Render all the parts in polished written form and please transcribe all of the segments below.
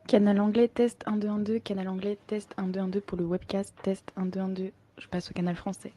Canal anglais, test 1 2 1 2. Canal anglais, test 1 2 1 2 pour le webcast, test 1 2 1 2. Je passe au canal français.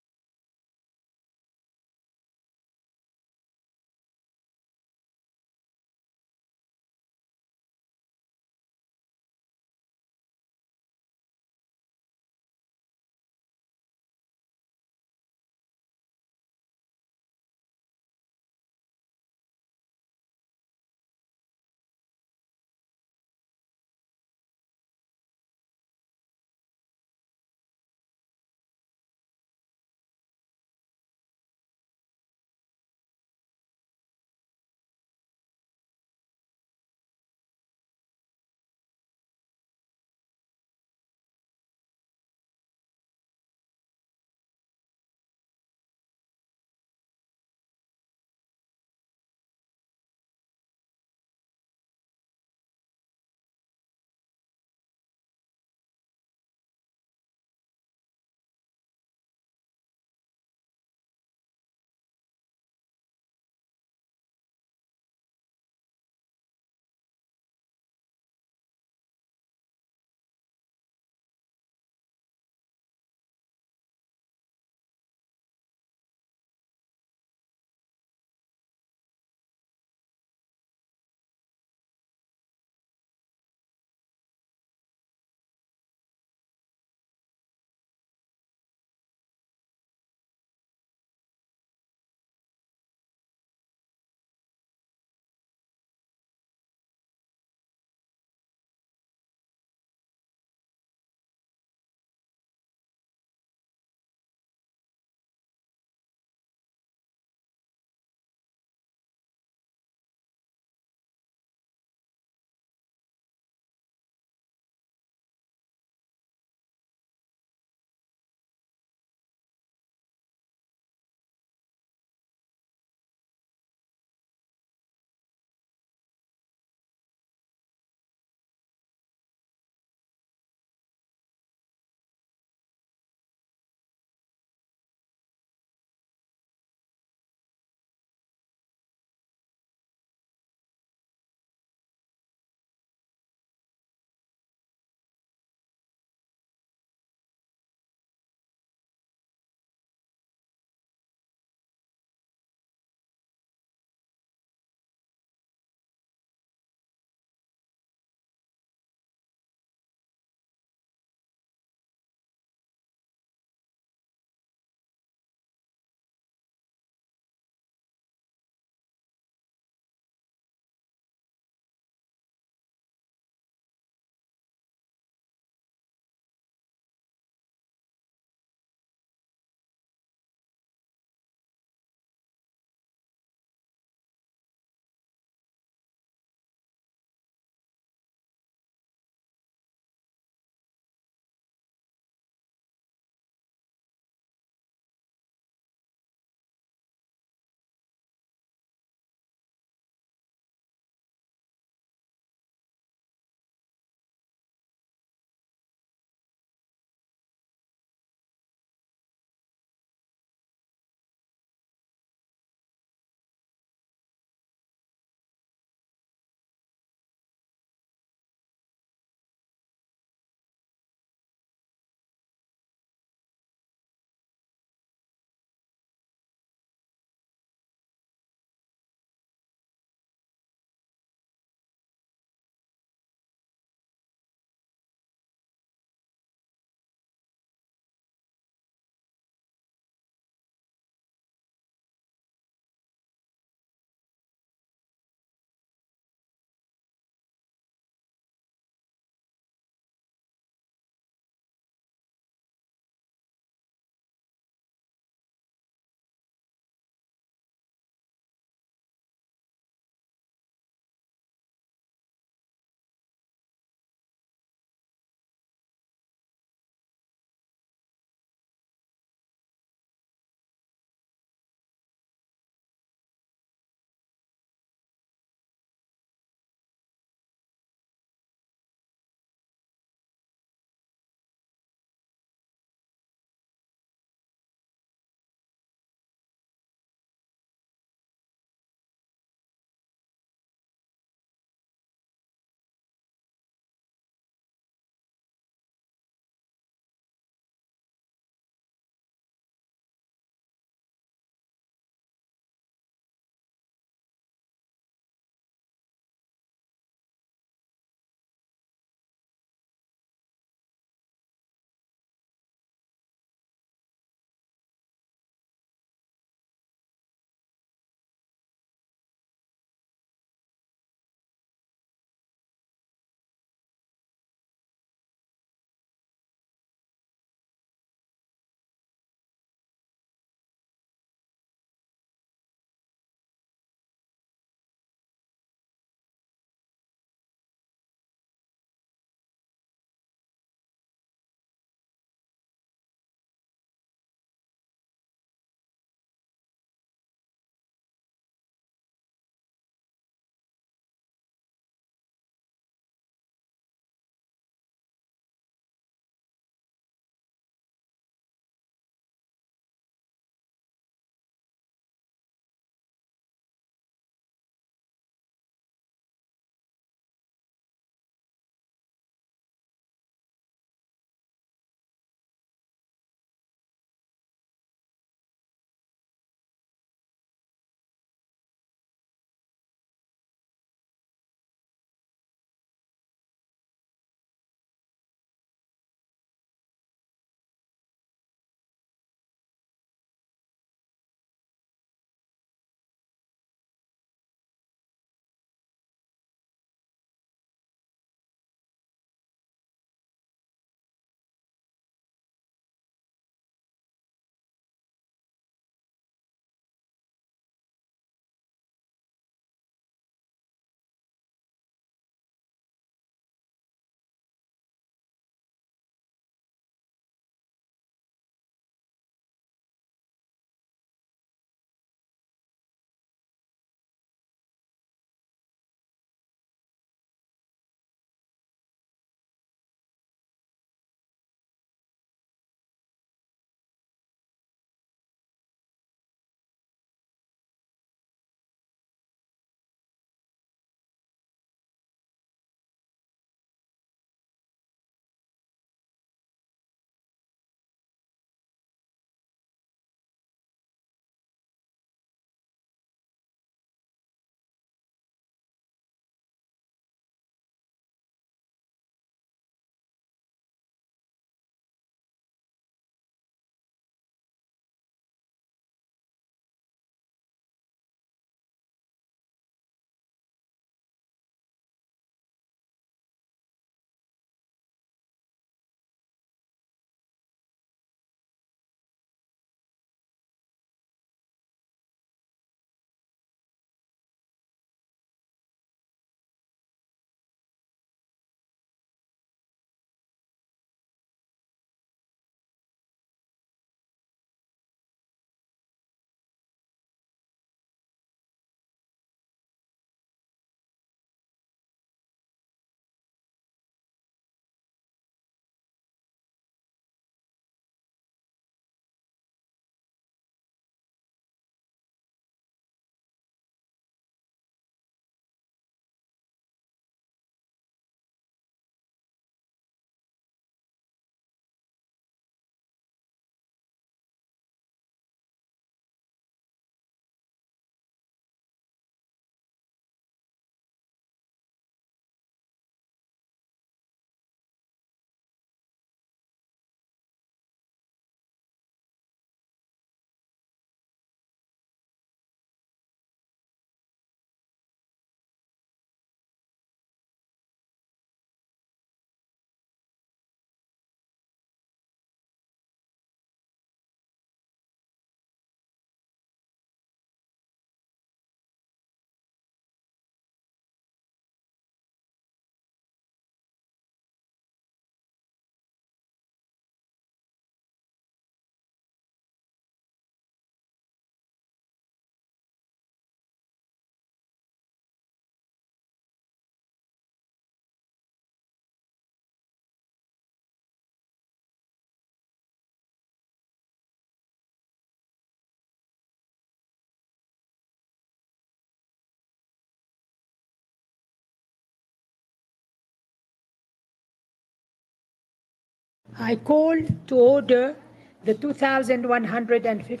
I call to order the 2150th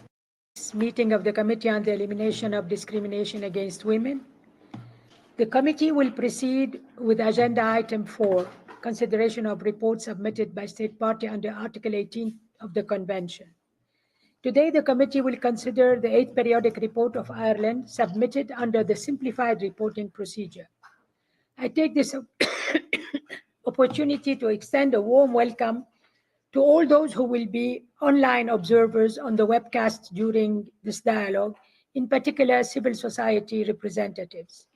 meeting of the Committee on the Elimination of Discrimination Against Women. The committee will proceed with agenda item 4, consideration of reports submitted by state party under Article 18 of the Convention. Today, the committee will consider the 8th periodic report of Ireland submitted under the simplified reporting procedure. I take this opportunity to extend a warm welcome to all those who will be online observers on the webcast during this dialogue, in particular civil society representatives.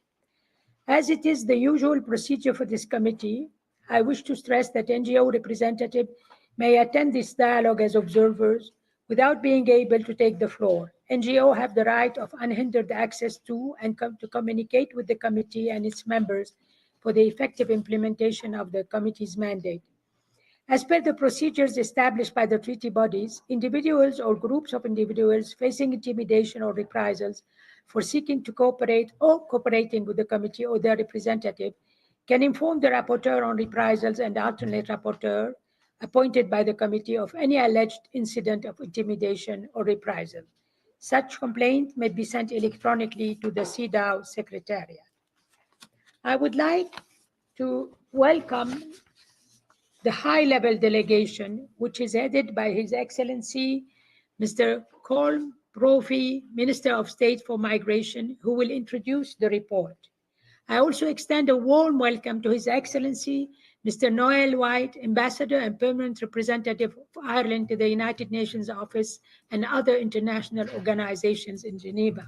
As it is the usual procedure for this committee, I wish to stress that NGO representatives may attend this dialogue as observers without being able to take the floor. NGO have the right of unhindered access to and to communicate with the committee and its members for the effective implementation of the committee's mandate. As per the procedures established by the treaty bodies, individuals or groups of individuals facing intimidation or reprisals for seeking to cooperate or cooperating with the committee or their representative can inform the rapporteur on reprisals and alternate rapporteur appointed by the committee of any alleged incident of intimidation or reprisal. Such complaint may be sent electronically to the CEDAW Secretariat. I would like to welcome the high-level delegation, which is headed by His Excellency Mr. Colm Brophy, Minister of State for Migration, who will introduce the report. I also extend a warm welcome to His Excellency Mr. Noel White, Ambassador and Permanent Representative of Ireland to the United Nations Office and other international organizations in Geneva.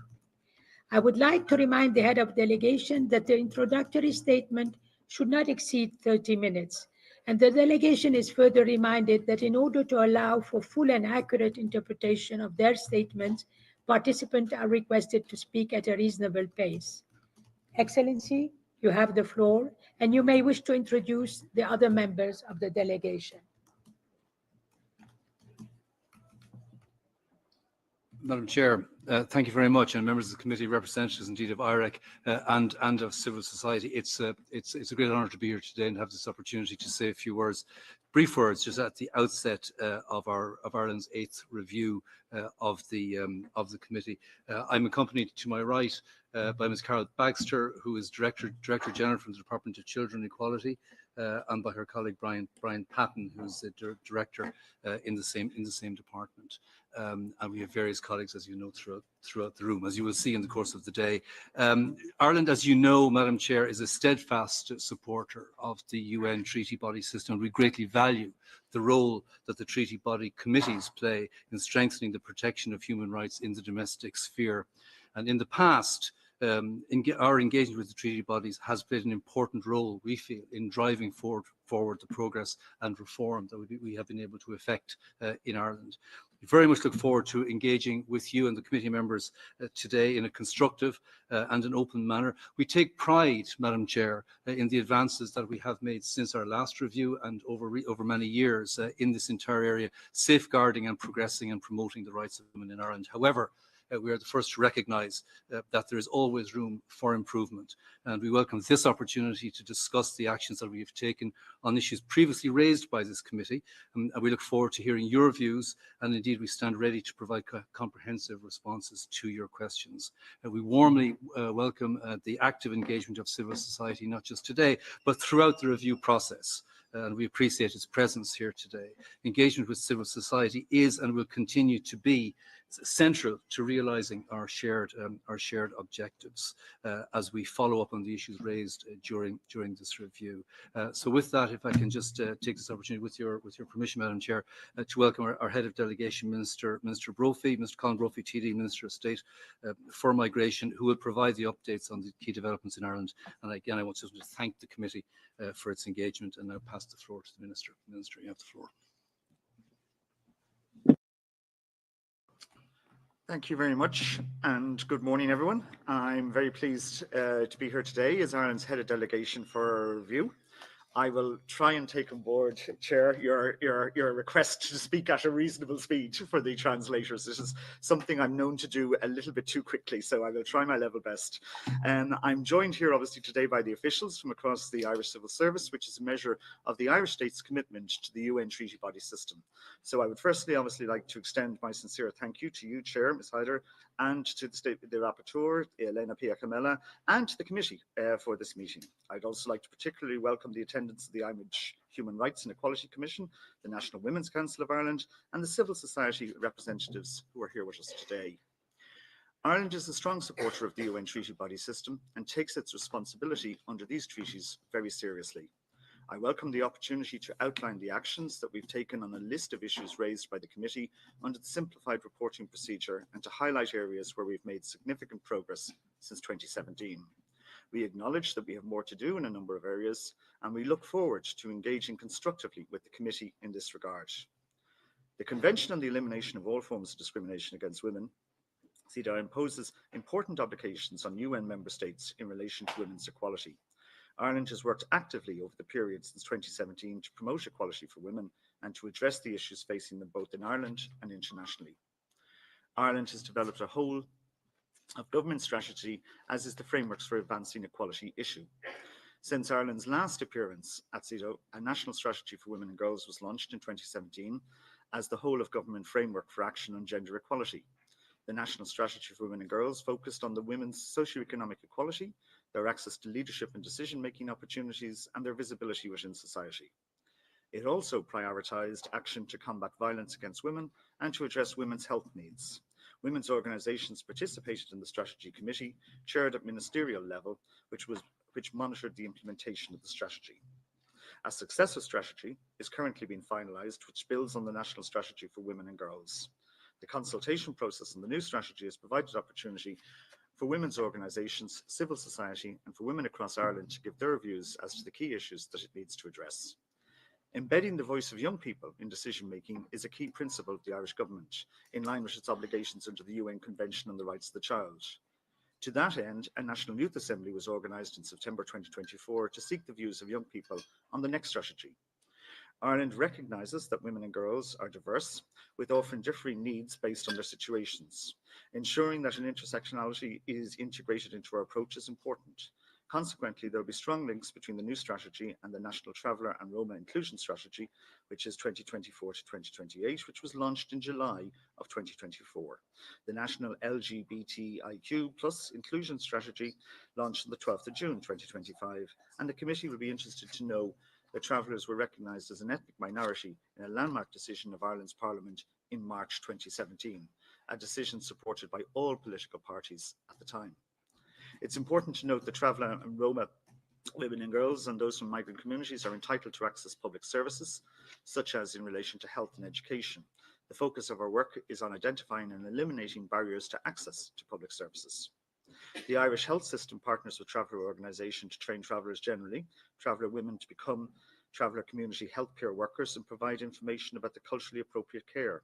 I would like to remind the head of delegation that the introductory statement should not exceed 30 minutes. And the delegation is further reminded that in order to allow for full and accurate interpretation of their statements, participants are requested to speak at a reasonable pace. Excellency, you have the floor, and you may wish to introduce the other members of the delegation. Madam Chair, thank you very much, and members of the committee, representatives indeed of Araghchi and of civil society. It's a great honour to be here today and have this opportunity to say a few words, brief words, just at the outset of Ireland's 8th review of the committee. I'm accompanied to my right by Ms. Carol Bagster, who is Director General from the Department of Children Equality, and by her colleague Brian Patton, who's the Director in the same department. And we have various colleagues, as you know, throughout the room, as you will see in the course of the day. Ireland, as you know, Madam Chair, is a steadfast supporter of the UN treaty body system. We greatly value the role that the treaty body committees play in strengthening the protection of human rights in the domestic sphere. And in the past, our engagement with the treaty bodies has played an important role, we feel, in driving forward the progress and reform that we have been able to effect in Ireland. We very much look forward to engaging with you and the committee members today in a constructive and an open manner. We take pride, Madam Chair, in the advances that we have made since our last review and over many years in this entire area, safeguarding and progressing and promoting the rights of women in Ireland. However, we are the first to recognise that there is always room for improvement. And we welcome this opportunity to discuss the actions that we have taken on issues previously raised by this committee. And we look forward to hearing your views, and indeed we stand ready to provide comprehensive responses to your questions. We warmly welcome the active engagement of civil society, not just today, but throughout the review process. And we appreciate its presence here today. Engagement with civil society is and will continue to be central to realising our shared objectives as we follow up on the issues raised during this review. So with that, if I can just take this opportunity, with your permission, Madam Chair, to welcome our head of delegation, Minister Brophy, Mr. Colm Brophy, TD, Minister of State for Migration, who will provide the updates on the key developments in Ireland. And again, I want to thank the committee for its engagement, and now pass the floor to the Minister. Minister, you have the floor. Thank you very much, and good morning, everyone. I'm very pleased to be here today as Ireland's head of delegation for review I will try and take on board, Chair, your request to speak at a reasonable speed for the translators. This is something I'm known to do a little bit too quickly, so I will try my level best. I'm joined here obviously today by the officials from across the Irish Civil Service, which is a measure of the Irish state's commitment to the UN treaty body system. So I would firstly obviously like to extend my sincere thank you to you, Chair, Ms. Hyder, and to the rapporteur, Elena Piacamella, and to the committee for this meeting. I'd also like to particularly welcome the attendance of the Irish Human Rights and Equality Commission, the National Women's Council of Ireland, and the civil society representatives who are here with us today. Ireland is a strong supporter of the UN treaty body system and takes its responsibility under these treaties very seriously. I welcome the opportunity to outline the actions that we've taken on a list of issues raised by the committee under the simplified reporting procedure and to highlight areas where we've made significant progress since 2017. We acknowledge that we have more to do in a number of areas, and we look forward to engaging constructively with the committee in this regard. The Convention on the Elimination of All Forms of Discrimination Against Women, CEDAW, imposes important obligations on UN member states in relation to women's equality. Ireland has worked actively over the period since 2017 to promote equality for women and to address the issues facing them both in Ireland and internationally. Ireland has developed a whole of government strategy, as is the frameworks for advancing equality issue. Since Ireland's last appearance at CEDAW, a national strategy for women and girls was launched in 2017 as the whole of government framework for action on gender equality. The National Strategy for Women and Girls focused on the women's socioeconomic equality, their access to leadership and decision-making opportunities, and their visibility within society. It also prioritised action to combat violence against women and to address women's health needs. Women's organisations participated in the Strategy Committee, chaired at ministerial level, which monitored the implementation of the strategy. A successor strategy is currently being finalised, which builds on the National Strategy for Women and Girls. The consultation process on the new strategy has provided opportunity for women's organisations, civil society, and for women across Ireland to give their views as to the key issues that it needs to address. Embedding the voice of young people in decision-making is a key principle of the Irish government, in line with its obligations under the UN Convention on the Rights of the Child. To that end, a National Youth Assembly was organised in September 2024 to seek the views of young people on the next strategy. Ireland recognises that women and girls are diverse, with often differing needs based on their situations. Ensuring that an intersectionality is integrated into our approach is important. Consequently, there will be strong links between the new strategy and the National Traveller and Roma Inclusion Strategy, which is 2024 to 2028, which was launched in July of 2024. The National LGBTIQ plus Inclusion Strategy launched on the 12th of June 2025, and the committee will be interested to know that travellers were recognised as an ethnic minority in a landmark decision of Ireland's Parliament in March 2017, a decision supported by all political parties at the time. It's important to note that traveller and Roma women and girls and those from migrant communities are entitled to access public services, such as in relation to health and education. The focus of our work is on identifying and eliminating barriers to access to public services. The Irish health system partners with traveller organisations to train travellers generally, traveller women to become traveller community healthcare workers and provide information about the culturally appropriate care.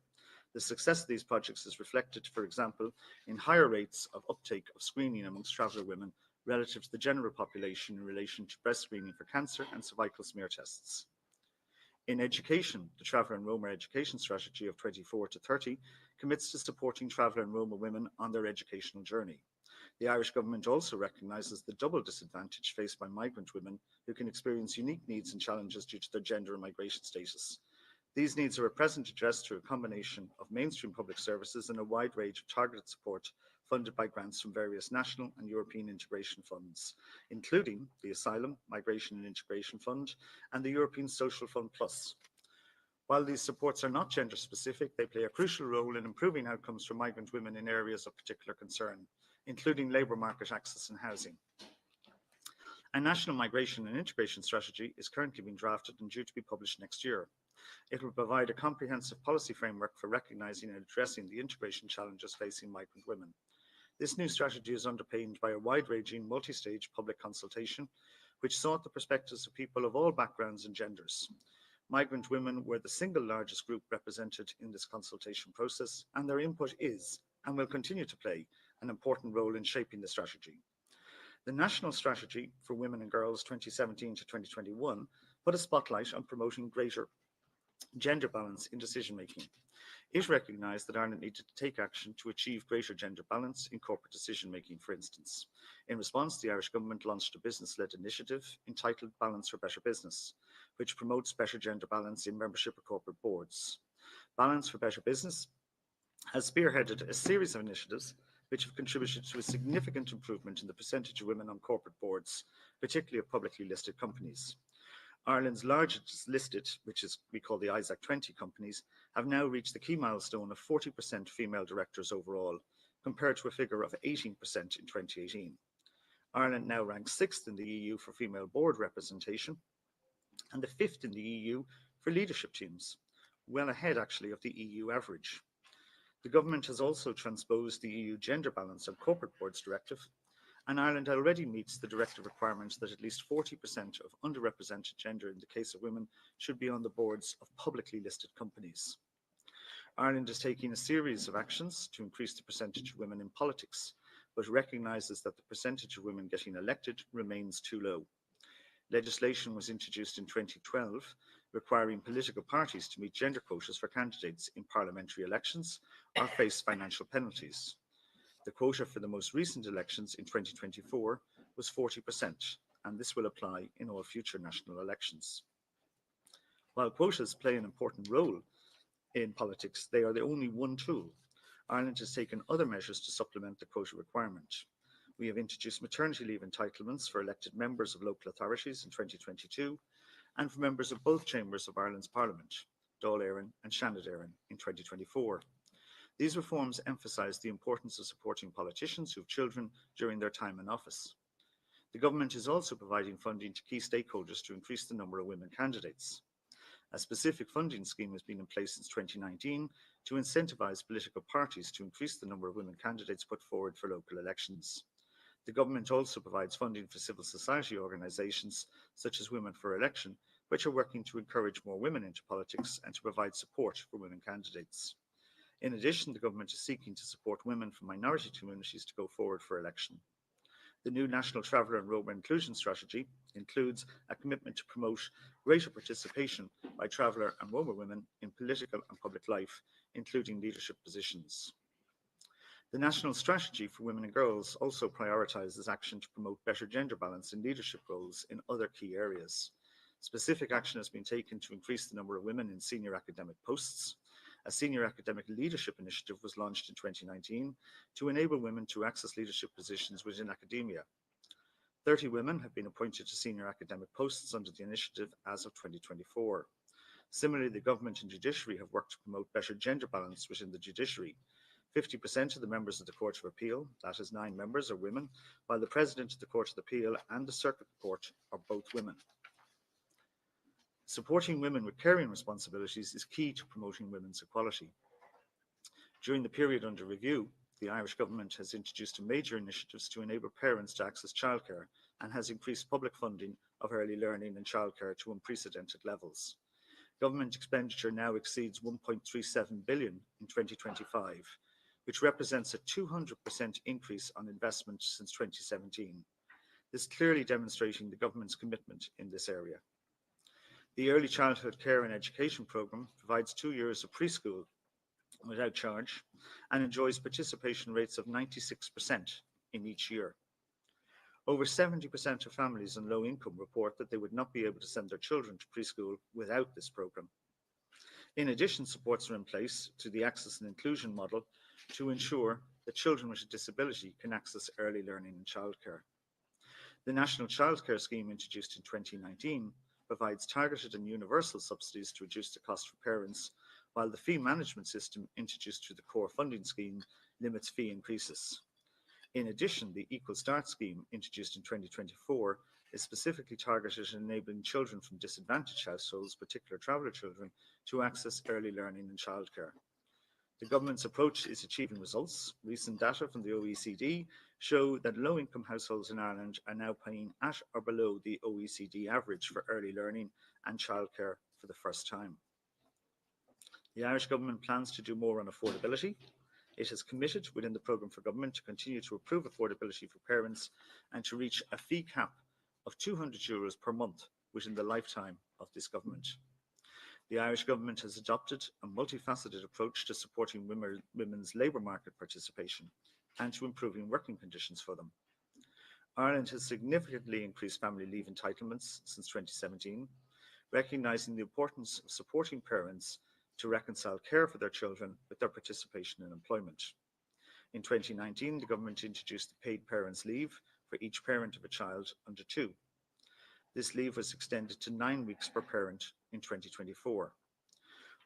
The success of these projects is reflected, for example, in higher rates of uptake of screening amongst traveller women relative to the general population in relation to breast screening for cancer and cervical smear tests. In education, the Traveller and Roma Education Strategy of 24 to 30 commits to supporting traveller and Roma women on their educational journey. The Irish government also recognises the double disadvantage faced by migrant women who can experience unique needs and challenges due to their gender and migration status. These needs are at present addressed through a combination of mainstream public services and a wide range of targeted support funded by grants from various national and European integration funds, including the Asylum, Migration and Integration Fund and the European Social Fund Plus. While these supports are not gender specific, they play a crucial role in improving outcomes for migrant women in areas of particular concern, including labour market access and housing. A national migration and integration strategy is currently being drafted and due to be published next year. It will provide a comprehensive policy framework for recognising and addressing the integration challenges facing migrant women. This new strategy is underpinned by a wide-ranging, multi-stage public consultation, which sought the perspectives of people of all backgrounds and genders. Migrant women were the single largest group represented in this consultation process, and their input is, and will continue to play, an important role in shaping the strategy. The National Strategy for Women and Girls 2017 to 2021 put a spotlight on promoting greater gender balance in decision-making. It recognised that Ireland needed to take action to achieve greater gender balance in corporate decision-making, for instance. In response, the Irish Government launched a business-led initiative entitled Balance for Better Business, which promotes better gender balance in membership of corporate boards. Balance for Better Business has spearheaded a series of initiatives which have contributed to a significant improvement in the percentage of women on corporate boards, particularly of publicly listed companies. Ireland's largest listed, which is we call the ISAC 20 companies, have now reached the key milestone of 40% female directors overall, compared to a figure of 18% in 2018. Ireland now ranks 6th in the EU for female board representation and the 5th in the EU for leadership teams, well ahead actually of the EU average. The government has also transposed the EU Gender Balance on Corporate Boards Directive, and Ireland already meets the directive requirement that at least 40% of underrepresented gender in the case of women should be on the boards of publicly listed companies. Ireland is taking a series of actions to increase the percentage of women in politics, but recognises that the percentage of women getting elected remains too low. Legislation was introduced in 2012 requiring political parties to meet gender quotas for candidates in parliamentary elections or face financial penalties. The quota for the most recent elections in 2024 was 40%, and this will apply in all future national elections. While quotas play an important role in politics, they are the only one tool. Ireland has taken other measures to supplement the quota requirement. We have introduced maternity leave entitlements for elected members of local authorities in 2022 and for members of both chambers of Ireland's Parliament, Dáil Éireann and Seanad Éireann, in 2024. These reforms emphasise the importance of supporting politicians who have children during their time in office. The government is also providing funding to key stakeholders to increase the number of women candidates. A specific funding scheme has been in place since 2019 to incentivise political parties to increase the number of women candidates put forward for local elections. The government also provides funding for civil society organisations such as Women for Election, which are working to encourage more women into politics and to provide support for women candidates. In addition, the government is seeking to support women from minority communities to go forward for election. The new National Traveller and Roma Inclusion Strategy includes a commitment to promote greater participation by Traveller and Roma women in political and public life, including leadership positions. The National Strategy for Women and Girls also prioritises action to promote better gender balance in leadership roles in other key areas. Specific action has been taken to increase the number of women in senior academic posts. A senior academic leadership initiative was launched in 2019 to enable women to access leadership positions within academia. 30 women have been appointed to senior academic posts under the initiative as of 2024. Similarly, the government and judiciary have worked to promote better gender balance within the judiciary. 50% of the members of the Court of Appeal, that is 9 members, are women, while the President of the Court of Appeal and the Circuit Court are both women. Supporting women with caring responsibilities is key to promoting women's equality. During the period under review, the Irish Government has introduced major initiatives to enable parents to access childcare and has increased public funding of early learning and childcare to unprecedented levels. Government expenditure now exceeds 1.37 billion in 2025, which represents a 200% increase on investment since 2017. This clearly demonstrating the government's commitment in this area. The Early Childhood Care and Education Programme provides 2 years of preschool without charge and enjoys participation rates of 96% in each year. Over 70% of families on low income report that they would not be able to send their children to preschool without this programme. In addition, supports are in place to the access and inclusion model to ensure that children with a disability can access early learning and childcare. The National Childcare Scheme, introduced in 2019, provides targeted and universal subsidies to reduce the cost for parents, while the fee management system introduced through the core funding scheme limits fee increases. In addition, the Equal Start scheme, introduced in 2024, is specifically targeted at enabling children from disadvantaged households, particularly traveller children, to access early learning and childcare. The government's approach is achieving results. Recent data from the OECD show that low-income households in Ireland are now paying at or below the OECD average for early learning and childcare for the first time. The Irish Government plans to do more on affordability. It has committed within the programme for government to continue to improve affordability for parents and to reach a fee cap of €200 per month within the lifetime of this government. The Irish government has adopted a multifaceted approach to supporting women's labour market participation and to improving working conditions for them. Ireland has significantly increased family leave entitlements since 2017, recognising the importance of supporting parents to reconcile care for their children with their participation in employment. In 2019, the government introduced the paid parents' leave for each parent of a child under 2. This leave was extended to 9 weeks per parent in 2024.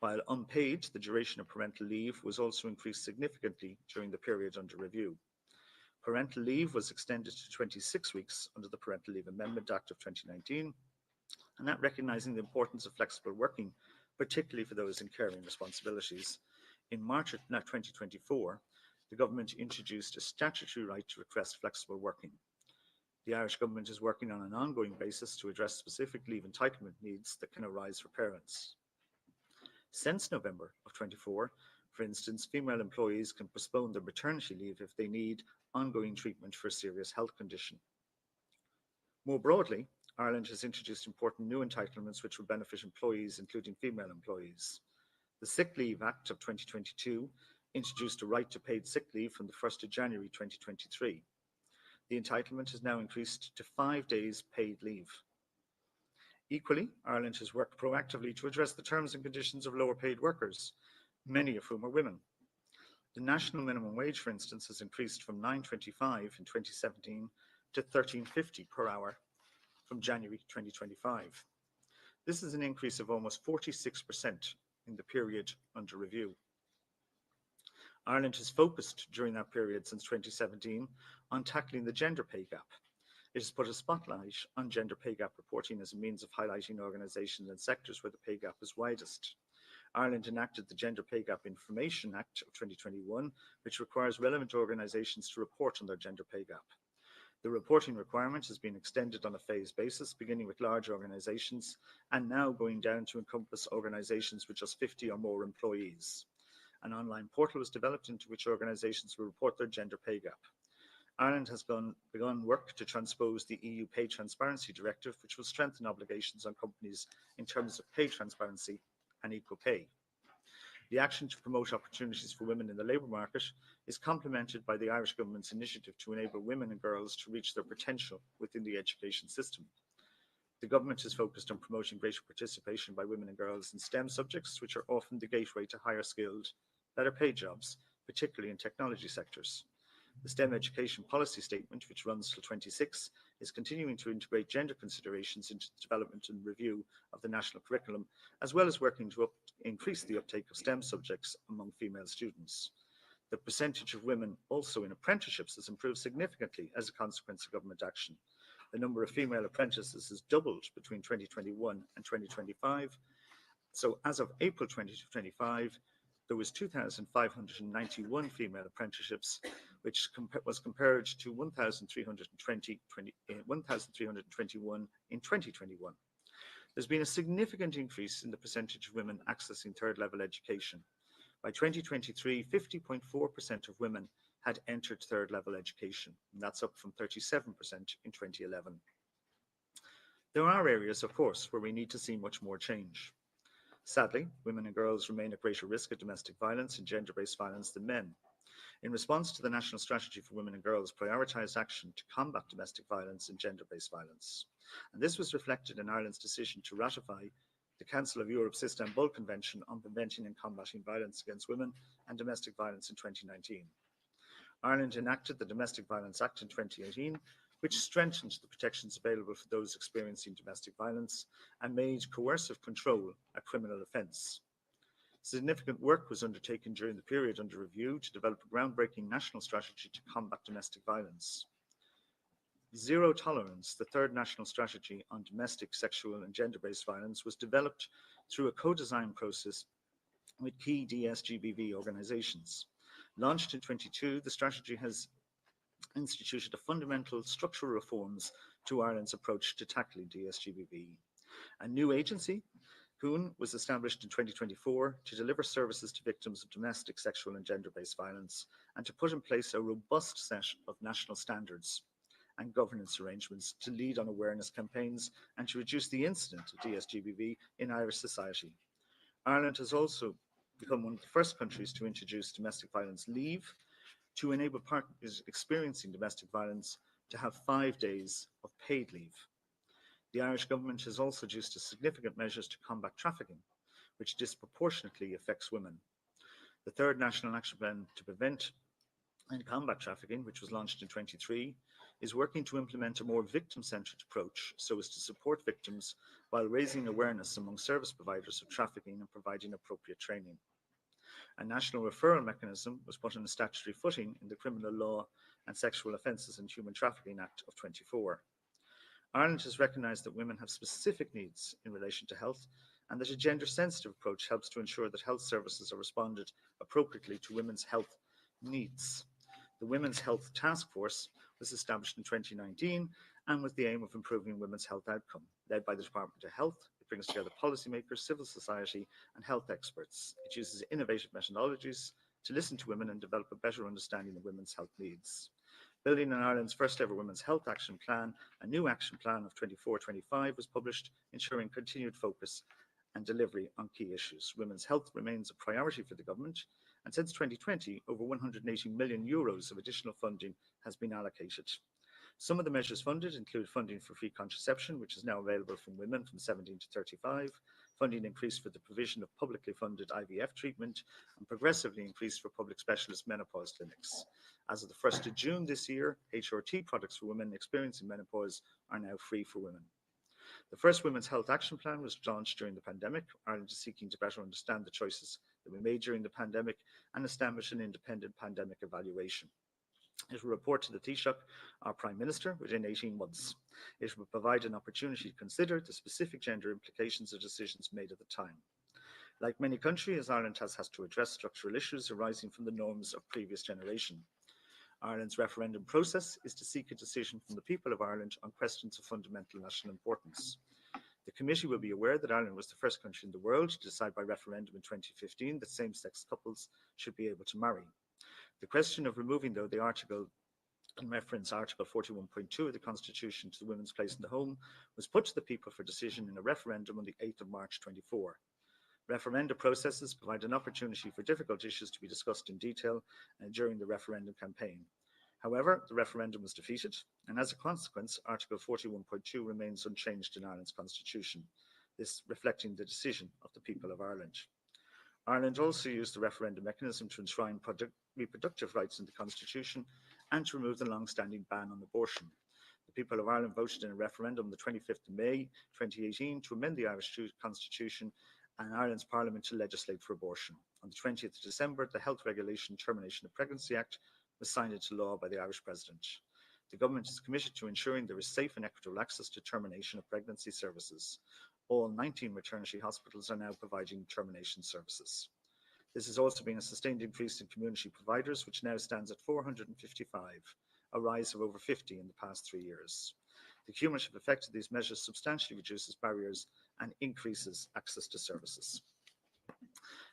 While unpaid, the duration of parental leave was also increased significantly during the period under review. Parental leave was extended to 26 weeks under the Parental Leave Amendment Act of 2019, and that recognising the importance of flexible working, particularly for those in caring responsibilities. In March of 2024, the government introduced a statutory right to request flexible working. The Irish government is working on an ongoing basis to address specific leave entitlement needs that can arise for parents. Since November of 24, for instance, female employees can postpone their maternity leave if they need ongoing treatment for a serious health condition. More broadly, Ireland has introduced important new entitlements which will benefit employees, including female employees. The Sick Leave Act of 2022 introduced a right to paid sick leave from the 1st of January 2023. The entitlement is now increased to 5 days paid leave. Equally, Ireland has worked proactively to address the terms and conditions of lower paid workers, many of whom are women. The national minimum wage, for instance, has increased from $9.25 in 2017 to $13.50 per hour from January 2025. This is an increase of almost 46% in the period under review. Ireland has focused during that period since 2017 on tackling the gender pay gap. It has put a spotlight on gender pay gap reporting as a means of highlighting organisations and sectors where the pay gap is widest. Ireland enacted the Gender Pay Gap Information Act of 2021, which requires relevant organisations to report on their gender pay gap. The reporting requirement has been extended on a phased basis, beginning with large organisations and now going down to encompass organisations with just 50 or more employees. An online portal was developed into which organisations will report their gender pay gap. Ireland has begun work to transpose the EU Pay Transparency Directive, which will strengthen obligations on companies in terms of pay transparency and equal pay. The action to promote opportunities for women in the labour market is complemented by the Irish government's initiative to enable women and girls to reach their potential within the education system. The government is focused on promoting greater participation by women and girls in STEM subjects, which are often the gateway to higher skilled, better paid jobs, particularly in technology sectors. The STEM education policy statement, which runs till 26, is continuing to integrate gender considerations into the development and review of the national curriculum, as well as working to increase the uptake of STEM subjects among female students. The percentage of women also in apprenticeships has improved significantly as a consequence of government action. The number of female apprentices has doubled between 2021 and 2025. So as of April 2025, there was 2,591 female apprenticeships, which was compared to 1,321 in 2021. There's been a significant increase in the percentage of women accessing third level education. By 2023, 50.4% of women had entered third level education, and that's up from 37% in 2011. There are areas, of course, where we need to see much more change. Sadly, women and girls remain at greater risk of domestic violence and gender-based violence than men. In response to the National Strategy for Women and Girls, prioritised action to combat domestic violence and gender-based violence. And this was reflected in Ireland's decision to ratify the Council of Europe's Istanbul Convention on Preventing and Combating Violence Against Women and Domestic Violence in 2019. Ireland enacted the Domestic Violence Act in 2018, which strengthened the protections available for those experiencing domestic violence and made coercive control a criminal offence. Significant work was undertaken during the period under review to develop a groundbreaking national strategy to combat domestic violence. Zero Tolerance, the third national strategy on domestic, sexual and gender-based violence, was developed through a co-design process with key DSGBV organisations. Launched in 2022, the strategy has instituted a fundamental structural reforms to Ireland's approach to tackling DSGBV. A new agency, CUN, was established in 2024 to deliver services to victims of domestic, sexual and gender-based violence and to put in place a robust set of national standards and governance arrangements to lead on awareness campaigns and to reduce the incidence of DSGBV in Irish society. Ireland has also become one of the first countries to introduce domestic violence leave to enable partners experiencing domestic violence to have 5 days of paid leave. The Irish government has also introduced significant measures to combat trafficking, which disproportionately affects women. The third National Action Plan to prevent and combat trafficking, which was launched in 2023, is working to implement a more victim-centred approach so as to support victims while raising awareness among service providers of trafficking and providing appropriate training. A national referral mechanism was put on a statutory footing in the Criminal Law and Sexual Offences and Human Trafficking Act of 24. Ireland has recognised that women have specific needs in relation to health and that a gender-sensitive approach helps to ensure that health services are responded appropriately to women's health needs. The Women's Health Task Force was established in 2019 and with the aim of improving women's health outcome. Led by the Department of Health, it brings together policymakers, civil society and health experts. It uses innovative methodologies to listen to women and develop a better understanding of women's health needs. Building on Ireland's first ever Women's Health Action Plan, a new action plan of 24-25 was published, ensuring continued focus and delivery on key issues. Women's health remains a priority for the government, and since 2020, over €180 million of additional funding has been allocated. Some of the measures funded include funding for free contraception, which is now available from women from 17 to 35, funding increased for the provision of publicly funded IVF treatment, and progressively increased for public specialist menopause clinics. As of the 1st of June this year, HRT products for women experiencing menopause are now free for women. The first Women's Health Action Plan was launched during the pandemic. Ireland is seeking to better understand the choices that we made during the pandemic and establish an independent pandemic evaluation. It will report to the Taoiseach, our Prime Minister, within 18 months. It will provide an opportunity to consider the specific gender implications of decisions made at the time. Like many countries, Ireland has to address structural issues arising from the norms of previous generation. Ireland's referendum process is to seek a decision from the people of Ireland on questions of fundamental national importance. The committee will be aware that Ireland was the first country in the world to decide by referendum in 2015 that same-sex couples should be able to marry. The question of removing, though, the article in reference Article 41.2 of the Constitution to the women's place in the home was put to the people for decision in a referendum on the 8th of March 24. Referenda processes provide an opportunity for difficult issues to be discussed in detail during the referendum campaign. However, the referendum was defeated, and as a consequence, Article 41.2 remains unchanged in Ireland's constitution, this reflecting the decision of the people of Ireland. Ireland also used the referendum mechanism to enshrine reproductive rights in the constitution and to remove the long-standing ban on abortion. The people of Ireland voted in a referendum on the 25th of May 2018 to amend the Irish constitution and Ireland's Parliament to legislate for abortion. On the 20th of December, the Health Regulation Termination of Pregnancy Act was signed into law by the Irish President. The government is committed to ensuring there is safe and equitable access to termination of pregnancy services. All 19 maternity hospitals are now providing termination services. This has also been a sustained increase in community providers, which now stands at 455, a rise of over 50 in the past 3 years. The cumulative effect of these measures substantially reduces barriers and increases access to services.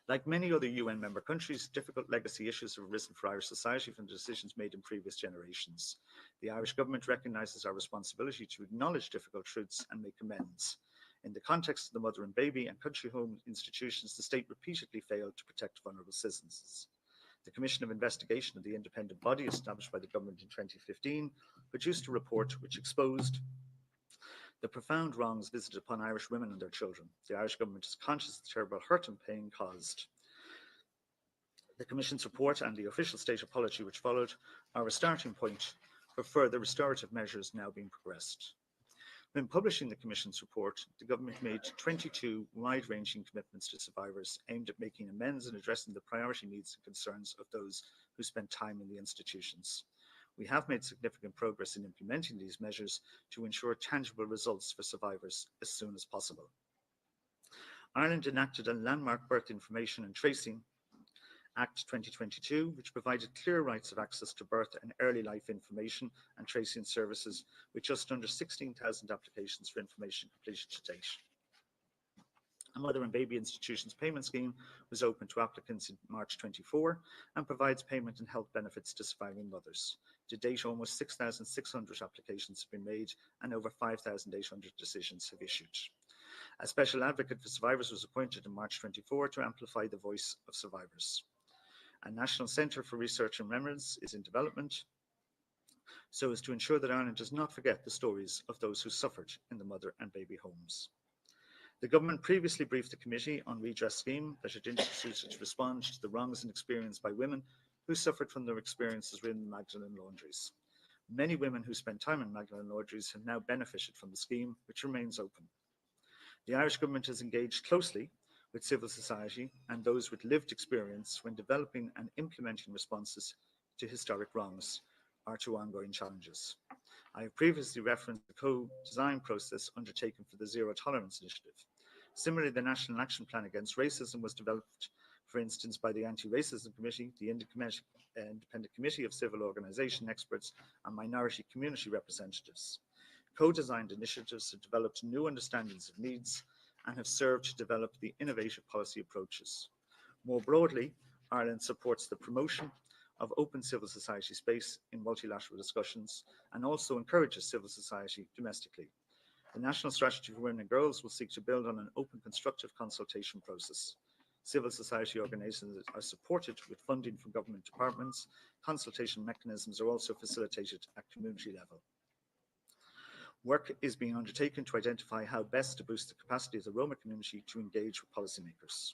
Like many other UN member countries, difficult legacy issues have arisen for Irish society from decisions made in previous generations. The Irish government recognises our responsibility to acknowledge difficult truths and make amends. In the context of the mother and baby and country home institutions, the state repeatedly failed to protect vulnerable citizens. The Commission of Investigation of the independent body established by the government in 2015 produced a report which exposed the profound wrongs visited upon Irish women and their children. The Irish government is conscious of the terrible hurt and pain caused. The Commission's report and the official state apology which followed are a starting point for further restorative measures now being progressed. When publishing the Commission's report, the government made 22 wide-ranging commitments to survivors aimed at making amends and addressing the priority needs and concerns of those who spent time in the institutions. We have made significant progress in implementing these measures to ensure tangible results for survivors as soon as possible. Ireland enacted a landmark Birth Information and Tracing Act 2022, which provided clear rights of access to birth and early life information and tracing services, with just under 16,000 applications for information completed to date. A Mother and Baby Institutions Payment Scheme was open to applicants in March 24 and provides payment and health benefits to surviving mothers. To date, almost 6,600 applications have been made and over 5,800 decisions have issued. A special advocate for survivors was appointed in March 24 to amplify the voice of survivors. A National Centre for Research and Remembrance is in development so as to ensure that Ireland does not forget the stories of those who suffered in the mother and baby homes. The government previously briefed the committee on redress scheme that it instituted to respond to the wrongs and experienced by women who suffered from their experiences within Magdalene laundries. Many women who spent time in Magdalene laundries have now benefited from the scheme, which remains open. The Irish government has engaged closely with civil society and those with lived experience when developing and implementing responses to historic wrongs or to ongoing challenges. I have previously referenced the co-design process undertaken for the Zero Tolerance Initiative. Similarly, the National Action Plan Against Racism was developed, for instance, by the Anti-Racism Committee, the Independent Committee of Civil Organisation Experts and Minority Community Representatives. Co-designed initiatives have developed new understandings of needs and have served to develop the innovative policy approaches. More broadly, Ireland supports the promotion of open civil society space in multilateral discussions and also encourages civil society domestically. The National Strategy for Women and Girls will seek to build on an open, constructive consultation process. Civil society organisations are supported with funding from government departments. Consultation mechanisms are also facilitated at community level. Work is being undertaken to identify how best to boost the capacity of the Roma community to engage with policymakers.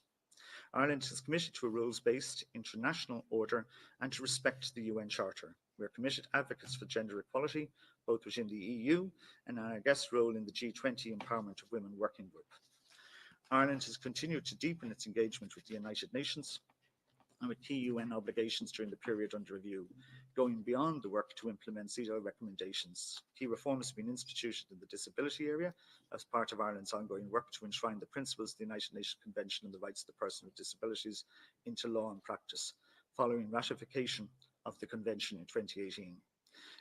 Ireland is committed to a rules-based international order and to respect the UN Charter. We are committed advocates for gender equality, both within the EU and our guest role in the G20 Empowerment of Women Working Group. Ireland has continued to deepen its engagement with the United Nations and with key UN obligations during the period under review, going beyond the work to implement CEDAW recommendations. Key reforms have been instituted in the disability area as part of Ireland's ongoing work to enshrine the principles of the United Nations Convention on the Rights of the Person with Disabilities into law and practice, following ratification of the Convention in 2018.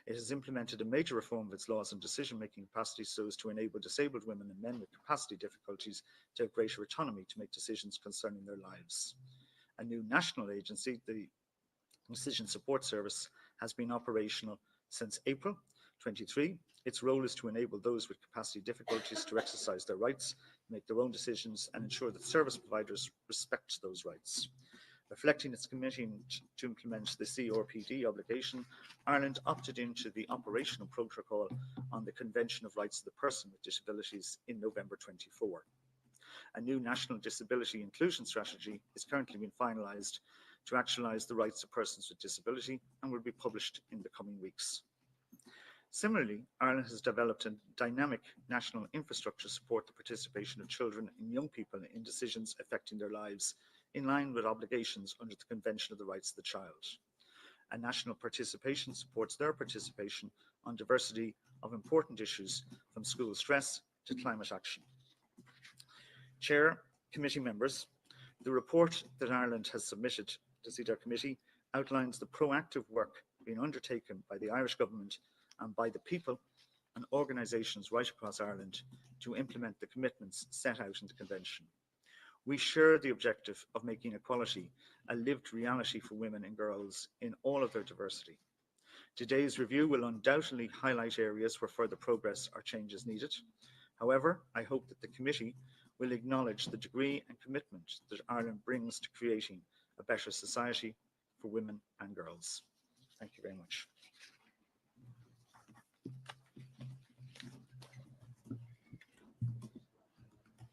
It has implemented a major reform of its laws and decision-making capacity so as to enable disabled women and men with capacity difficulties to have greater autonomy to make decisions concerning their lives. A new national agency, the Decision Support Service, has been operational since April 23. Its role is to enable those with capacity difficulties to exercise their rights, make their own decisions, and ensure that service providers respect those rights. Reflecting its commitment to implement the CRPD obligation, Ireland opted into the operational protocol on the Convention of Rights of the Person with Disabilities in November 24. A new national disability inclusion strategy is currently being finalised to actualise the rights of persons with disability and will be published in the coming weeks. Similarly, Ireland has developed a dynamic national infrastructure to support the participation of children and young people in decisions affecting their lives, in line with obligations under the Convention of the Rights of the Child. A national participation supports their participation on diversity of important issues, from school stress to climate action. Chair, committee members, the report that Ireland has submitted to the CEDAW committee outlines the proactive work being undertaken by the Irish government and by the people and organisations right across Ireland to implement the commitments set out in the Convention. We share the objective of making equality a lived reality for women and girls in all of their diversity. Today's review will undoubtedly highlight areas where further progress or change is needed. However, I hope that the committee will acknowledge the degree and commitment that Ireland brings to creating a better society for women and girls. Thank you very much.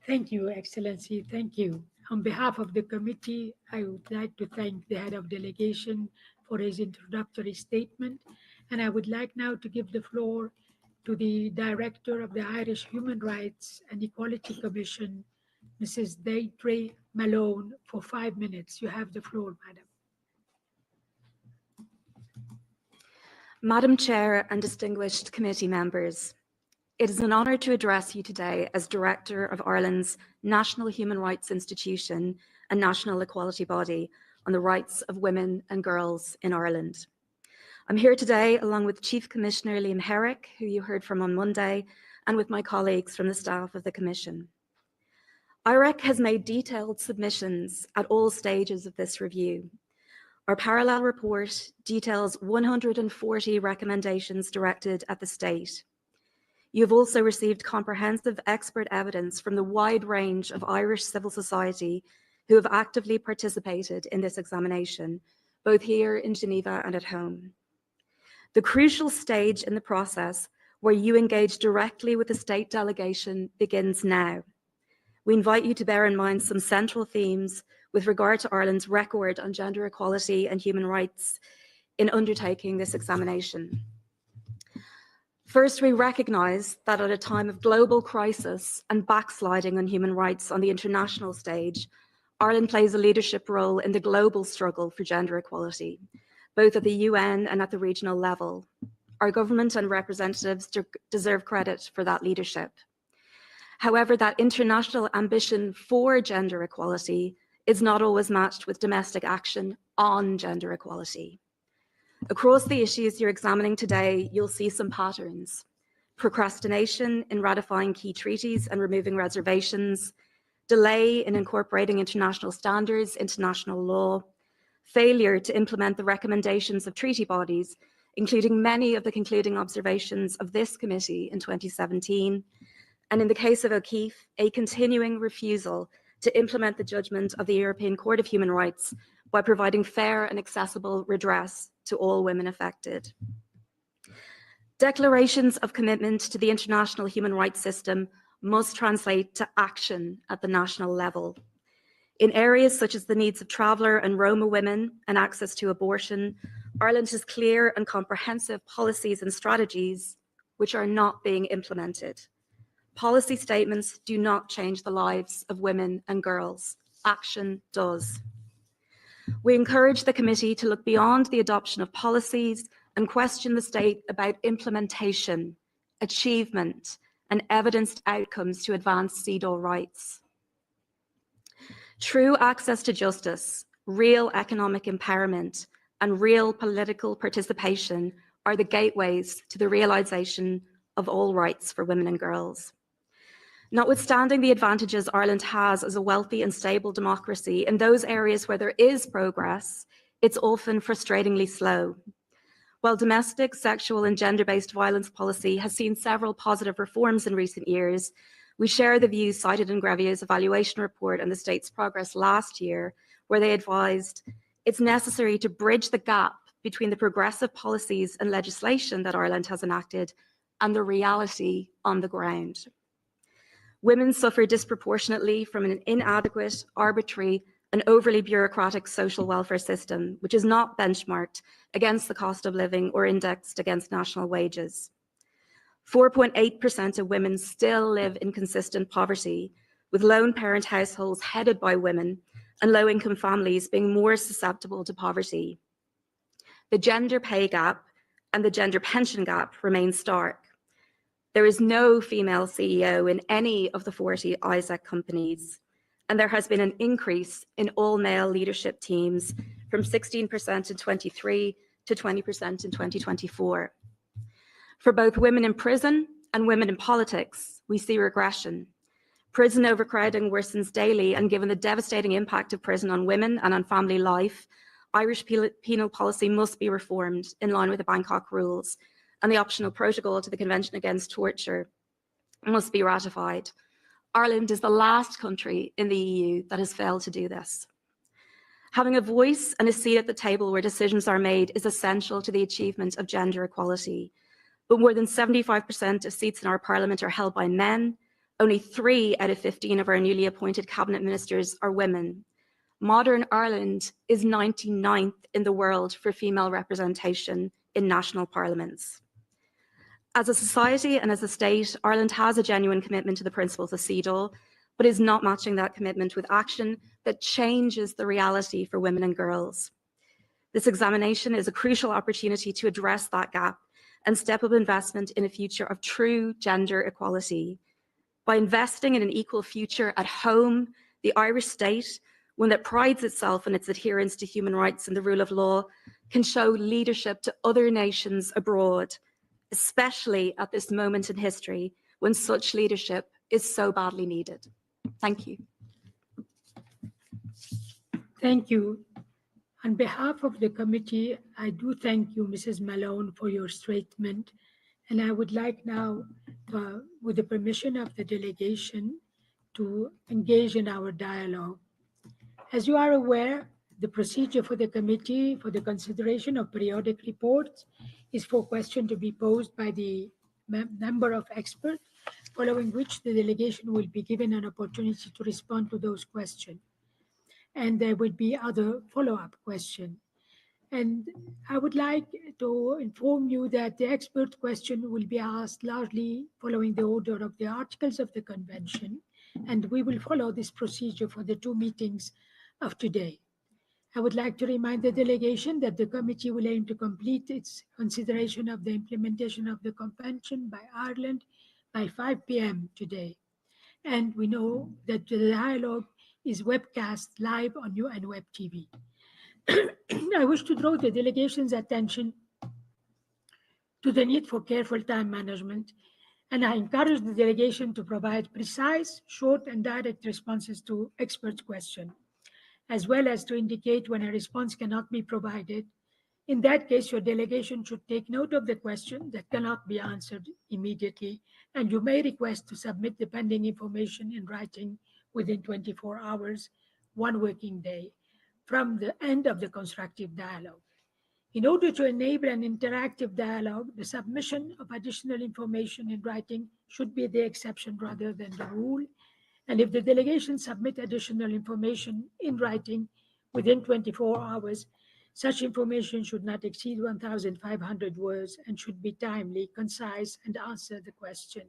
Thank you, Excellency. Thank you. On behalf of the committee, I would like to thank the head of delegation for his introductory statement. And I would like now to give the floor to the Director of the Irish Human Rights and Equality Commission, Mrs. Deirdre Malone, for 5 minutes. You have the floor, Madam. Madam Chair and distinguished committee members, it is an honour to address you today as Director of Ireland's National Human Rights Institution and National Equality Body on the rights of women and girls in Ireland. I'm here today along with Chief Commissioner Liam Herrick, who you heard from on Monday, and with my colleagues from the staff of the Commission. IREC has made detailed submissions at all stages of this review. Our parallel report details 140 recommendations directed at the state. You have also received comprehensive expert evidence from the wide range of Irish civil society who have actively participated in this examination, both here in Geneva and at home. The crucial stage in the process where you engage directly with the state delegation begins now. We invite you to bear in mind some central themes with regard to Ireland's record on gender equality and human rights in undertaking this examination. First, we recognise that at a time of global crisis and backsliding on human rights on the international stage, Ireland plays a leadership role in the global struggle for gender equality, both at the UN and at the regional level. Our government and representatives deserve credit for that leadership. However, that international ambition for gender equality is not always matched with domestic action on gender equality. Across the issues you're examining today, you'll see some patterns: procrastination in ratifying key treaties and removing reservations, delay in incorporating international standards into national law, failure to implement the recommendations of treaty bodies, including many of the concluding observations of this committee in 2017, and in the case of O'Keeffe, a continuing refusal to implement the judgment of the European Court of Human Rights by providing fair and accessible redress to all women affected. Declarations of commitment to the international human rights system must translate to action at the national level. In areas such as the needs of traveller and Roma women and access to abortion, Ireland has clear and comprehensive policies and strategies which are not being implemented. Policy statements do not change the lives of women and girls. Action does. We encourage the committee to look beyond the adoption of policies and question the state about implementation, achievement, and evidenced outcomes to advance CEDAW rights. True access to justice, real economic empowerment, and real political participation are the gateways to the realisation of all rights for women and girls. Notwithstanding the advantages Ireland has as a wealthy and stable democracy, in those areas where there is progress, it's often frustratingly slow. While domestic, sexual, and gender-based violence policy has seen several positive reforms in recent years, we share the views cited in Grevio's evaluation report and the state's progress last year, where they advised it's necessary to bridge the gap between the progressive policies and legislation that Ireland has enacted and the reality on the ground. Women suffer disproportionately from an inadequate, arbitrary, and overly bureaucratic social welfare system, which is not benchmarked against the cost of living or indexed against national wages. 4.8% of women still live in consistent poverty, with lone parent households headed by women and low-income families being more susceptible to poverty. The gender pay gap and the gender pension gap remain stark. There is no female CEO in any of the 40 ISAC companies, and there has been an increase in all male leadership teams from 16% in 23 to 20% in 2024. For both women in prison and women in politics, we see regression. Prison overcrowding worsens daily, and given the devastating impact of prison on women and on family life, Irish penal policy must be reformed in line with the Bangkok rules, and the optional protocol to the Convention Against Torture must be ratified. Ireland is the last country in the EU that has failed to do this. Having a voice and a seat at the table where decisions are made is essential to the achievement of gender equality. But more than 75% of seats in our parliament are held by men. Only 3 out of 15 of our newly appointed cabinet ministers are women. Modern Ireland is 99th in the world for female representation in national parliaments. As a society and as a state, Ireland has a genuine commitment to the principles of CEDAW, but is not matching that commitment with action that changes the reality for women and girls. This examination is a crucial opportunity to address that gap and step up investment in a future of true gender equality. By investing in an equal future at home, the Irish state, one that prides itself on its adherence to human rights and the rule of law, can show leadership to other nations abroad, especially at this moment in history when such leadership is so badly needed. Thank you. Thank you. On behalf of the committee, I do thank you, Mrs. Malone, for your statement. And I would like now, with the permission of the delegation, to engage in our dialogue. As you are aware, the procedure for the committee for the consideration of periodic reports is for questions to be posed by the number of experts, following which the delegation will be given an opportunity to respond to those questions. And there will be other follow-up questions. And I would like to inform you that the expert question will be asked largely following the order of the articles of the convention, and we will follow this procedure for the two meetings of today. I would like to remind the delegation that the committee will aim to complete its consideration of the implementation of the convention by Ireland by 5 p.m. today. And we know that the dialogue is webcast live on UN Web TV. I wish to draw the delegation's attention to the need for careful time management, and I encourage the delegation to provide precise, short, and direct responses to experts' questions, as well as to indicate when a response cannot be provided. In that case, your delegation should take note of the question that cannot be answered immediately, and you may request to submit the pending information in writing within 24 hours, one working day, from the end of the constructive dialogue. In order to enable an interactive dialogue, the submission of additional information in writing should be the exception rather than the rule. And if the delegation submit additional information in writing within 24 hours, such information should not exceed 1,500 words and should be timely, concise, and answer the question.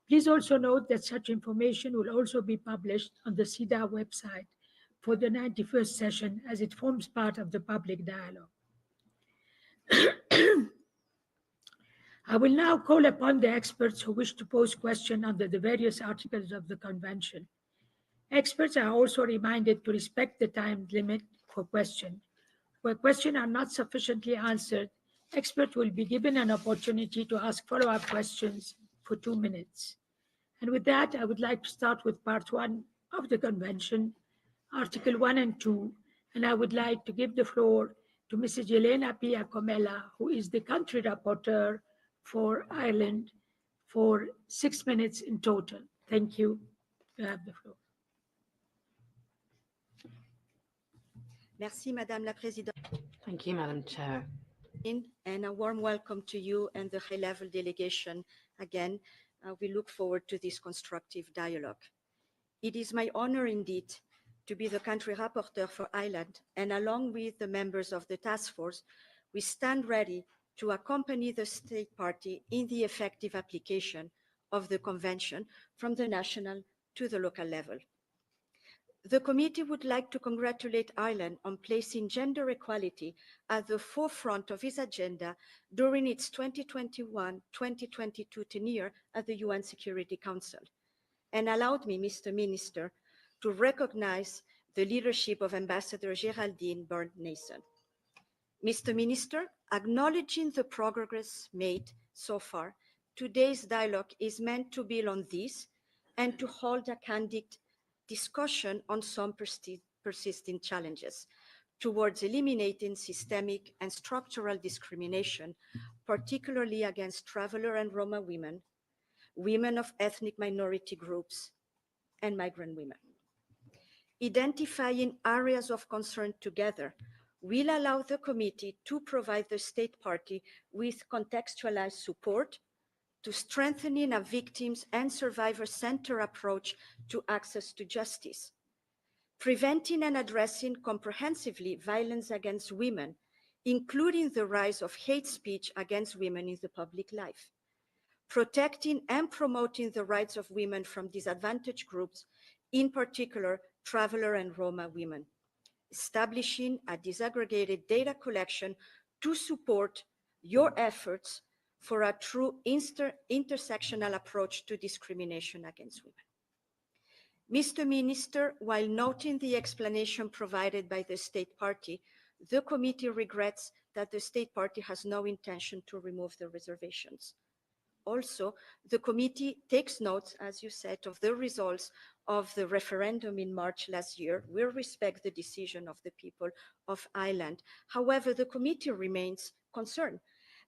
Please also note that such information will also be published on the CEDA website for the 91st session as it forms part of the public dialogue. I will now call upon the experts who wish to pose questions under the various articles of the convention. Experts are also reminded to respect the time limit for questions. Where questions are not sufficiently answered, experts will be given an opportunity to ask follow-up questions for 2 minutes. And with that, I would like to start with part 1 of the convention, Article 1 and 2, and I would like to give the floor to Mrs. Elena Pia Comella, who is the country rapporteur for Ireland, for 6 minutes in total. Thank you. You have the floor. Merci, Madame la Présidente. Thank you, Madam Chair. And a warm welcome to you and the high-level delegation again. We look forward to this constructive dialogue. It is my honor indeed to be the country rapporteur for Ireland, and along with the members of the task force, we stand ready to accompany the state party in the effective application of the convention from the national to the local level. The committee would like to congratulate Ireland on placing gender equality at the forefront of its agenda during its 2021-2022 tenure at the UN Security Council, and allowed me, Mr. Minister, to recognize the leadership of Ambassador Geraldine Byrne-Nason. Mr. Minister, acknowledging the progress made so far, today's dialogue is meant to build on this and to hold a candid discussion on some persisting challenges towards eliminating systemic and structural discrimination, particularly against traveler and Roma women, women of ethnic minority groups, and migrant women. Identifying areas of concern together will allow the committee to provide the state party with contextualized support to strengthening a victims and survivor-centered approach to access to justice, preventing and addressing comprehensively violence against women, including the rise of hate speech against women in the public life, protecting and promoting the rights of women from disadvantaged groups, in particular, traveler and Roma women, establishing a disaggregated data collection to support your efforts for a true intersectional approach to discrimination against women. Mr. Minister, while noting the explanation provided by the state party, the committee regrets that the state party has no intention to remove the reservations. also, the committee takes note, as you said, of the results of the referendum in March last year. We respect the decision of the people of Ireland. However, the committee remains concerned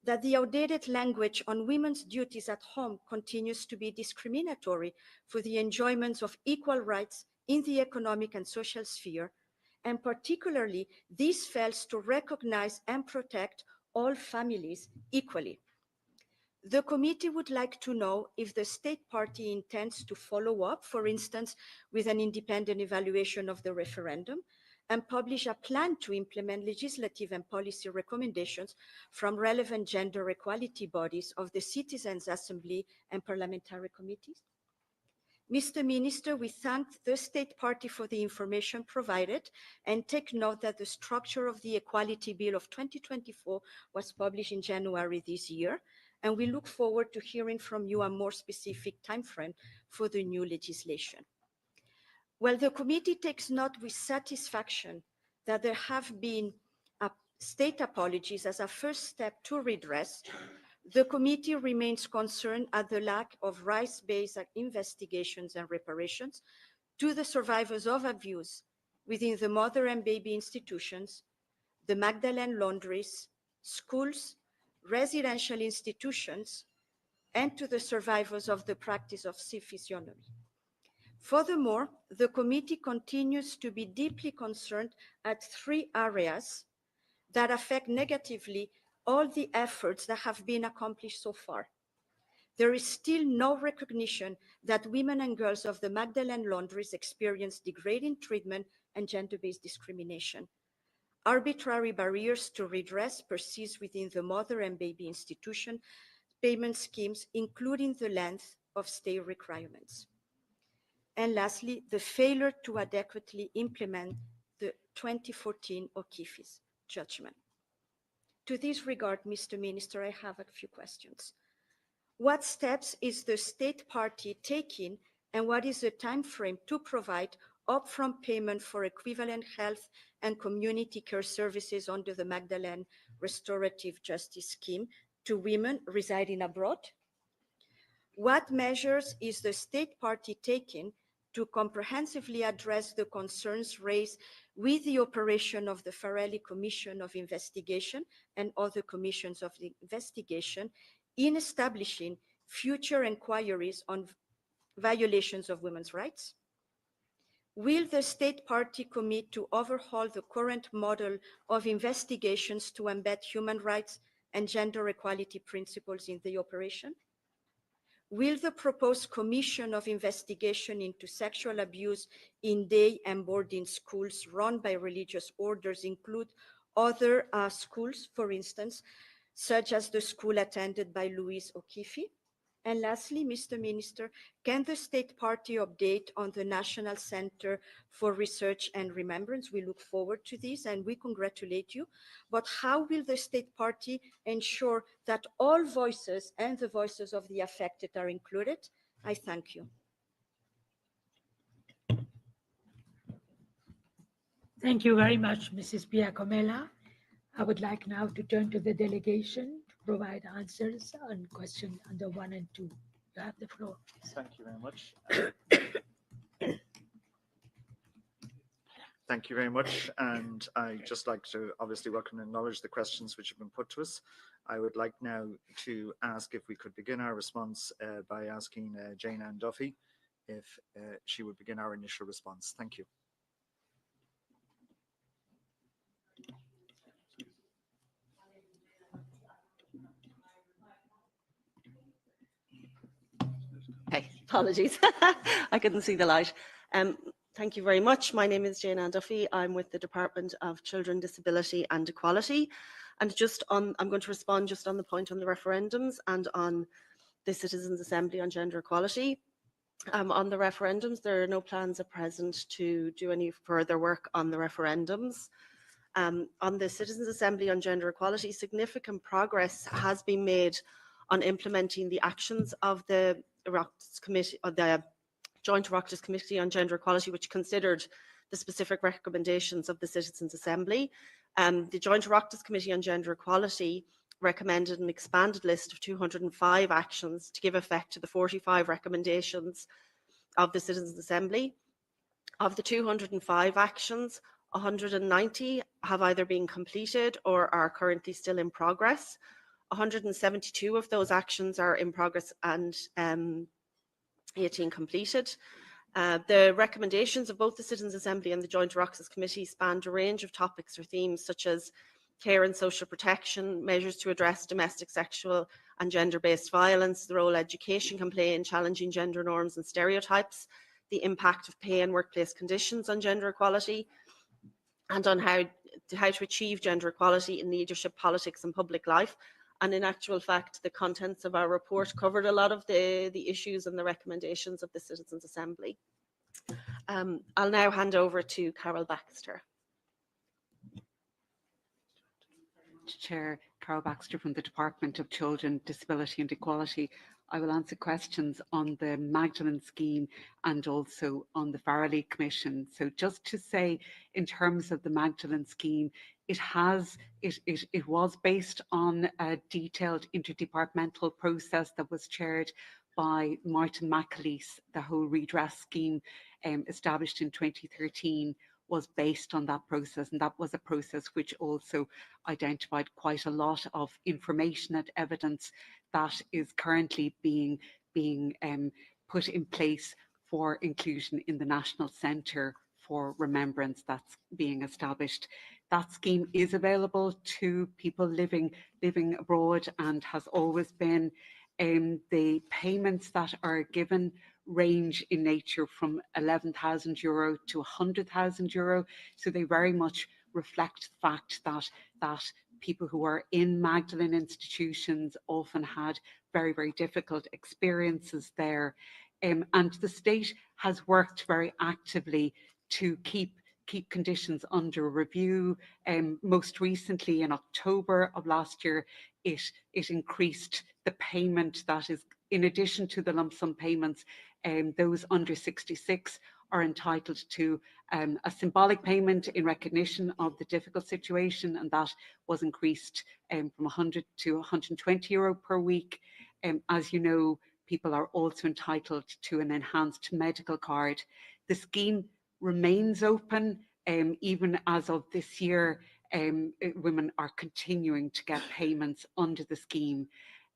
that the outdated language on women's duties at home continues to be discriminatory for the enjoyment of equal rights in the economic and social sphere, and particularly this fails to recognize and protect all families equally. The committee would like to know if the state party intends to follow up, for instance, with an independent evaluation of the referendum and publish a plan to implement legislative and policy recommendations from relevant gender equality bodies of the Citizens' Assembly and parliamentary committees. Mr. Minister, we thank the state party for the information provided and take note that the structure of the Equality Bill of 2024 was published in January this year, and we look forward to hearing from you a more specific timeframe for the new legislation. Well, the committee takes note with satisfaction that there have been state apologies as a first step to redress. The committee remains concerned at the lack of rights-based investigations and reparations to the survivors of abuse within the mother and baby institutions, the Magdalene laundries, schools, residential institutions, and to the survivors of the practice of physiognomy. Furthermore, the committee continues to be deeply concerned at 3 areas that affect negatively all the efforts that have been accomplished so far. There is still no recognition that women and girls of the Magdalene laundries experience degrading treatment and gender-based discrimination. Arbitrary barriers to redress persist within the mother and baby institution payment schemes, including the length of stay requirements. And lastly, the failure to adequately implement the 2014 O'Keefe's judgment. To this regard, Mr. Minister, I have a few questions. What steps is the state party taking, and what is the time frame to provide upfront payment for equivalent health and community care services under the Magdalene Restorative Justice Scheme to women residing abroad? What measures is the state party taking to comprehensively address the concerns raised with the operation of the Farrelly Commission of Investigation and other commissions of the investigation in establishing future inquiries on violations of women's rights? Will the state party commit to overhaul the current model of investigations to embed human rights and gender equality principles in the operation? Will the proposed commission of investigation into sexual abuse in day and boarding schools run by religious orders include other schools, for instance, such as the school attended by Louise O'Keefe? And lastly, Mr. Minister, can the state party update on the National Center for Research and Remembrance? We look forward to this and we congratulate you. But how will the state party ensure that all voices and the voices of the affected are included? I thank you. Thank you very much, Mrs. Biacomella. I would like now to turn to the delegation to provide answers on question under 1 and 2. You have the floor. Thank you very much. Thank you very much. And I'd just like to obviously welcome and acknowledge the questions which have been put to us. I would like now to ask if we could begin our response by asking Jane Ann Duffy if she would begin our initial response. Thank you. Okay, apologies. I couldn't see the light. Thank you very much. My name is Jane Ann Duffy. I'm with the Department of Children, Disability and Equality. And I'm going to respond just on the point on the referendums and on the Citizens' Assembly on Gender Equality. On the referendums, there are no plans at present to do any further work on the referendums. On the Citizens' Assembly on Gender Equality, significant progress has been made on implementing the actions of the Oireachtas Committee, or the Joint Oireachtas Committee on Gender Equality, which considered the specific recommendations of the Citizens' Assembly. The Joint Oireachtas Committee on Gender Equality recommended an expanded list of 205 actions to give effect to the 45 recommendations of the Citizens' Assembly. Of the 205 actions, 190 have either been completed or are currently still in progress. 172 of those actions are in progress and 18 completed. The recommendations of both the Citizens' Assembly and the Joint Oireachtas Committee spanned a range of topics or themes such as care and social protection, measures to address domestic, sexual and gender-based violence, the role education can play in challenging gender norms and stereotypes, the impact of pay and workplace conditions on gender equality, and on how to achieve gender equality in leadership, politics and public life. And in actual fact, the contents of our report covered a lot of the issues and the recommendations of the Citizens' Assembly. I'll now hand over to Carol Baxter. Chair, Carol Baxter from the Department of Children, Disability and Equality. I will answer questions on the Magdalene scheme and also on the Farrelly Commission. So just to say, in terms of the Magdalene scheme, it was based on a detailed interdepartmental process that was chaired by Martin McAleese. The whole redress scheme established in 2013 was based on that process, and that was a process which also identified quite a lot of information and evidence that is currently being put in place for inclusion in the National Centre for Remembrance that's being established. That scheme is available to people living abroad and has always been. The payments that are given range in nature from €11,000 to €100,000. So they very much reflect the fact that people who are in Magdalene institutions often had very, very difficult experiences there. And the state has worked very actively to keep conditions under review. Most recently in October of last year, it increased the payment that is, in addition to the lump sum payments, those under 66 are entitled to a symbolic payment in recognition of the difficult situation, and that was increased from 100 to €120 per week. As you know, people are also entitled to an enhanced medical card. The scheme remains open. Even as of this year, women are continuing to get payments under the scheme.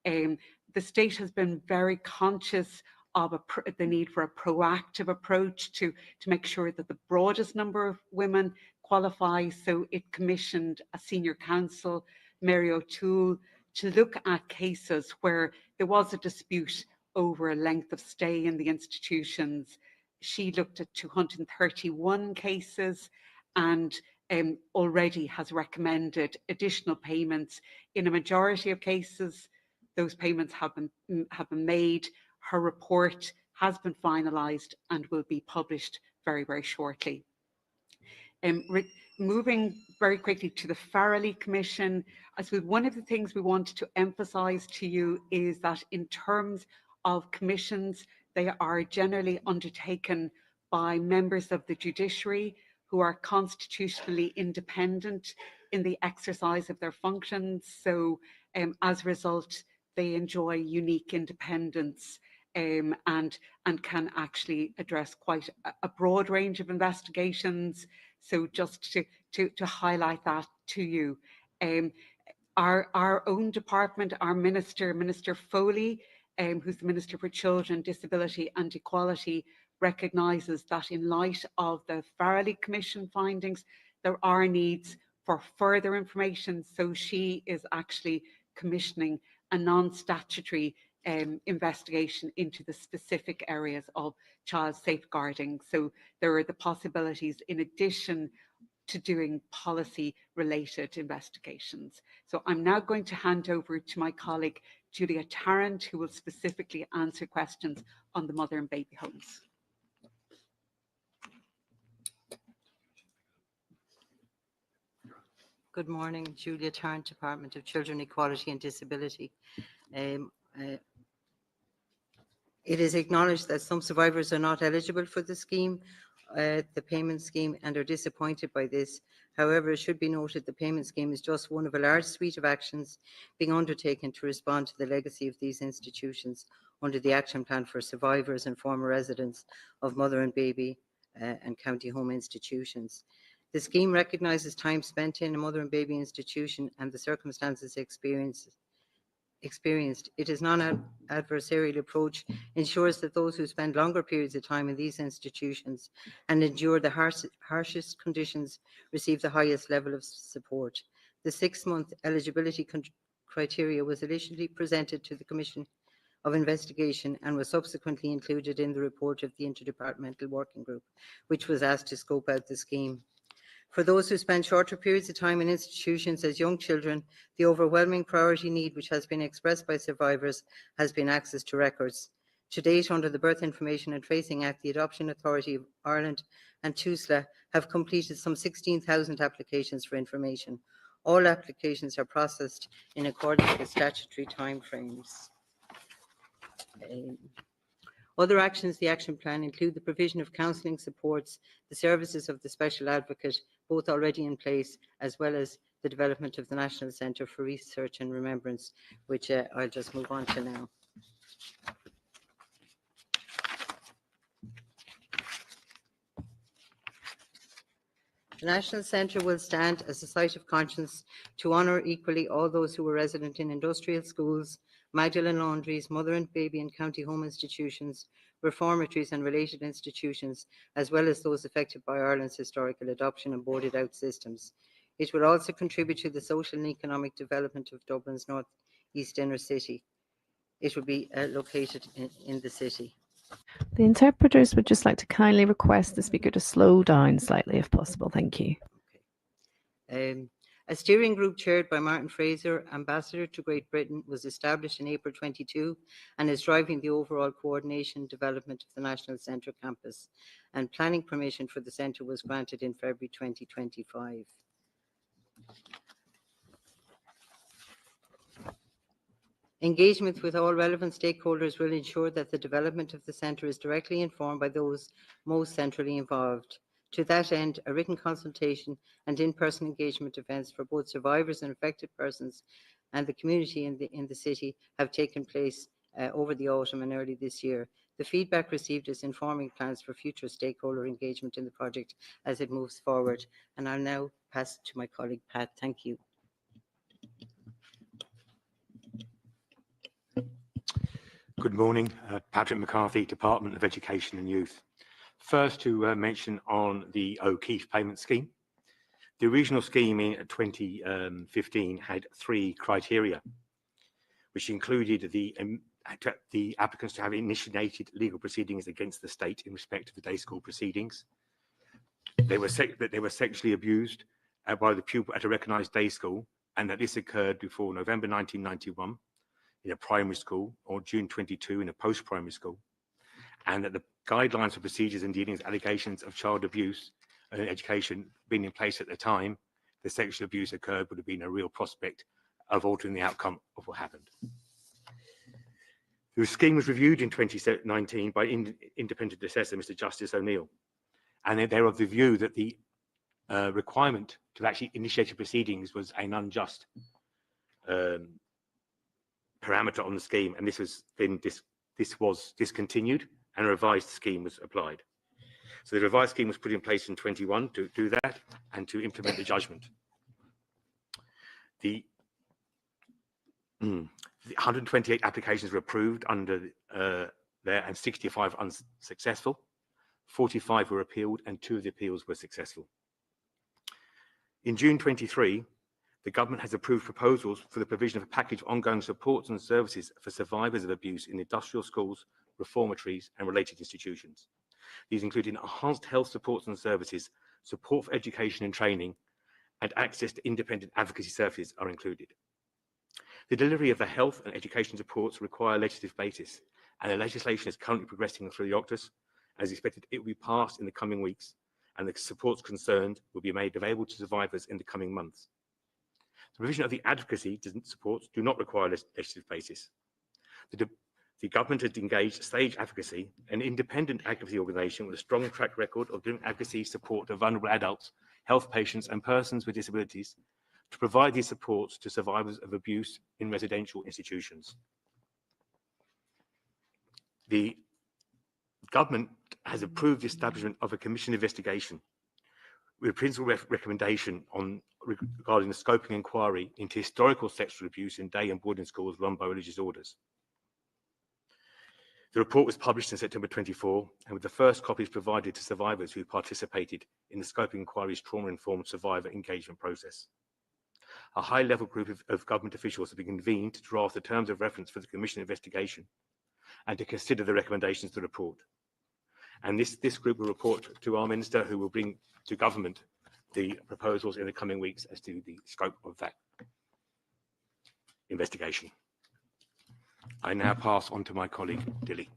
The state has been very conscious of the need for a proactive approach to make sure that the broadest number of women qualify. So it commissioned a senior counsel, Mary O'Toole, to look at cases where there was a dispute over a length of stay in the institutions. She looked at 231 cases and already has recommended additional payments. In a majority of cases, those payments have been made. Her report has been finalised and will be published very, very shortly. Moving very quickly to the Farrelly Commission, I suppose one of the things we wanted to emphasise to you is that in terms of commissions, they are generally undertaken by members of the judiciary who are constitutionally independent in the exercise of their functions. So as a result, they enjoy unique independence and can actually address quite a broad range of investigations. So just to highlight that to you. Our own department, our Minister Foley, who's the Minister for Children, Disability and Equality, recognises that in light of the Farrelly Commission findings, there are needs for further information. So she is actually commissioning a non-statutory investigation into the specific areas of child safeguarding. So there are the possibilities in addition to doing policy-related investigations. So I'm now going to hand over to my colleague, Julia Tarrant, who will specifically answer questions on the mother and baby homes. Good morning, Julia Tarrant, Department of Children, Equality and Disability. It is acknowledged that some survivors are not eligible for the scheme, the payment scheme, and are disappointed by this. However, it should be noted the payment scheme is just one of a large suite of actions being undertaken to respond to the legacy of these institutions under the Action Plan for Survivors and Former Residents of Mother and Baby and County Home Institutions. The scheme recognises time spent in a mother and baby institution and the circumstances experienced. Its non-adversarial approach ensures that those who spend longer periods of time in these institutions and endure the harshest conditions receive the highest level of support. The 6-month eligibility criteria was initially presented to the Commission of Investigation and was subsequently included in the report of the Interdepartmental Working Group, which was asked to scope out the scheme. For those who spend shorter periods of time in institutions as young children, the overwhelming priority need which has been expressed by survivors has been access to records. To date, under the Birth Information and Tracing Act, the Adoption Authority of Ireland and TUSLA have completed some 16,000 applications for information. All applications are processed in accordance with statutory timeframes. Other actions the action plan include the provision of counselling supports, the services of the Special Advocate, both already in place, as well as the development of the National Centre for Research and Remembrance, which I'll just move on to now. The National Centre will stand as a site of conscience to honour equally all those who were resident in industrial schools, Magdalen laundries, mother and baby and county home institutions, reformatories and related institutions, as well as those affected by Ireland's historical adoption and boarded out systems. It will also contribute to the social and economic development of Dublin's north east inner city. It will be located in the city. The interpreters would just like to kindly request the speaker to slow down slightly if possible. Thank you. Okay. A steering group chaired by Martin Fraser, Ambassador to Great Britain, was established in April 22 and is driving the overall coordination and development of the National Centre campus, and planning permission for the centre was granted in February 2025. Engagement with all relevant stakeholders will ensure that the development of the centre is directly informed by those most centrally involved. To that end, a written consultation and in-person engagement events for both survivors and affected persons and the community in the city have taken place over the autumn and early this year. The feedback received is informing plans for future stakeholder engagement in the project as it moves forward. And I'll now pass it to my colleague, Pat. Thank you. Good morning, Patrick McCarthy, Department of Education and Youth. First, to mention on the O'Keefe payment scheme. The original scheme in 2015 had 3 criteria, which included the applicants to have initiated legal proceedings against the state in respect of the day school proceedings. They were sexually abused by the pupil at a recognised day school, and that this occurred before November 1991 in a primary school or June 22 in a post-primary school, and that the guidelines for procedures and dealing with allegations of child abuse and education being in place at the time the sexual abuse occurred would have been a real prospect of altering the outcome of what happened. The scheme was reviewed in 2019 by independent assessor, Mr. Justice O'Neill, and they're of the view that the requirement to actually initiate proceedings was an unjust parameter on the scheme, and this was discontinued and a revised scheme was applied. So the revised scheme was put in place in 21 to do that and to implement the judgment. The 128 applications were approved under there and 65 unsuccessful. 45 were appealed and 2 of the appeals were successful. In June 23, the government has approved proposals for the provision of a package of ongoing supports and services for survivors of abuse in industrial schools, reformatories and related institutions. These include enhanced health supports and services, support for education and training, and access to independent advocacy services are included. The delivery of the health and education supports require a legislative basis, and the legislation is currently progressing through the Oireachtas. As expected, it will be passed in the coming weeks, and the supports concerned will be made available to survivors in the coming months. The provision of the advocacy supports do not require a legislative basis. The government has engaged Stage Advocacy, an independent advocacy organisation with a strong track record of doing advocacy support to vulnerable adults health patients and persons with disabilities to provide these supports to survivors of abuse in residential institutions. The government has approved the establishment of a commission investigation with a principal recommendation regarding the scoping inquiry into historical sexual abuse in day and boarding schools run by religious orders. The report was published in September 24, and with the first copies provided to survivors who participated in the scoping inquiry's trauma-informed survivor engagement process. A high-level group of government officials have been convened to draft the terms of reference for the commission investigation and to consider the recommendations of the report. And this group will report to our minister, who will bring to government the proposals in the coming weeks as to the scope of that investigation. I now pass on to my colleague, Dilly.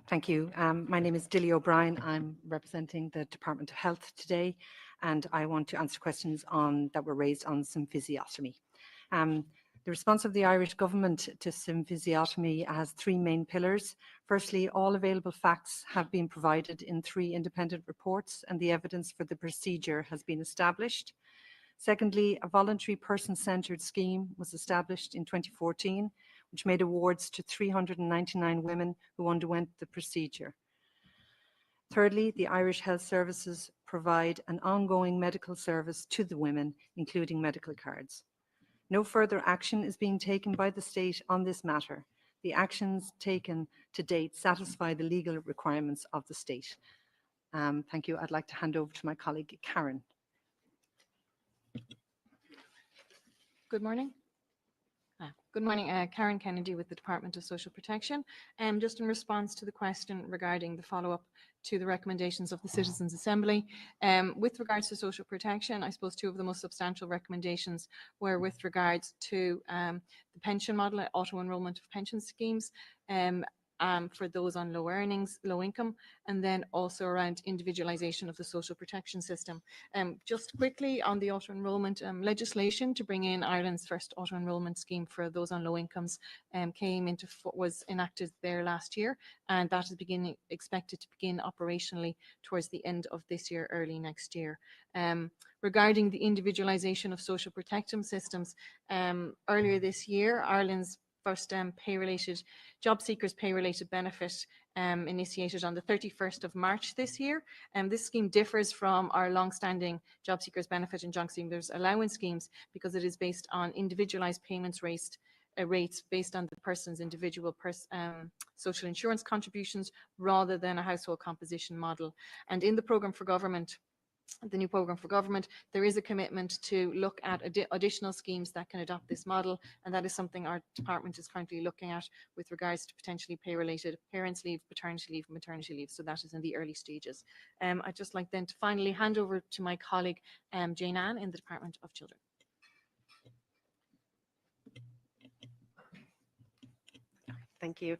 Thank you. My name is Dilly O'Brien. I'm representing the Department of Health today, and I want to answer questions that were raised on symphysiotomy. The response of the Irish government to symphysiotomy has three main pillars. Firstly, all available facts have been provided in 3 independent reports, and the evidence for the procedure has been established. Secondly, a voluntary person-centred scheme was established in 2014, which made awards to 399 women who underwent the procedure. Thirdly, the Irish Health Services provide an ongoing medical service to the women, including medical cards. No further action is being taken by the state on this matter. The actions taken to date satisfy the legal requirements of the state. Thank you. I'd like to hand over to my colleague, Karen. Good morning. Good morning, Karen Kennedy with the Department of Social Protection. Just in response to the question regarding the follow-up to the recommendations of the Citizens' Assembly. With regards to social protection, I suppose 2 of the most substantial recommendations were with regards to the pension model, auto-enrolment of pension schemes, for those on low earnings, low income, and then also around individualisation of the social protection system. Just quickly on the auto-enrolment legislation to bring in Ireland's first auto-enrolment scheme for those on low incomes was enacted there last year, and that is expected to begin operationally towards the end of this year, early next year. Regarding the individualisation of social protection systems, earlier this year, Ireland's first job seekers pay-related benefit initiated on the 31st of March this year. This scheme differs from our long-standing job seekers benefit and job seekers allowance schemes because it is based on individualised payments rates based on the person's individual social insurance contributions rather than a household composition model. And in the programme for government, the new programme for government, there is a commitment to look at additional schemes that can adopt this model, and that is something our department is currently looking at with regards to potentially pay-related parents' leave, paternity leave, maternity leave. So that is in the early stages. I'd just like then to finally hand over to my colleague Jane Ann in the Department of Children. Thank you.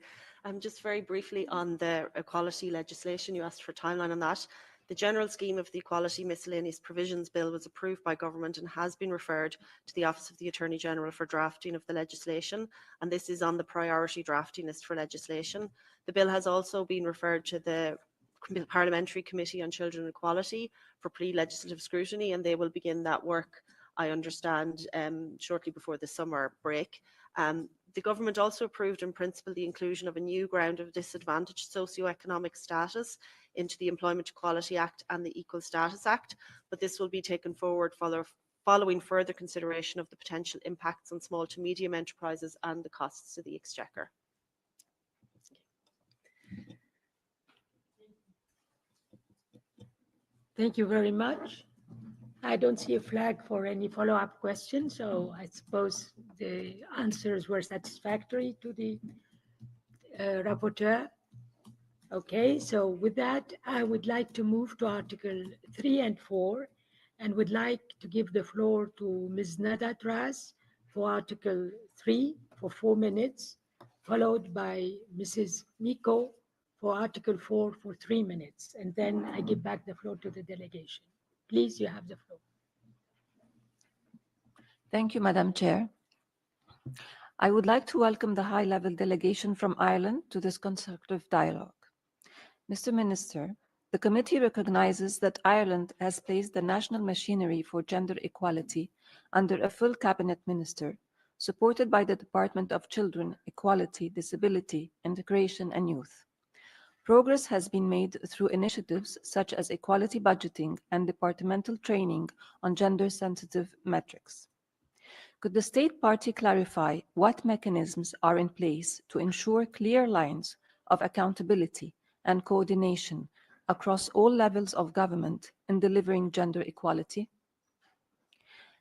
Just very briefly on the equality legislation, you asked for a timeline on that. The general scheme of the Equality Miscellaneous Provisions Bill was approved by government and has been referred to the Office of the Attorney General for drafting of the legislation, and this is on the priority drafting list for legislation. The bill has also been referred to the Parliamentary Committee on Children and Equality for pre-legislative scrutiny, and they will begin that work, I understand, shortly before the summer break. The government also approved in principle the inclusion of a new ground of disadvantaged socioeconomic status into the Employment Equality Act and the Equal Status Act, but this will be taken forward following further consideration of the potential impacts on small to medium enterprises and the costs to the Exchequer. Thank you very much. I don't see a flag for any follow-up questions, so I suppose the answers were satisfactory to the rapporteur. Okay, so with that, I would like to move to Article 3 and 4 and would like to give the floor to Ms. Nada Tras for Article 3 for 4 minutes, followed by Mrs. Miko for Article 4 for 3 minutes, and then I give back the floor to the delegation. Please, you have the floor. Thank you, Madam Chair. I would like to welcome the high-level delegation from Ireland to this constructive dialogue. Mr. Minister, the committee recognizes that Ireland has placed the national machinery for gender equality under a full cabinet minister, supported by the Department of Children, Equality, Disability, Integration and Youth. Progress has been made through initiatives such as equality budgeting and departmental training on gender-sensitive metrics. Could the State Party clarify what mechanisms are in place to ensure clear lines of accountability and coordination across all levels of government in delivering gender equality?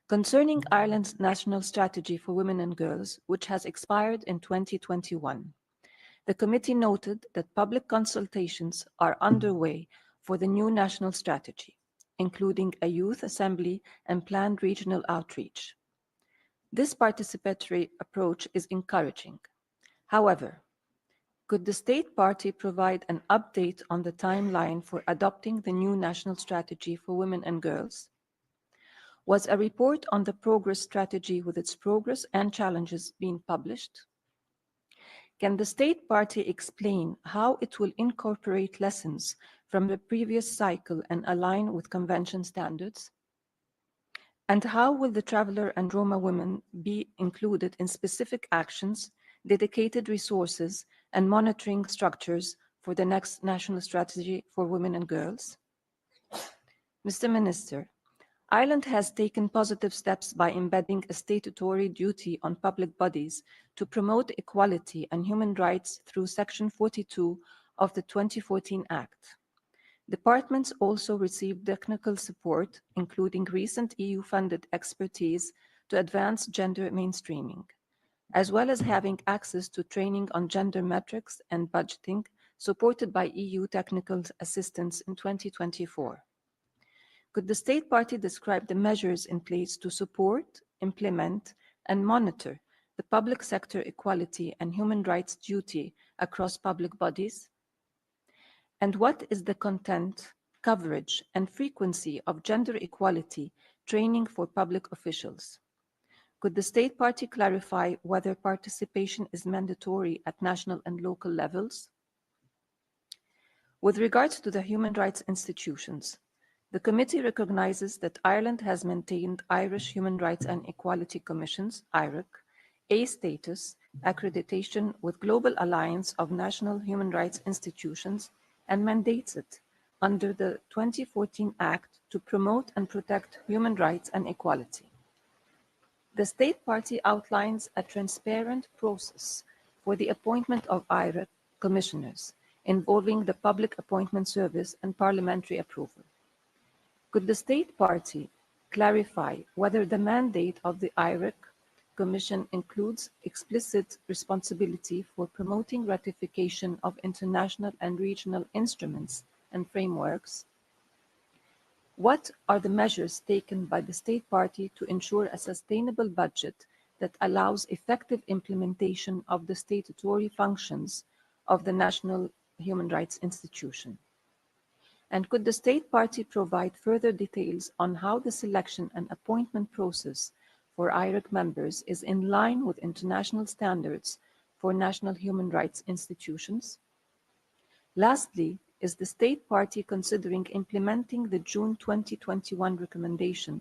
Concerning Ireland's National Strategy for Women and Girls, which has expired in 2021, the committee noted that public consultations are underway for the new national strategy, including a youth assembly and planned regional outreach. This participatory approach is encouraging. However, could the State Party provide an update on the timeline for adopting the new national strategy for women and girls? Was a report on the progress strategy with its progress and challenges being published? Can the State Party explain how it will incorporate lessons from the previous cycle and align with convention standards? And how will the Traveller and Roma women be included in specific actions, dedicated resources, and monitoring structures for the next national strategy for women and girls? Mr. Minister, Ireland has taken positive steps by embedding a statutory duty on public bodies to promote equality and human rights through Section 42 of the 2014 Act. Departments also received technical support, including recent EU-funded expertise to advance gender mainstreaming, as well as having access to training on gender metrics and budgeting supported by EU technical assistance in 2024. Could the State Party describe the measures in place to support, implement, and monitor the public sector equality and human rights duty across public bodies? And what is the content, coverage, and frequency of gender equality training for public officials? Could the State Party clarify whether participation is mandatory at national and local levels? With regards to the human rights institutions, the committee recognizes that Ireland has maintained Irish Human Rights and Equality Commission's (IREC) A status accreditation with Global Alliance of National Human Rights Institutions and mandates it under the 2014 Act to promote and protect human rights and equality. The State Party outlines a transparent process for the appointment of IREC commissioners involving the Public Appointment Service and parliamentary approval. Could the State Party clarify whether the mandate of the IREC Commission includes explicit responsibility for promoting ratification of international and regional instruments and frameworks? What are the measures taken by the State Party to ensure a sustainable budget that allows effective implementation of the statutory functions of the National Human Rights Institution? And could the State Party provide further details on how the selection and appointment process for IREC members is in line with international standards for national human rights institutions? Lastly, is the State Party considering implementing the June 2021 recommendation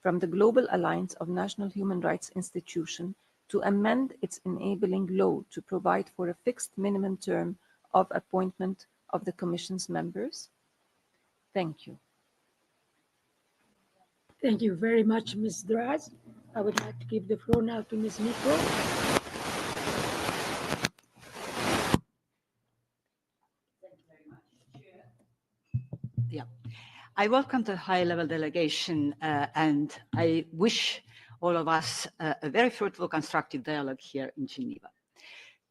from the Global Alliance of National Human Rights Institutions to amend its enabling law to provide for a fixed minimum term of appointment of the Commission's members? Thank you. Thank you very much, Ms. Draz. I would like to give the floor now to Ms. Miko. Yeah, I welcome the high-level delegation and I wish all of us a very fruitful, constructive dialogue here in Geneva.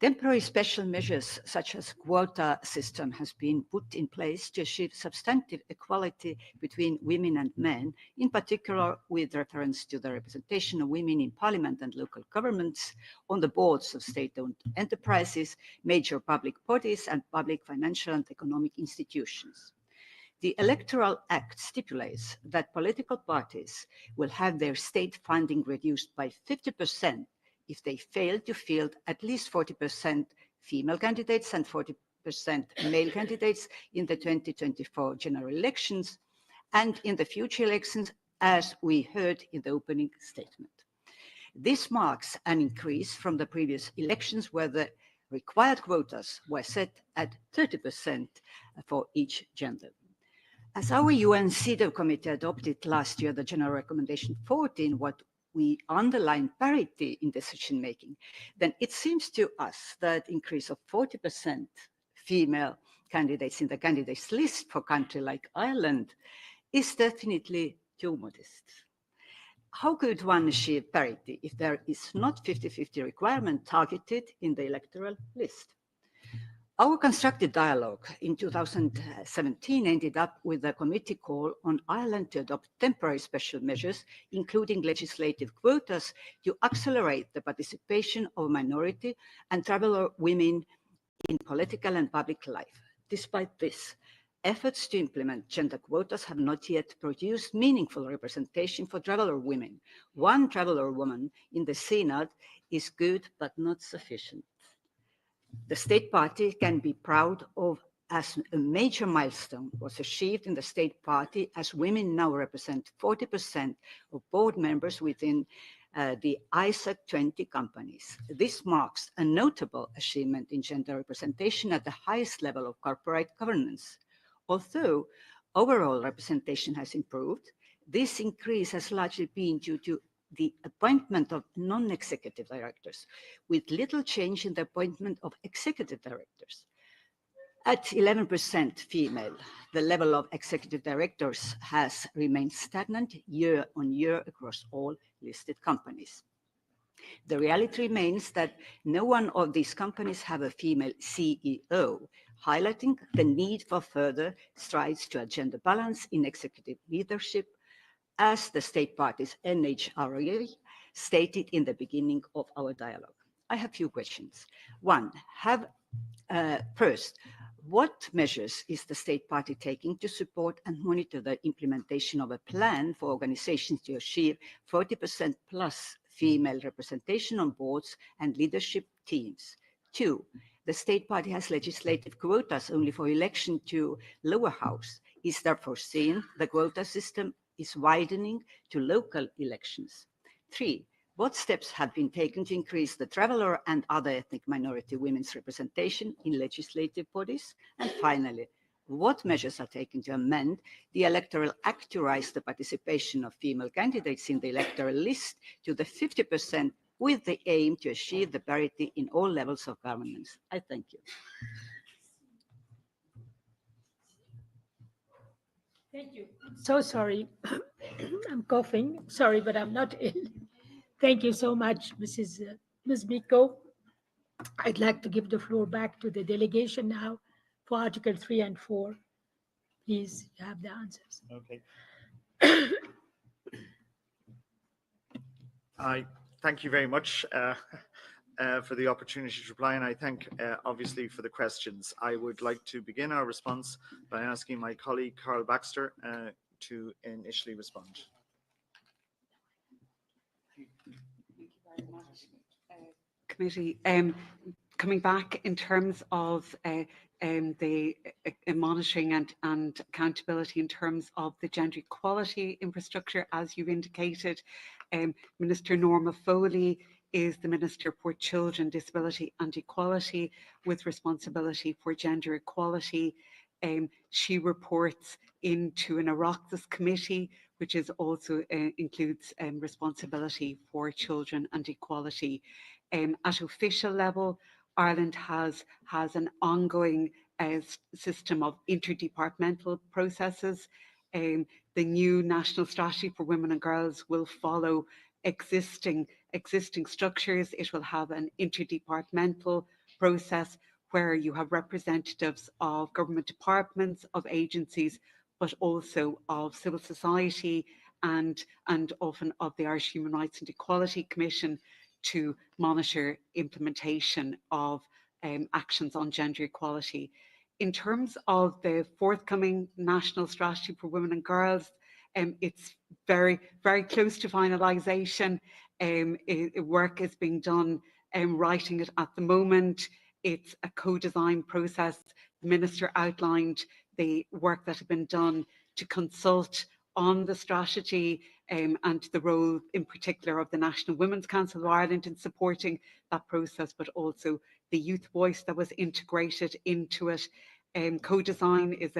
Temporary special measures such as quota system has been put in place to achieve substantive equality between women and men, in particular with reference to the representation of women in parliament and local governments, on the boards of state-owned enterprises, major public bodies, and public financial and economic institutions. The Electoral Act stipulates that political parties will have their state funding reduced by 50% if they fail to field at least 40% female candidates and 40% male candidates in the 2024 general elections and in the future elections, as we heard in the opening statement. This marks an increase from the previous elections where the required quotas were set at 30% for each gender. As our UN CEDAW committee adopted last year the General Recommendation 14, what we underline parity in decision making, then it seems to us that increase of 40% female candidates in the candidates list for a country like Ireland is definitely too modest. How could one achieve parity if there is not 50-50 requirement targeted in the electoral list? Our constructed dialogue in 2017 ended up with a committee call on Ireland to adopt temporary special measures, including legislative quotas, to accelerate the participation of minority and traveller women in political and public life. Despite this, efforts to implement gender quotas have not yet produced meaningful representation for traveller women. One traveller woman in the Senate is good but not sufficient. The state party can be proud of as a major milestone was achieved in the state party, as women now represent 40% of board members within the ISAC 20 companies. This marks a notable achievement in gender representation at the highest level of corporate governance. Although overall representation has improved, this increase has largely been due to the appointment of non-executive directors, with little change in the appointment of executive directors. At 11% female, the level of executive directors has remained stagnant year on year across all listed companies. The reality remains that no one of these companies have a female CEO, highlighting the need for further strides to a gender balance in executive leadership, as the state party's UNHRC stated in the beginning of our dialogue. I have a few questions. One, first, what measures is the state party taking to support and monitor the implementation of a plan for organizations to achieve 40% plus female representation on boards and leadership teams? Two, the state party has legislative quotas only for election to lower house. Is there foreseen the quota system is widening to local elections? Three, what steps have been taken to increase the traveller and other ethnic minority women's representation in legislative bodies? And finally, what measures are taken to amend the Electoral Act to raise the participation of female candidates in the electoral list to the 50% with the aim to achieve the parity in all levels of governance? I thank you. Thank you. So sorry. I'm coughing. Sorry, but I'm not ill. Thank you so much, Ms. Miko. I'd like to give the floor back to the delegation now for Article 3 and 4. Please, you have the answers. Okay. I thank you very much for the opportunity to reply, and I thank obviously for the questions. I would like to begin our response by asking my colleague Carl Baxter to initially respond. Thank you very much, committee. Coming back in terms of the monitoring and accountability in terms of the gender equality infrastructure, as you indicated, Minister Norma Foley is the Minister for Children, Disability and Equality with responsibility for gender equality. She reports into an Oireachtas committee, which is also includes responsibility for children and equality. At official level, Ireland has an ongoing system of interdepartmental processes. The new National Strategy for Women and Girls will follow existing structures. It will have an interdepartmental process where you have representatives of government departments, of agencies, but also of civil society and often of the Irish Human Rights and Equality Commission to monitor implementation of actions on gender equality. In terms of the forthcoming National Strategy for Women and Girls, It's very, very close to finalisation. Work is being done, writing it at the moment. It's a co-design process. The Minister outlined the work that had been done to consult on the strategy and the role in particular of the National Women's Council of Ireland in supporting that process, but also the youth voice that was integrated into it. Co-design is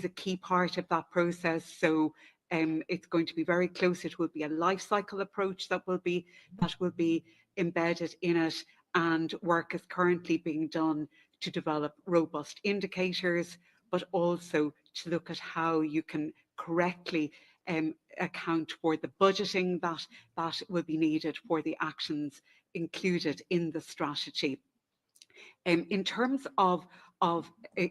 a key part of that process, so it's going to be very close. It will be a life cycle approach that will be embedded in it, and work is currently being done to develop robust indicators, but also to look at how you can correctly account for the budgeting that will be needed for the actions included in the strategy. In terms of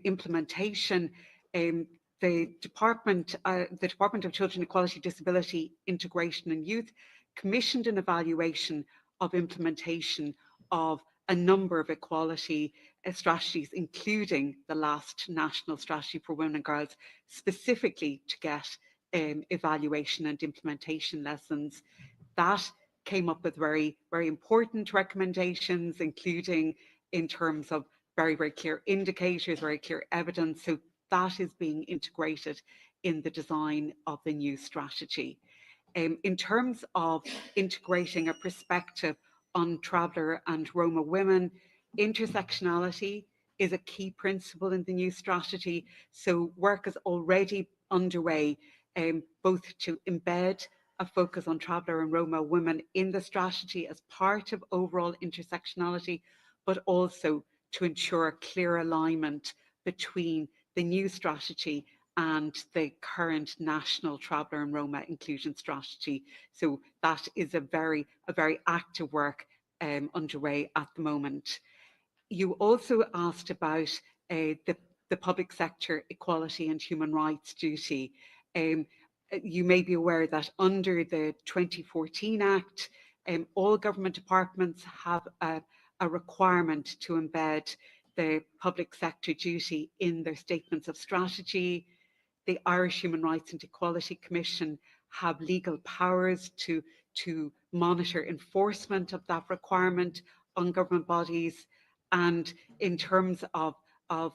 implementation, the Department of Children, Equality, Disability, Integration and Youth commissioned an evaluation of implementation of a number of equality strategies, including the last National Strategy for Women and Girls, specifically to get evaluation and implementation lessons. That came up with very, very important recommendations, including in terms of very, very clear indicators, very clear evidence. So that is being integrated in the design of the new strategy. In terms of integrating a perspective on traveller and Roma women, intersectionality is a key principle in the new strategy. So work is already underway, both to embed a focus on traveller and Roma women in the strategy as part of overall intersectionality, but also to ensure a clear alignment between the new strategy and the current national traveller and Roma inclusion strategy. So that is a very active work underway at the moment. You also asked about the public sector equality and human rights duty. You may be aware that under the 2014 Act, all government departments have a requirement to embed the public sector duty in their statements of strategy. The Irish Human Rights and Equality Commission have legal powers to monitor enforcement of that requirement on government bodies. And in terms of our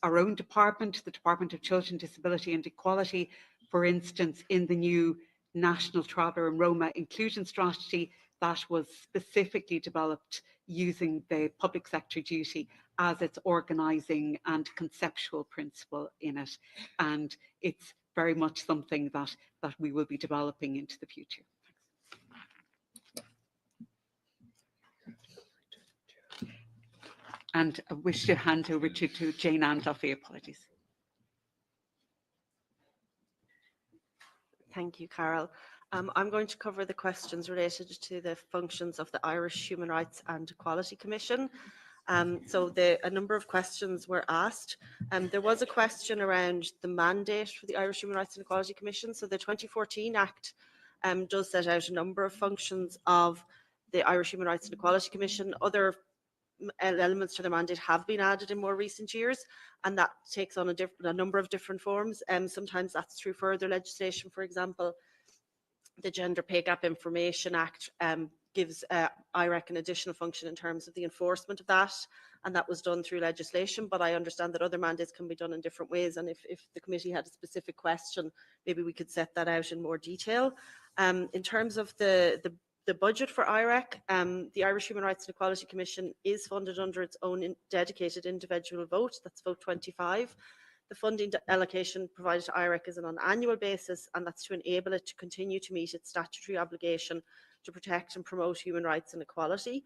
own department, the Department of Children, Disability and Equality, for instance, in the new National Traveller and Roma Inclusion Strategy, that was specifically developed using the public sector duty as its organising and conceptual principle in it. And it's very much something that we will be developing into the future. And I wish to hand over to Jane Ann Duffy. Apologies. Thank you, Carol. I'm going to cover the questions related to the functions of the Irish Human Rights and Equality Commission. So a number of questions were asked. There was a question around the mandate for the Irish Human Rights and Equality Commission. So the 2014 Act does set out a number of functions of the Irish Human Rights and Equality Commission. Other elements to the mandate have been added in more recent years, and that takes on a number of different forms. Sometimes that's through further legislation. For example, the Gender Pay Gap Information Act gives IREC an additional function in terms of the enforcement of that, and that was done through legislation, but I understand that other mandates can be done in different ways, and if the committee had a specific question, maybe we could set that out in more detail. In terms of the budget for IREC, the Irish Human Rights and Equality Commission is funded under its own dedicated individual vote, that's vote 25. The funding allocation provided to IREC is on an annual basis, and that's to enable it to continue to meet its statutory obligation to protect and promote human rights and equality.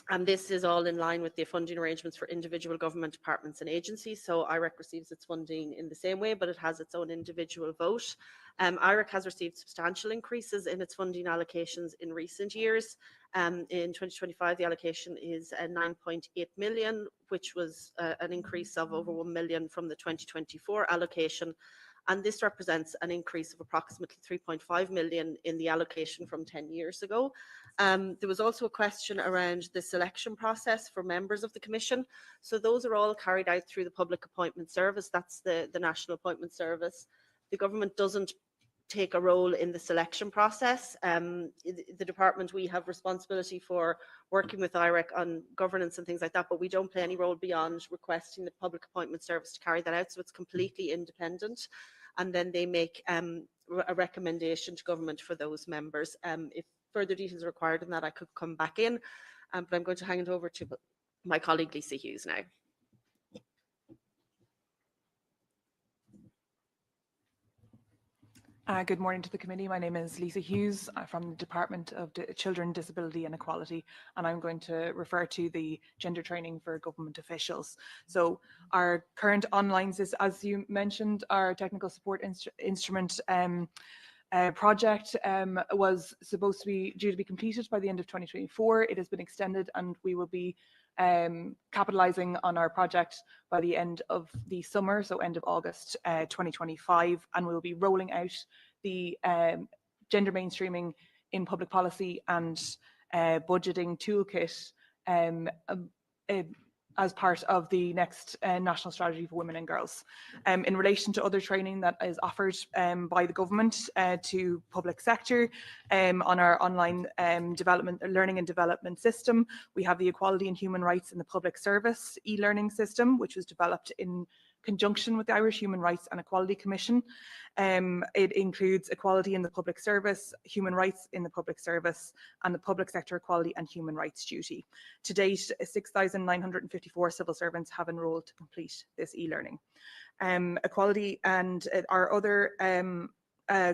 And this is all in line with the funding arrangements for individual government departments and agencies. So IREC receives its funding in the same way, but it has its own individual vote. IREC has received substantial increases in its funding allocations in recent years. In 2025, the allocation is 9.8 million, which was an increase of over 1 million from the 2024 allocation. And this represents an increase of approximately 3.5 million in the allocation from 10 years ago. There was also a question around the selection process for members of the Commission. So those are all carried out through the Public Appointment Service. That's the National Appointment Service. The government doesn't take a role in the selection process. The department, we have responsibility for working with IREC on governance and things like that, but we don't play any role beyond requesting the Public Appointment Service to carry that out, so it's completely independent. And then they make a recommendation to government for those members. If further details are required on that, I could come back in, but I'm going to hand it over to my colleague Lisa Hughes now. Good morning to the committee. My name is Lisa Hughes from the Department of Children, Disability and Equality, and I'm going to refer to the gender training for government officials. So our current online, as you mentioned, our technical support instrument project was supposed to be due to be completed by the end of 2024. It has been extended, and we will be capitalizing on our project by the end of the summer, so end of August 2025, and we'll be rolling out the gender mainstreaming in public policy and budgeting toolkit as part of the next national strategy for women and girls. In relation to other training that is offered by the government to public sector on our online learning and development system, we have the Equality and Human Rights in the Public Service e-learning system, which was developed in conjunction with the Irish Human Rights and Equality Commission. It includes equality in the public service, human rights in the public service, and the public sector equality and human rights duty. To date, 6,954 civil servants have enrolled to complete this e-learning. Equality and our other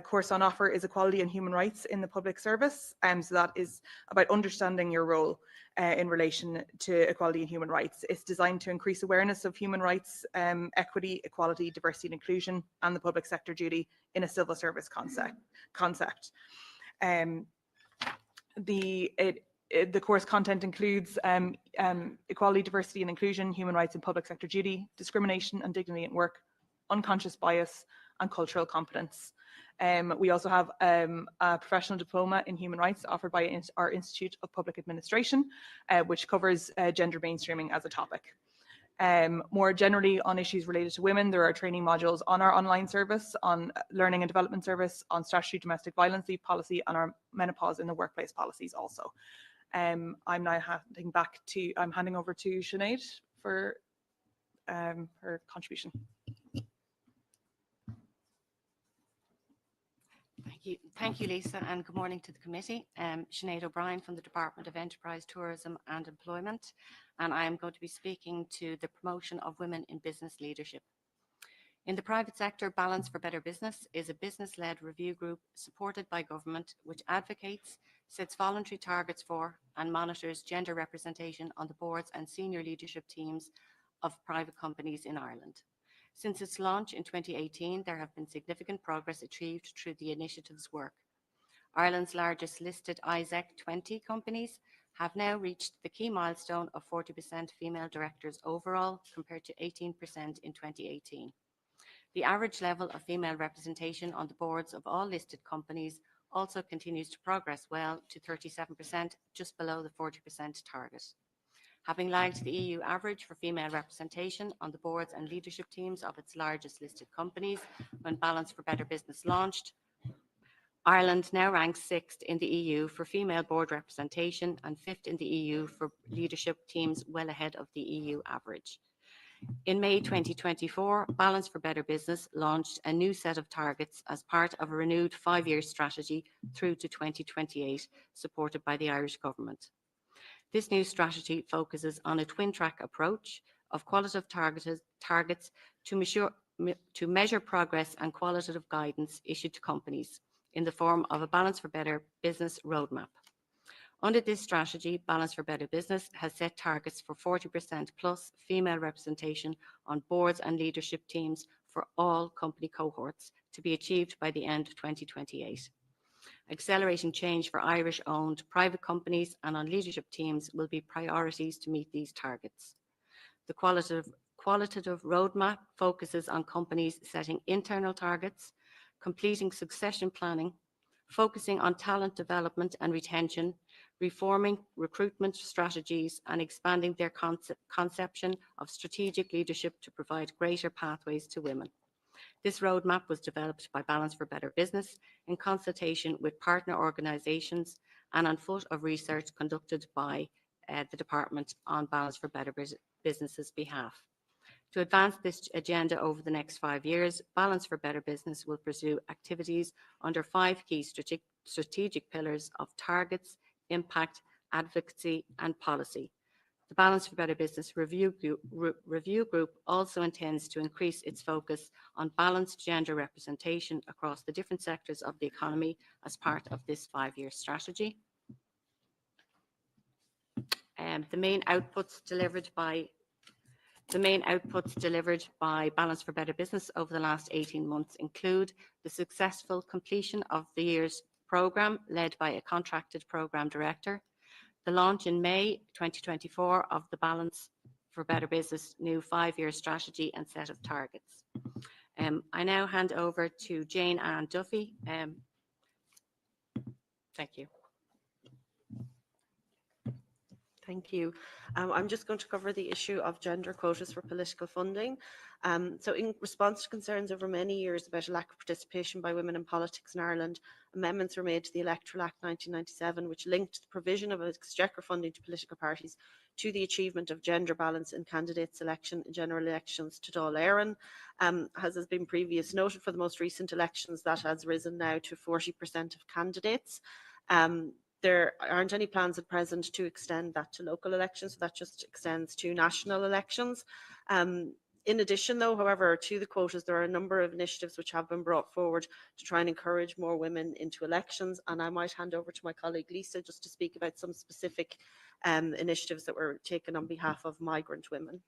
course on offer is Equality and Human Rights in the Public Service. So that is about understanding your role in relation to equality and human rights. It's designed to increase awareness of human rights, equity, equality, diversity and inclusion, and the public sector duty in a civil service concept. The course content includes equality, diversity and inclusion, human rights and public sector duty, discrimination and dignity at work, unconscious bias, and cultural competence. We also have a professional diploma in human rights offered by our Institute of Public Administration, which covers gender mainstreaming as a topic. More generally on issues related to women, there are training modules on our online service, on learning and development service, on statutory domestic violence leave policy, and our menopause in the workplace policies also. I'm now handing over to Sinead for her contribution. Thank you, Lisa, and good morning to the committee. Sinead O'Brien from the Department of Enterprise, Tourism and Employment, and I am going to be speaking to the promotion of women in business leadership. In the private sector, Balance for Better Business is a business-led review group supported by government, which advocates, sets voluntary targets for, and monitors gender representation on the boards and senior leadership teams of private companies in Ireland. Since its launch in 2018, there have been significant progress achieved through the initiative's work. Ireland's largest listed ISEC 20 companies have now reached the key milestone of 40% female directors overall, compared to 18% in 2018. The average level of female representation on the boards of all listed companies also continues to progress well to 37%, just below the 40% target. Having lagged the EU average for female representation on the boards and leadership teams of its largest listed companies when Balance for Better Business launched, Ireland now ranks 6th in the EU for female board representation and 5th in the EU for leadership teams, well ahead of the EU average. In May 2024, Balance for Better Business launched a new set of targets as part of a renewed 5-year strategy through to 2028, supported by the Irish government. This new strategy focuses on a twin-track approach of qualitative targets to measure progress and qualitative guidance issued to companies in the form of a Balance for Better Business roadmap. Under this strategy, Balance for Better Business has set targets for 40% plus female representation on boards and leadership teams for all company cohorts to be achieved by the end of 2028. Accelerating change for Irish-owned private companies and on leadership teams will be priorities to meet these targets. The qualitative roadmap focuses on companies setting internal targets, completing succession planning, focusing on talent development and retention, reforming recruitment strategies, and expanding their conception of strategic leadership to provide greater pathways to women. This roadmap was developed by Balance for Better Business in consultation with partner organisations and on foot of research conducted by the Department on Balance for Better Business's behalf. To advance this agenda over the next 5 years, Balance for Better Business will pursue activities under 5 key strategic pillars of targets, impact, advocacy and policy. The Balance for Better Business review group also intends to increase its focus on balanced gender representation across the different sectors of the economy as part of this 5-year strategy. The main outputs delivered by Balance for Better Business over the last 18 months include the successful completion of the year's programme led by a contracted programme director, the launch in May 2024 of the Balance for Better Business new 5-year strategy and set of targets. I now hand over to Jane Ann Duffy. Thank you. Thank you. I'm just going to cover the issue of gender quotas for political funding. So in response to concerns over many years about a lack of participation by women in politics in Ireland, amendments were made to the Electoral Act 1997, which linked the provision of exchequer funding to political parties to the achievement of gender balance in candidate selection in general elections to Dáil Éireann. As has been previously noted, for the most recent elections, that has risen now to 40% of candidates. There aren't any plans at present to extend that to local elections, so that just extends to national elections. In addition, though, however, to the quotas, there are a number of initiatives which have been brought forward to try and encourage more women into elections, and I might hand over to my colleague Lisa just to speak about some specific initiatives that were taken on behalf of migrant women.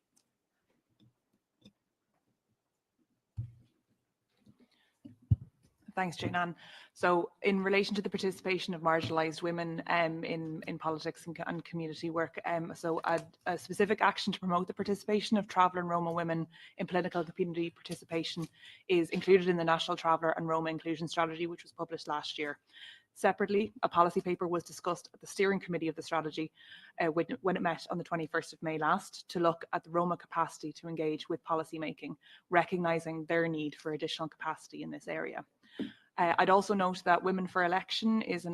Thanks, Jane Ann. So in relation to the participation of marginalised women in politics and community work, so a specific action to promote the participation of Traveller and Roma women in political community participation is included in the National Traveller and Roma Inclusion Strategy, which was published last year. Separately, a policy paper was discussed at the steering committee of the strategy when it met on the 21st of May last to look at the Roma capacity to engage with policy making, recognising their need for additional capacity in this area. I'd also note that Women for Election is a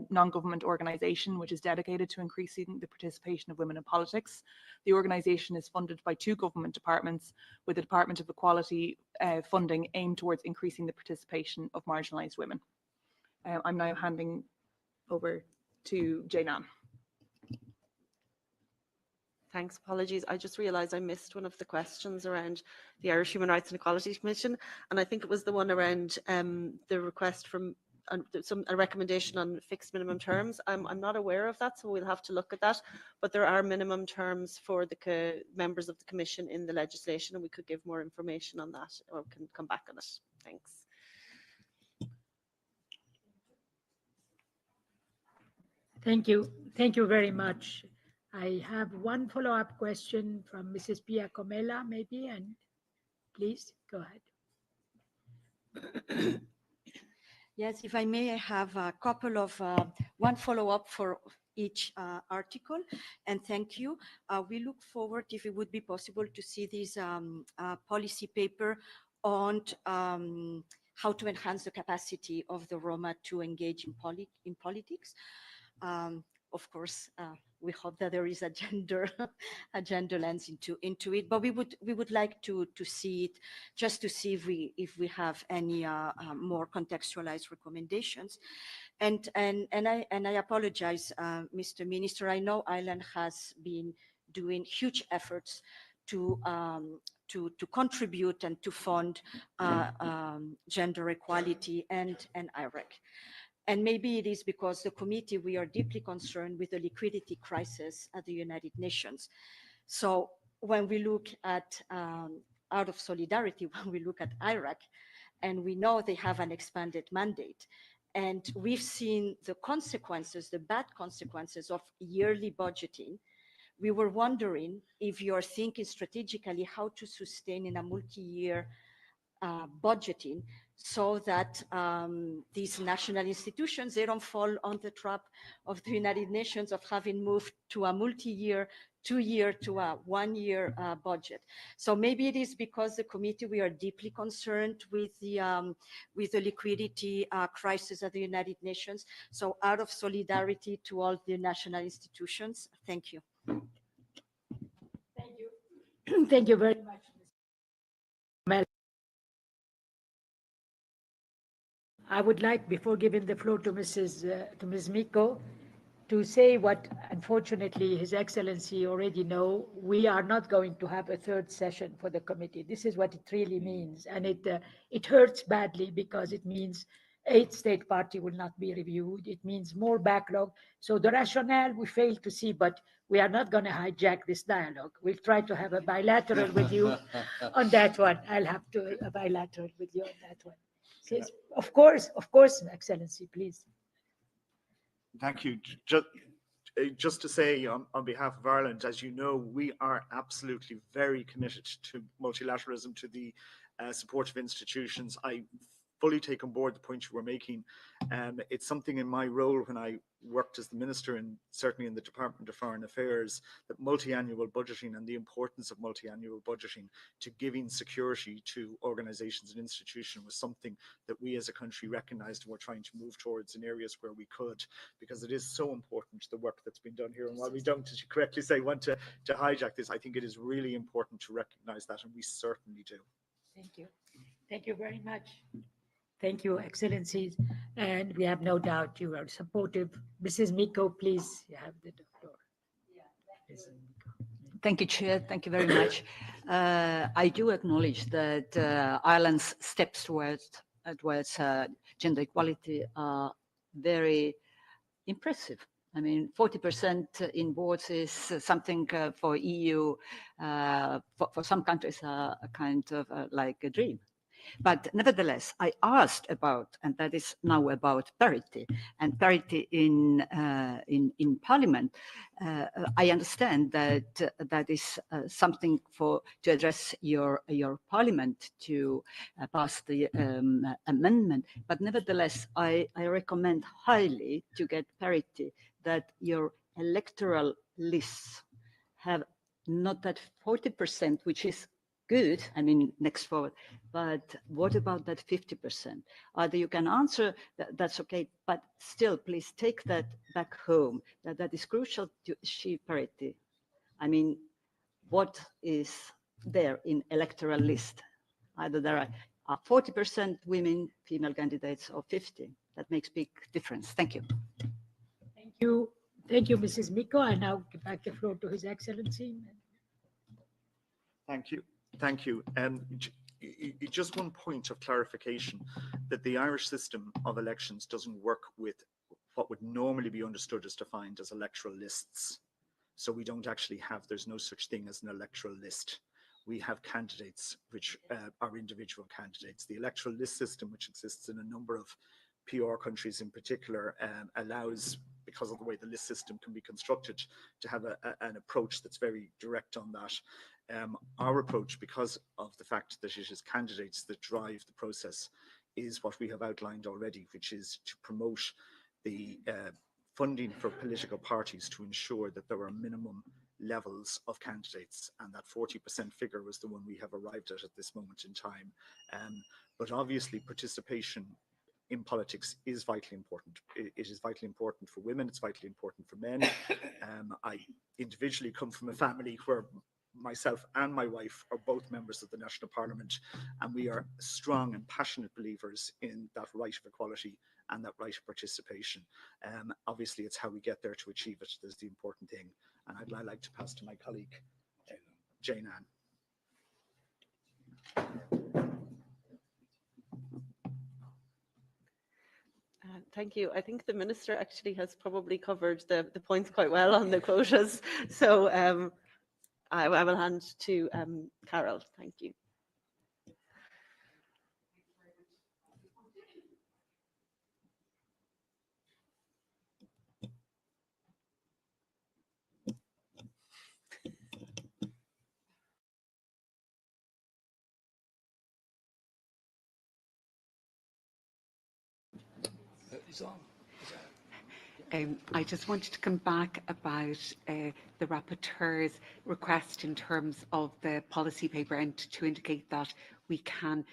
non-government organisation which is dedicated to increasing the participation of women in politics. The organisation is funded by 2 government departments, with the Department of Equality funding aimed towards increasing the participation of marginalised women. I'm now handing over to Jane Ann. Thanks. Apologies. I just realised I missed one of the questions around the Irish Human Rights and Equality Commission, and I think it was the one around the request from a recommendation on fixed minimum terms. I'm not aware of that, so we'll have to look at that. But there are minimum terms for the members of the Commission in the legislation, and we could give more information on that, or can come back on it. Thanks. Thank you. Thank you very much. I have one follow-up question from Mrs. Pia Comella, maybe, and please go ahead. Yes, if I may, I have a couple of one follow-up for each article, and thank you. We look forward, if it would be possible, to see this policy paper on how to enhance the capacity of the Roma to engage in politics. Of course, we hope that there is a gender lens into it, but we would like to see it, just to see if we have any more contextualized recommendations. And I apologize, Mr. Minister. I know Ireland has been doing huge efforts to contribute and to fund gender equality and Iraq. And maybe it is because the committee, we are deeply concerned with the liquidity crisis at the United Nations. So when we look at, out of solidarity, when we look at Iraq, and we know they have an expanded mandate, and we've seen the consequences, the bad consequences of yearly budgeting, we were wondering if you're thinking strategically how to sustain in a multi-year budgeting so that these national institutions, they don't fall on the trap of the United Nations of having moved to a multi-year, 2-year to a 1-year budget. So maybe it is because the committee, we are deeply concerned with the liquidity crisis at the United Nations. So out of solidarity to all the national institutions, thank you. Thank you. Thank you very much, Mel. I would like, before giving the floor to Ms. Miko, to say what, unfortunately, His Excellency already know. We are not going to have a third session for the committee. This is what it really means, and it hurts badly because it means 8th state party will not be reviewed. It means more backlog. So the rationale we fail to see, but we are not going to hijack this dialogue. We'll try to have a bilateral with you on that one. I'll have to a bilateral with you on that one. So of course, Excellency, please. Thank you. Just to say on behalf of Ireland, as you know, we are absolutely very committed to multilateralism, to the support of institutions. I fully take on board the point you were making. It's something in my role when I worked as the minister, and certainly in the Department of Foreign Affairs, that multi-annual budgeting and the importance of multi-annual budgeting to giving security to organizations and institutions was something that we as a country recognized and were trying to move towards in areas where we could, because it is so important, the work that's been done here. And while we don't, as you correctly say, want to hijack this, I think it is really important to recognize that, and we certainly do. Thank you. Thank you very much. Thank you, Excellencies. And we have no doubt you are supportive. Mrs. Miko, please, you have the floor. Thank you, Chair. Thank you very much. I do acknowledge that Ireland's steps towards gender equality are very impressive. I mean, 40% in boards is something for EU, for some countries, a kind of like a dream. But nevertheless, I asked about, and that is now about parity, and parity in Parliament. I understand that that is something to address your Parliament to pass the amendment. But nevertheless, I recommend highly to get parity, that your electoral lists have not that 40%, which is good, I mean, next forward, but what about that 50%? Either you can answer that's okay, but still, please take that back home, that is crucial to achieve parity. I mean, what is there in electoral list? Either there are 40% women, female candidates, or 50. That makes big difference. Thank you. Thank you. Thank you, Mrs. Miko. I now give back the floor to His Excellency. Thank you. Thank you. Just one point of clarification, that the Irish system of elections doesn't work with what would normally be understood as defined as electoral lists. So we don't actually have, there's no such thing as an electoral list. We have candidates which are individual candidates. The electoral list system, which exists in a number of PR countries in particular, allows, because of the way the list system can be constructed, to have an approach that's very direct on that. Our approach, because of the fact that it is candidates that drive the process, is what we have outlined already, which is to promote the funding for political parties to ensure that there are minimum levels of candidates, and that 40% figure was the one we have arrived at this moment in time. But obviously participation in politics is vitally important. It is vitally important for women, it's vitally important for men. I individually come from a family where myself and my wife are both members of the National Parliament, and we are strong and passionate believers in that right of equality and that right of participation. Obviously, it's how we get there to achieve it that's the important thing. And I'd like to pass to my colleague, Jane Ann. Thank you. I think the Minister actually has probably covered the points quite well on the quotas. So I will hand to Carol. Thank you. I just wanted to come back about the rapporteur's request in terms of the policy paper and to indicate that we can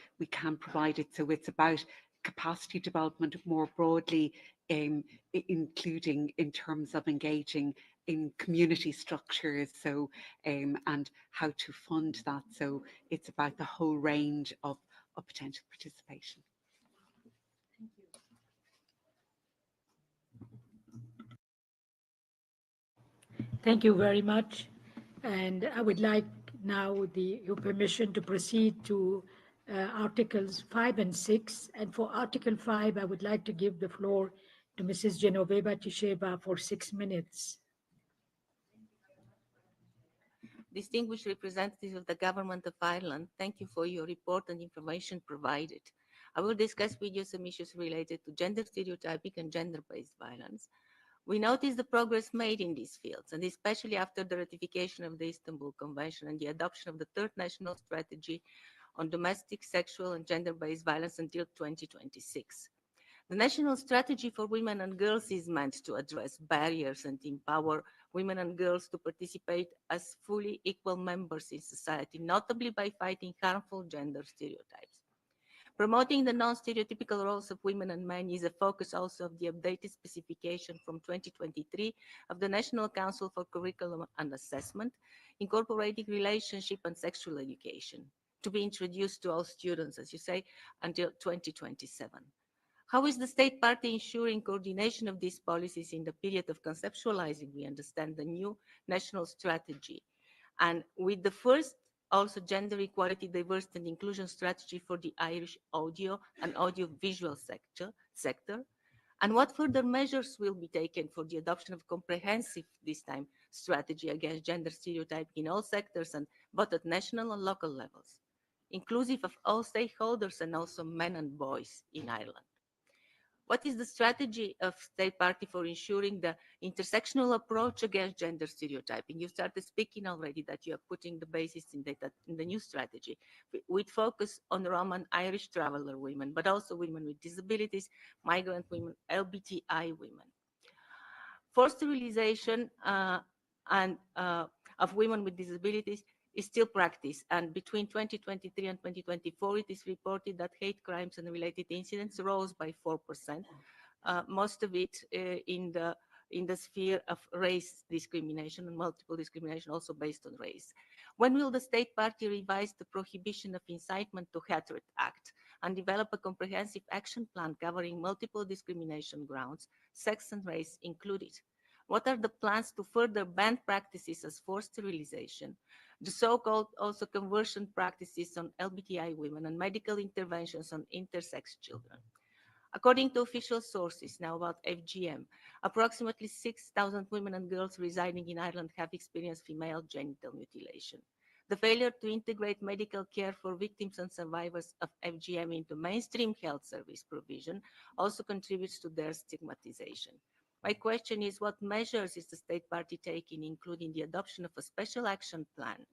provide it. So it's about capacity development more broadly, including in terms of engaging in community structures, so and how to fund that. So it's about the whole range of potential participation. Thank you very much. And I would like now your permission to proceed to Articles 5 and 6. And for Article 5, I would like to give the floor to Mrs. Genoveva Tisheba for 6 minutes. Distinguished representatives of the Government of Ireland, thank you for your report and information provided. I will discuss with you some issues related to gender stereotyping and gender-based violence. We notice the progress made in these fields, and especially after the ratification of the Istanbul Convention and the adoption of the third national strategy on domestic, sexual, and gender-based violence until 2026. The National Strategy for Women and Girls is meant to address barriers and empower women and girls to participate as fully equal members in society, notably by fighting harmful gender stereotypes. Promoting the non-stereotypical roles of women and men is a focus also of the updated specification from 2023 of the National Council for Curriculum and Assessment, incorporating relationship and sexual education, to be introduced to all students, as you say, until 2027. How is the state party ensuring coordination of these policies in the period of conceptualizing, we understand, the new national strategy? And with the first also gender equality, diversity and inclusion strategy for the Irish audio and audiovisual sector? And what further measures will be taken for the adoption of comprehensive, this time, strategy against gender stereotyping in all sectors and both at national and local levels, inclusive of all stakeholders and also men and boys in Ireland? What is the strategy of state party for ensuring the intersectional approach against gender stereotyping? You started speaking already that you are putting the basis in the new strategy with focus on Roma and Irish traveler women, but also women with disabilities, migrant women, LGBTI women. Forced sterilization of women with disabilities is still practiced, and between 2023 and 2024, it is reported that hate crimes and related incidents rose by 4%, most of it in the sphere of race discrimination and multiple discrimination also based on race. When will the state party revise the Prohibition of Incitement to Hatred Act and develop a comprehensive action plan covering multiple discrimination grounds, sex and race included? What are the plans to further ban practices as forced sterilization, the so-called also conversion practices on LGBTI women, and medical interventions on intersex children? According to official sources now about FGM, approximately 6,000 women and girls residing in Ireland have experienced female genital mutilation. The failure to integrate medical care for victims and survivors of FGM into mainstream health service provision also contributes to their stigmatization. My question is, what measures is the state party taking, including the adoption of a special action plan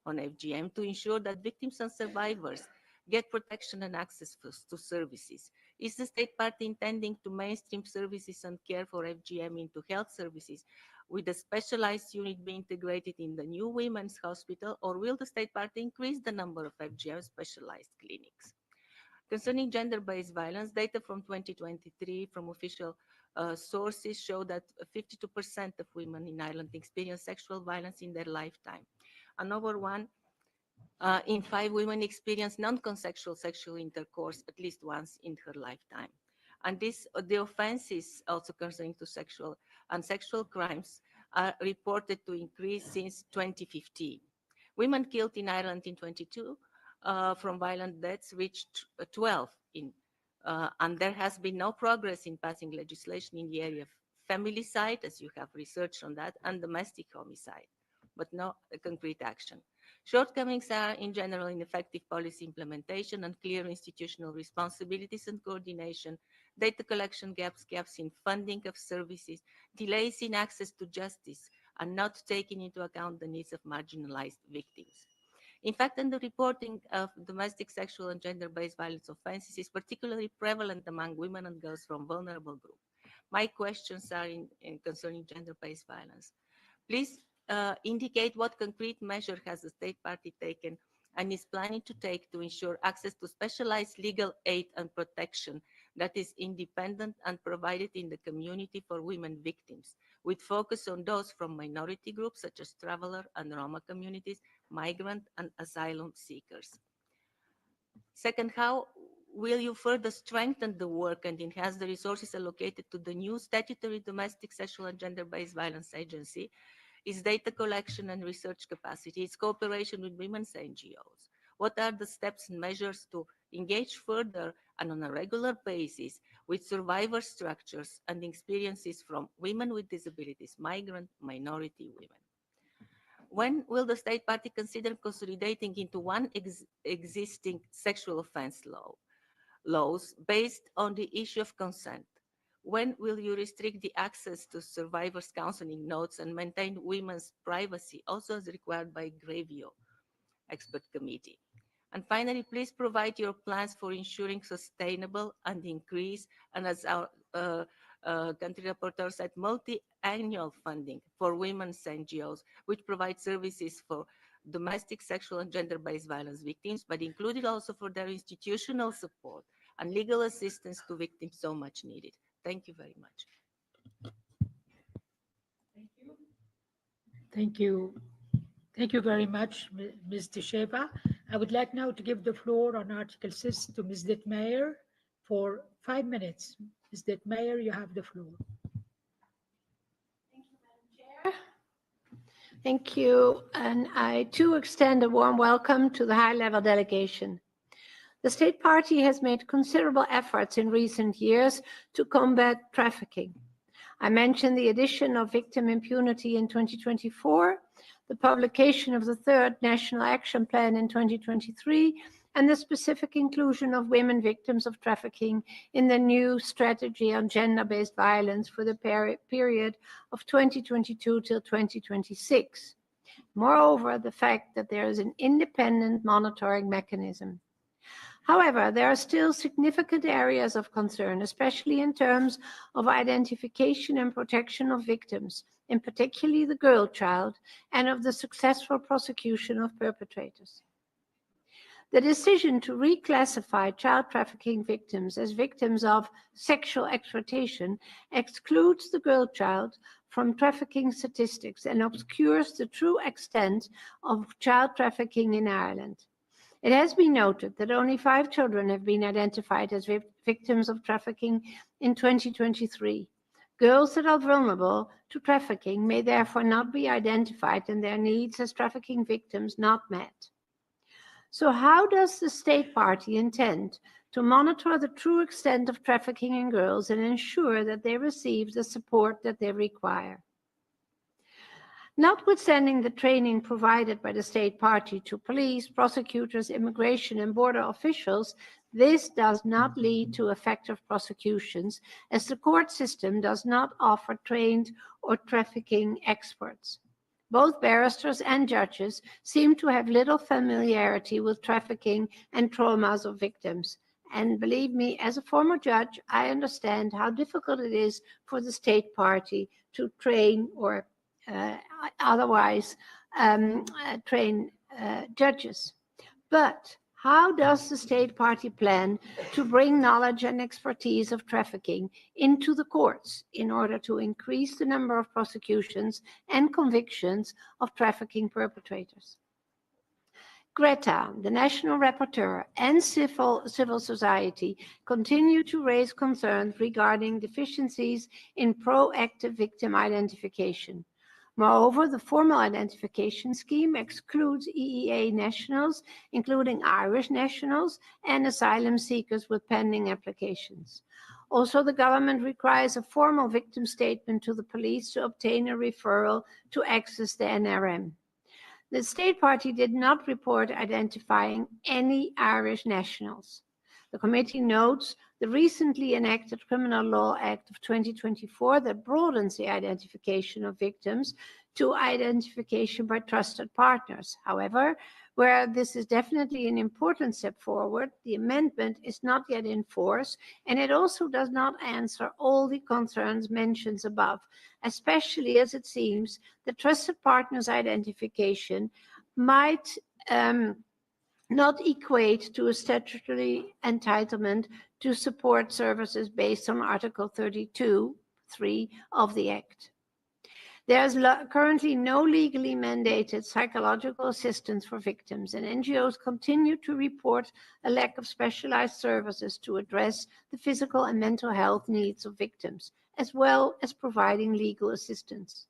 on FGM, to ensure that victims and survivors get protection and access to services? Is the state party intending to mainstream services and care for FGM into health services, with a specialized unit being integrated in the new women's hospital, or will the state party increase the number of FGM specialized clinics? Concerning gender-based violence, data from 2023 from official sources show that 52% of women in Ireland experience sexual violence in their lifetime. And over 1 in 5 women experience non-consensual sexual intercourse at least once in her lifetime. And the offenses also concerning to sexual and sexual crimes are reported to increase since 2015. Women killed in Ireland in 22 from violent deaths reached 12 and there has been no progress in passing legislation in the area of feminicide, as you have researched on that, and domestic homicide, but no concrete action. Shortcomings are in general in effective policy implementation and clear institutional responsibilities and coordination, data collection gaps in funding of services, delays in access to justice, and not taking into account the needs of marginalized victims. In fact, in the reporting of domestic sexual and gender-based violence offenses is particularly prevalent among women and girls from vulnerable groups. My questions are concerning gender-based violence. Please indicate what concrete measure has the state party taken and is planning to take to ensure access to specialized legal aid and protection that is independent and provided in the community for women victims, with focus on those from minority groups such as traveler and Roma communities, migrant and asylum seekers. Second, how will you further strengthen the work and enhance the resources allocated to the new statutory domestic sexual and gender-based violence agency, its data collection and research capacity, its cooperation with women's NGOs? What are the steps and measures to engage further and on a regular basis with survivor structures and experiences from women with disabilities, migrant, minority women? When will the state party consider consolidating into one existing sexual offense laws based on the issue of consent? When will you restrict the access to survivors' counseling notes and maintain women's privacy, also as required by Grevio expert committee? And finally, please provide your plans for ensuring sustainable and increase, and as our country rapporteur said, multi-annual funding for women's NGOs, which provide services for domestic sexual and gender-based violence victims, but included also for their institutional support and legal assistance to victims so much needed. Thank you very much. Thank you. Thank you very much, Ms. Tesheva. I would like now to give the floor on Article 6 to Ms. Dittmeyer for 5 minutes. Ms. Dittmeyer, you have the floor. Thank you. And I too extend a warm welcome to the high-level delegation. The state party has made considerable efforts in recent years to combat trafficking. I mentioned the addition of victim impunity in 2024, the publication of the third National Action Plan in 2023, and the specific inclusion of women victims of trafficking in the new strategy on gender-based violence for the period of 2022 till 2026. Moreover, the fact that there is an independent monitoring mechanism. However, there are still significant areas of concern, especially in terms of identification and protection of victims, in particular the girl child, and of the successful prosecution of perpetrators. The decision to reclassify child trafficking victims as victims of sexual exploitation excludes the girl child from trafficking statistics and obscures the true extent of child trafficking in Ireland. It has been noted that only 5 children have been identified as victims of trafficking in 2023. Girls that are vulnerable to trafficking may therefore not be identified and their needs as trafficking victims not met. So how does the state party intend to monitor the true extent of trafficking in girls and ensure that they receive the support that they require? Notwithstanding the training provided by the state party to police, prosecutors, immigration and border officials, this does not lead to effective prosecutions, as the court system does not offer trained or trafficking experts. Both barristers and judges seem to have little familiarity with trafficking and traumas of victims. And believe me, as a former judge, I understand how difficult it is for the state party to train or otherwise train judges. But how does the state party plan to bring knowledge and expertise of trafficking into the courts in order to increase the number of prosecutions and convictions of trafficking perpetrators? Greta, the national rapporteur, and civil society continue to raise concerns regarding deficiencies in proactive victim identification. Moreover, the formal identification scheme excludes EEA nationals, including Irish nationals, and asylum seekers with pending applications. Also, the government requires a formal victim statement to the police to obtain a referral to access the NRM. The state party did not report identifying any Irish nationals. The committee notes the recently enacted Criminal Law Act of 2024 that broadens the identification of victims to identification by trusted partners. However, where this is definitely an important step forward, the amendment is not yet in force, and it also does not answer all the concerns mentioned above, especially as it seems that trusted partners identification might not equate to a statutory entitlement to support services based on Article 32(3) of the Act. There is currently no legally mandated psychological assistance for victims, and NGOs continue to report a lack of specialized services to address the physical and mental health needs of victims, as well as providing legal assistance.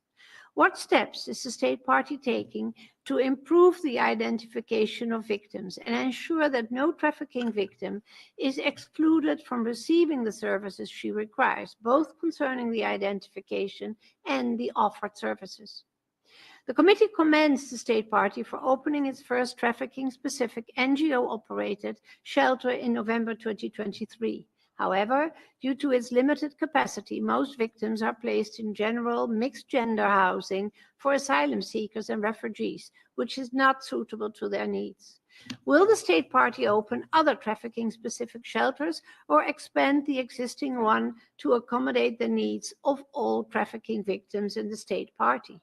What steps is the state party taking to improve the identification of victims and ensure that no trafficking victim is excluded from receiving the services she requires, both concerning the identification and the offered services? The committee commends the state party for opening its first trafficking-specific NGO-operated shelter in November 2023. However, due to its limited capacity, most victims are placed in general mixed-gender housing for asylum seekers and refugees, which is not suitable to their needs. Will the state party open other trafficking-specific shelters or expand the existing one to accommodate the needs of all trafficking victims in the state party?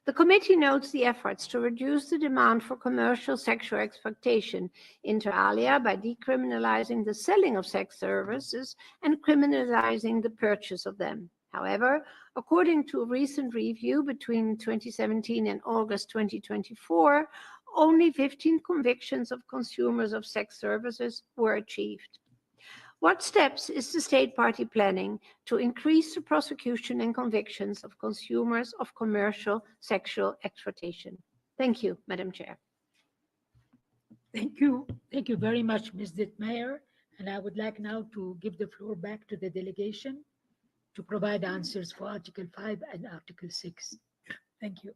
The committee notes the efforts to reduce the demand for commercial sexual exploitation, inter alia, by decriminalizing the selling of sex services and criminalizing the purchase of them. However, according to a recent review between 2017 and August 2024, only 15 convictions of consumers of sex services were achieved. What steps is the state party planning to increase the prosecution and convictions of consumers of commercial sexual exploitation? Thank you, Madam Chair. Thank you. Thank you very much, Ms. Dittmeyer. And I would like now to give the floor back to the delegation to provide answers for Article 5 and Article 6. Thank you.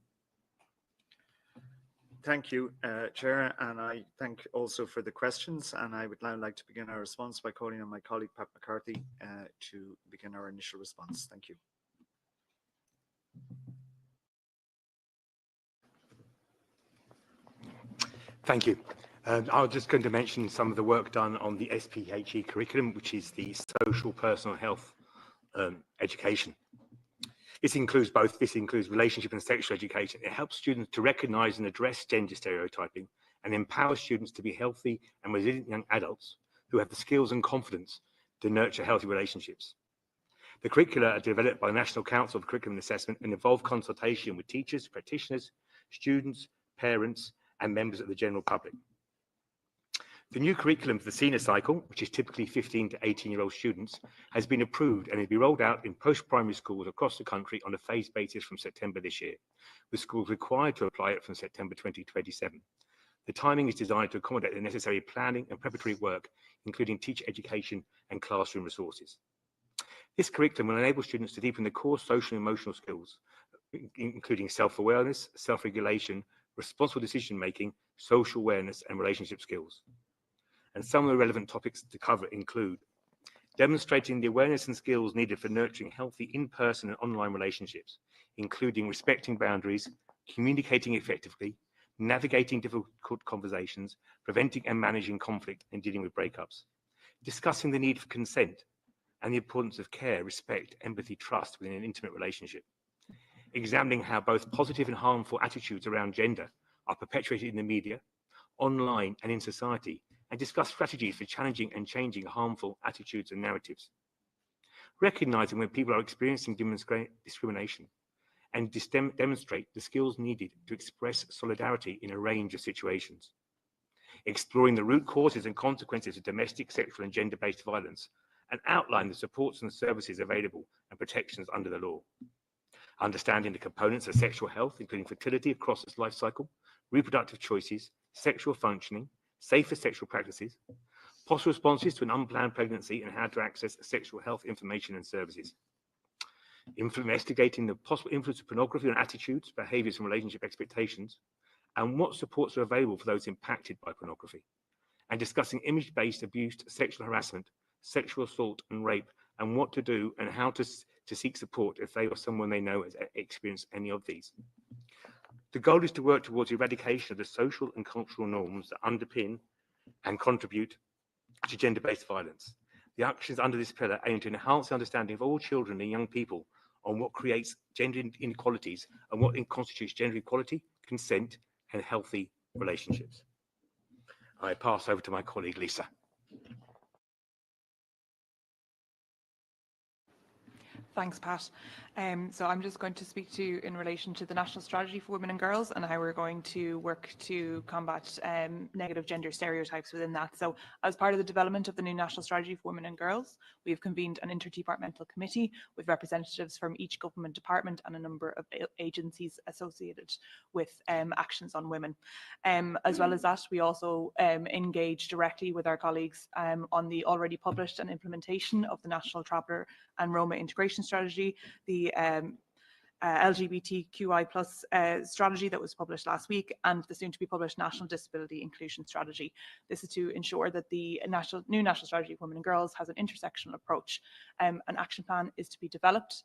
Thank you, Chair, and I thank also for the questions. And I would now like to begin our response by calling on my colleague, Pat McCarthy, to begin our initial response. Thank you. Thank you. I'm just going to mention some of the work done on the SPHE curriculum, which is the social personal health education. This includes relationship and sexual education. It helps students to recognize and address gender stereotyping and empowers students to be healthy and resilient young adults who have the skills and confidence to nurture healthy relationships. The curricula are developed by the National Council for Curriculum Assessment and involve consultation with teachers, practitioners, students, parents, and members of the general public. The new curriculum for the senior cycle, which is typically 15 to 18-year-old students, has been approved and will be rolled out in post-primary schools across the country on a phased basis from September this year, with schools required to apply it from September 2027. The timing is designed to accommodate the necessary planning and preparatory work, including teacher education and classroom resources. This curriculum will enable students to deepen the core social and emotional skills, including self-awareness, self-regulation, responsible decision-making, social awareness, and relationship skills. And some of the relevant topics to cover include demonstrating the awareness and skills needed for nurturing healthy in-person and online relationships, including respecting boundaries, communicating effectively, navigating difficult conversations, preventing and managing conflict, and dealing with breakups. Discussing the need for consent and the importance of care, respect, empathy, trust within an intimate relationship. Examining how both positive and harmful attitudes around gender are perpetuated in the media, online, and in society, and discuss strategies for challenging and changing harmful attitudes and narratives. Recognizing when people are experiencing discrimination and demonstrate the skills needed to express solidarity in a range of situations. Exploring the root causes and consequences of domestic, sexual, and gender-based violence, and outline the supports and services available and protections under the law. Understanding the components of sexual health, including fertility across its life cycle, reproductive choices, sexual functioning, safer sexual practices, possible responses to an unplanned pregnancy, and how to access sexual health information and services. Investigating the possible influence of pornography on attitudes, behaviors, and relationship expectations, and what supports are available for those impacted by pornography. And discussing image-based abuse, sexual harassment, sexual assault and rape, and what to do and how to seek support if they or someone they know has experienced any of these. The goal is to work towards eradication of the social and cultural norms that underpin and contribute to gender-based violence. The actions under this pillar aim to enhance the understanding of all children and young people on what creates gender inequalities and what constitutes gender equality, consent, and healthy relationships. I pass over to my colleague, Lisa. Thanks, Pat. So I'm just going to speak to you in relation to the National Strategy for Women and Girls and how we're going to work to combat negative gender stereotypes within that. So as part of the development of the new National Strategy for Women and Girls, we have convened an interdepartmental committee with representatives from each government department and a number of agencies associated with actions on women. As well as that, we also engage directly with our colleagues on the already published and implementation of the National Traveller and Roma Integration Strategy, the LGBTQI+ strategy that was published last week, and the soon-to-be published National Disability Inclusion Strategy. This is to ensure that the new National Strategy for Women and Girls has an intersectional approach. An action plan is to be developed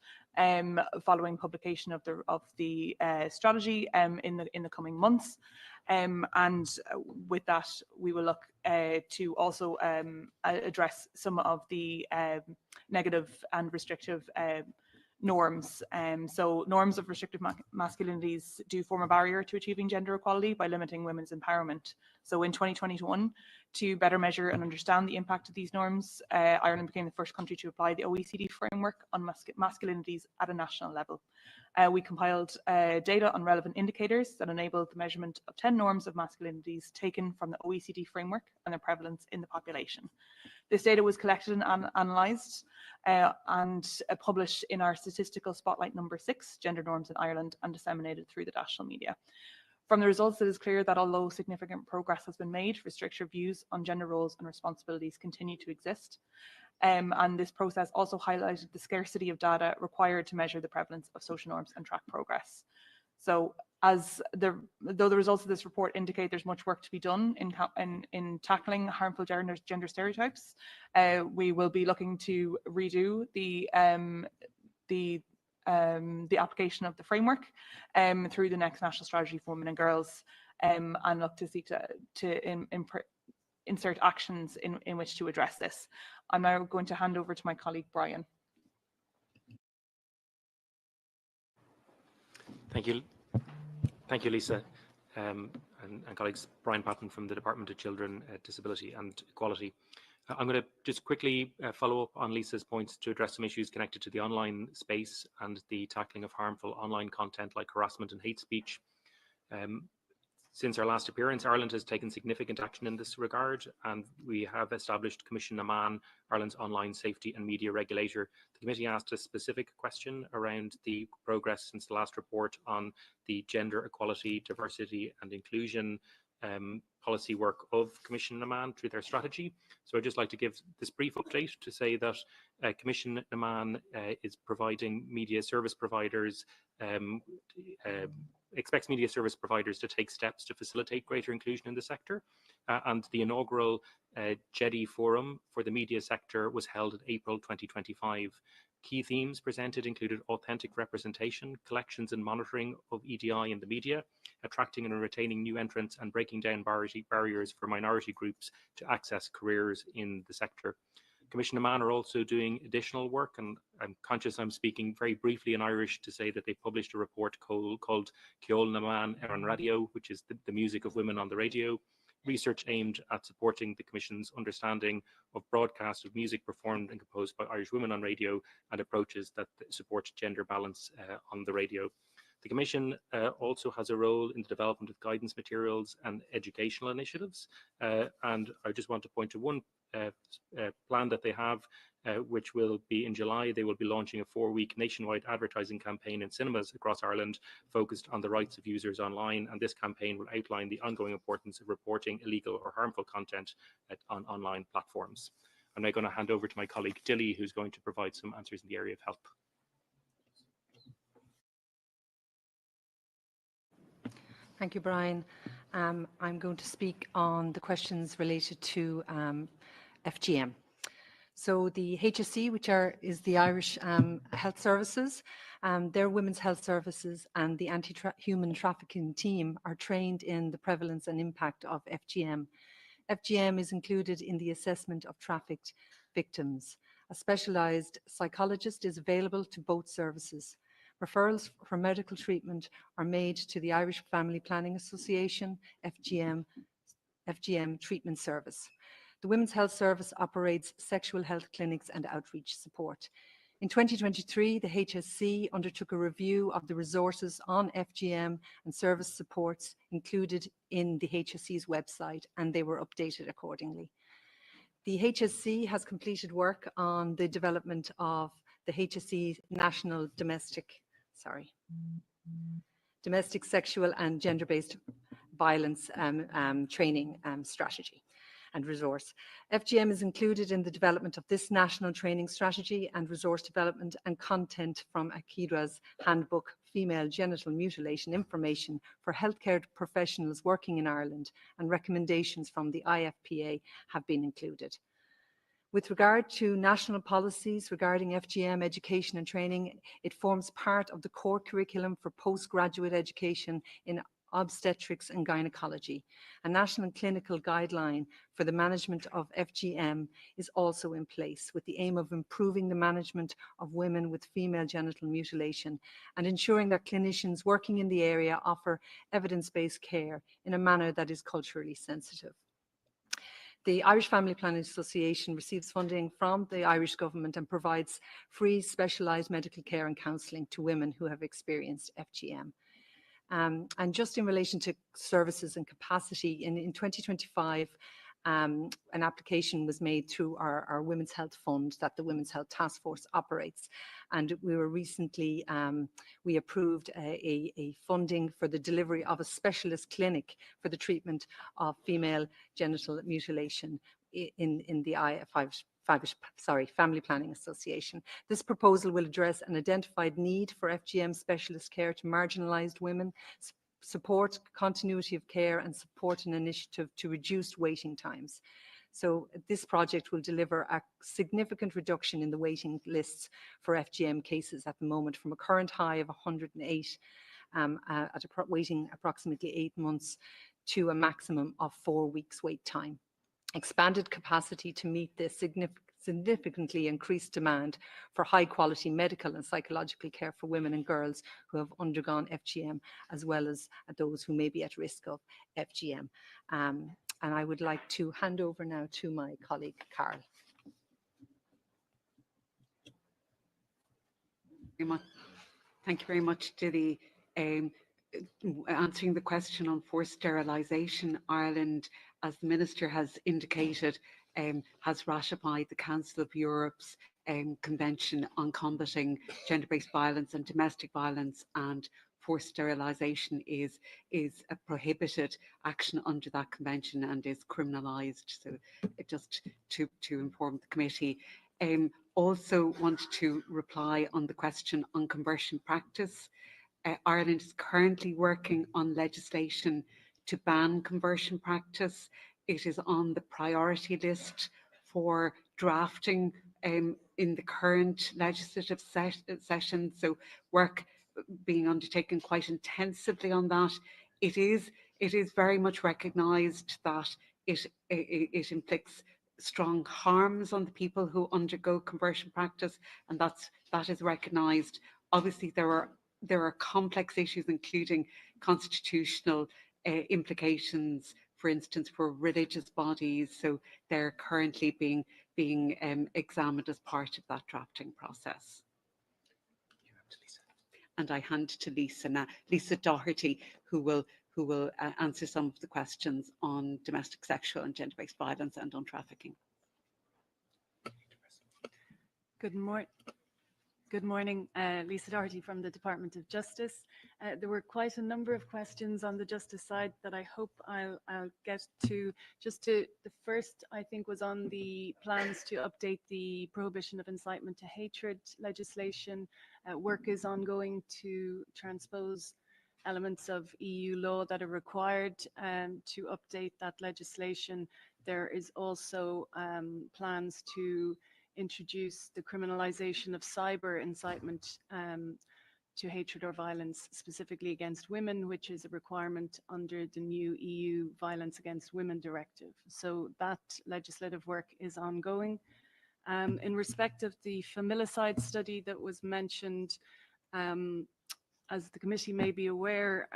following publication of the strategy in the coming months. And with that, we will look to also address some of the negative and restrictive norms. So norms of restrictive masculinities do form a barrier to achieving gender equality by limiting women's empowerment. So in 2021, to better measure and understand the impact of these norms, Ireland became the first country to apply the OECD framework on masculinities at a national level. We compiled data on relevant indicators that enabled the measurement of 10 norms of masculinities taken from the OECD framework and their prevalence in the population. This data was collected and analysed and published in our statistical spotlight number 6, Gender Norms in Ireland, and disseminated through the national media. From the results, it is clear that although significant progress has been made, restrictive views on gender roles and responsibilities continue to exist. And this process also highlighted the scarcity of data required to measure the prevalence of social norms and track progress. So though the results of this report indicate there's much work to be done in tackling harmful gender stereotypes, we will be looking to redo the application of the framework through the next National Strategy for Women and Girls, and look to seek to insert actions in which to address this. I'm now going to hand over to my colleague Brian. Thank you, Lisa, and colleagues. Brian Patton from the Department of Children, Disability and Equality. I'm going to just quickly follow up on Lisa's points to address some issues connected to the online space and the tackling of harmful online content like harassment and hate speech. Since our last appearance, Ireland has taken significant action in this regard, and we have established Commission Amman, Ireland's online safety and media regulator. The committee asked a specific question around the progress since the last report on the gender equality, diversity and inclusion policy work of Commission Amman through their strategy. So I'd just like to give this brief update to say that Commission Amman is providing media service providers, expects media service providers to take steps to facilitate greater inclusion in the sector. And the inaugural GEDI Forum for the media sector was held in April 2025. Key themes presented included authentic representation, collections and monitoring of EDI in the media, attracting and retaining new entrants, and breaking down barriers for minority groups to access careers in the sector. Commission Amman are also doing additional work, and I'm conscious I'm speaking very briefly in Irish to say that they published a report called Ceol na Man on Radio, which is the music of women on the radio, research aimed at supporting the Commission's understanding of broadcast of music performed and composed by Irish women on radio and approaches that support gender balance on the radio. The Commission also has a role in the development of guidance materials and educational initiatives, and I just want to point to one plan that they have, which will be in July. They will be launching a 4-week nationwide advertising campaign in cinemas across Ireland focused on the rights of users online, and this campaign will outline the ongoing importance of reporting illegal or harmful content on online platforms. I'm now going to hand over to my colleague Dilly, who's going to provide some answers in the area of health. Thank you, Brian. I'm going to speak on the questions related to FGM. So the HSC, which is the Irish Health Services, their Women's Health Services and the Anti-Human Trafficking team are trained in the prevalence and impact of FGM. FGM is included in the assessment of trafficked victims. A specialised psychologist is available to both services. Referrals for medical treatment are made to the Irish Family Planning Association FGM Treatment Service. The Women's Health Service operates sexual health clinics and outreach support. In 2023, the HSC undertook a review of the resources on FGM and service supports included in the HSC's website, and they were updated accordingly. The HSC has completed work on the development of the HSC National Domestic Sexual and Gender-Based Violence Training Strategy and resource. FGM is included in the development of this national training strategy and resource development and content from Akira's handbook, Female Genital Mutilation Information for Healthcare Professionals Working in Ireland, and recommendations from the IFPA have been included. With regard to national policies regarding FGM education and training, it forms part of the core curriculum for postgraduate education in obstetrics and gynecology. A national clinical guideline for the management of FGM is also in place with the aim of improving the management of women with female genital mutilation and ensuring that clinicians working in the area offer evidence-based care in a manner that is culturally sensitive. The Irish Family Planning Association receives funding from the Irish government and provides free specialised medical care and counselling to women who have experienced FGM. And just in relation to services and capacity, in 2025, an application was made through our Women's Health Fund that the Women's Health Task Force operates. And we were recently, we approved a funding for the delivery of a specialist clinic for the treatment of female genital mutilation in the Family Planning Association. This proposal will address an identified need for FGM specialist care to marginalised women, support continuity of care and support an initiative to reduce waiting times. So this project will deliver a significant reduction in the waiting lists for FGM cases at the moment from a current high of 108 waiting approximately 8 months to a maximum of 4 weeks wait time. Expanded capacity to meet the significantly increased demand for high quality medical and psychological care for women and girls who have undergone FGM, as well as those who may be at risk of FGM. And I would like to hand over now to my colleague, Carl. Thank you very much, Dilly. Answering the question on forced sterilisation, Ireland, as the Minister has indicated, has ratified the Council of Europe's Convention on Combating Gender-Based Violence and Domestic Violence, and forced sterilisation is a prohibited action under that convention and is criminalised. So just to inform the committee. Also want to reply on the question on conversion practice. Ireland is currently working on legislation to ban conversion practice. It is on the priority list for drafting in the current legislative session, so work being undertaken quite intensively on that. It is very much recognised that it inflicts strong harms on the people who undergo conversion practice, and that is recognised. Obviously, there are complex issues, including constitutional implications, for instance, for religious bodies. So they're currently being examined as part of that drafting process. And I hand to Lisa now, Lisa Doherty, who will answer some of the questions on domestic sexual and gender-based violence and on trafficking. Good morning, Lisa Doherty from the Department of Justice. There were quite a number of questions on the justice side that I hope I'll get to. The first, I think, was on the plans to update the prohibition of incitement to hatred legislation. Work is ongoing to transpose elements of EU law that are required to update that legislation. There is also plans to introduce the criminalization of cyber incitement to hatred or violence, specifically against women, which is a requirement under the new EU Violence Against Women Directive. So that legislative work is ongoing. In respect of the familicide study that was mentioned, as the committee may be aware,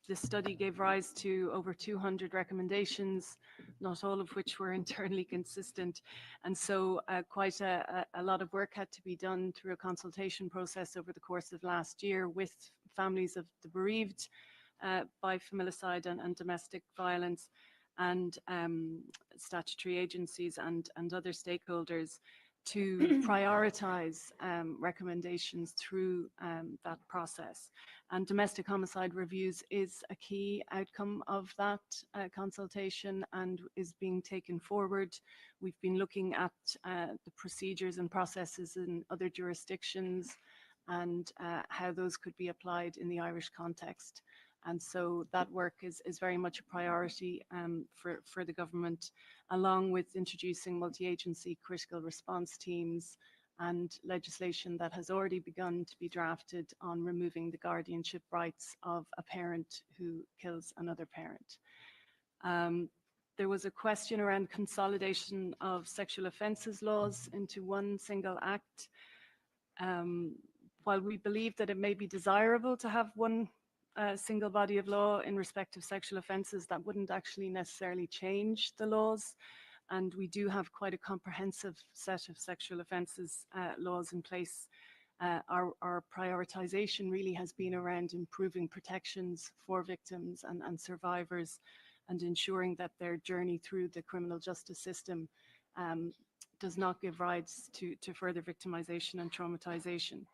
this study gave rise to over 200 recommendations, not all of which were internally consistent. And so quite a lot of work had to be done through a consultation process over the course of last year with families of the bereaved by familicide and domestic violence, and statutory agencies and other stakeholders to prioritize recommendations through that process. And domestic homicide reviews is a key outcome of that consultation and is being taken forward. We've been looking at the procedures and processes in other jurisdictions and how those could be applied in the Irish context. And so that work is very much a priority for the government, along with introducing multi-agency critical response teams and legislation that has already begun to be drafted on removing the guardianship rights of a parent who kills another parent. There was a question around consolidation of sexual offences laws into one single act. While we believe that it may be desirable to have one single body of law in respect of sexual offences, that wouldn't actually necessarily change the laws. And we do have quite a comprehensive set of sexual offences laws in place. Our prioritisation really has been around improving protections for victims and survivors, and ensuring that their journey through the criminal justice system does not give rise to further victimisation and traumatisation.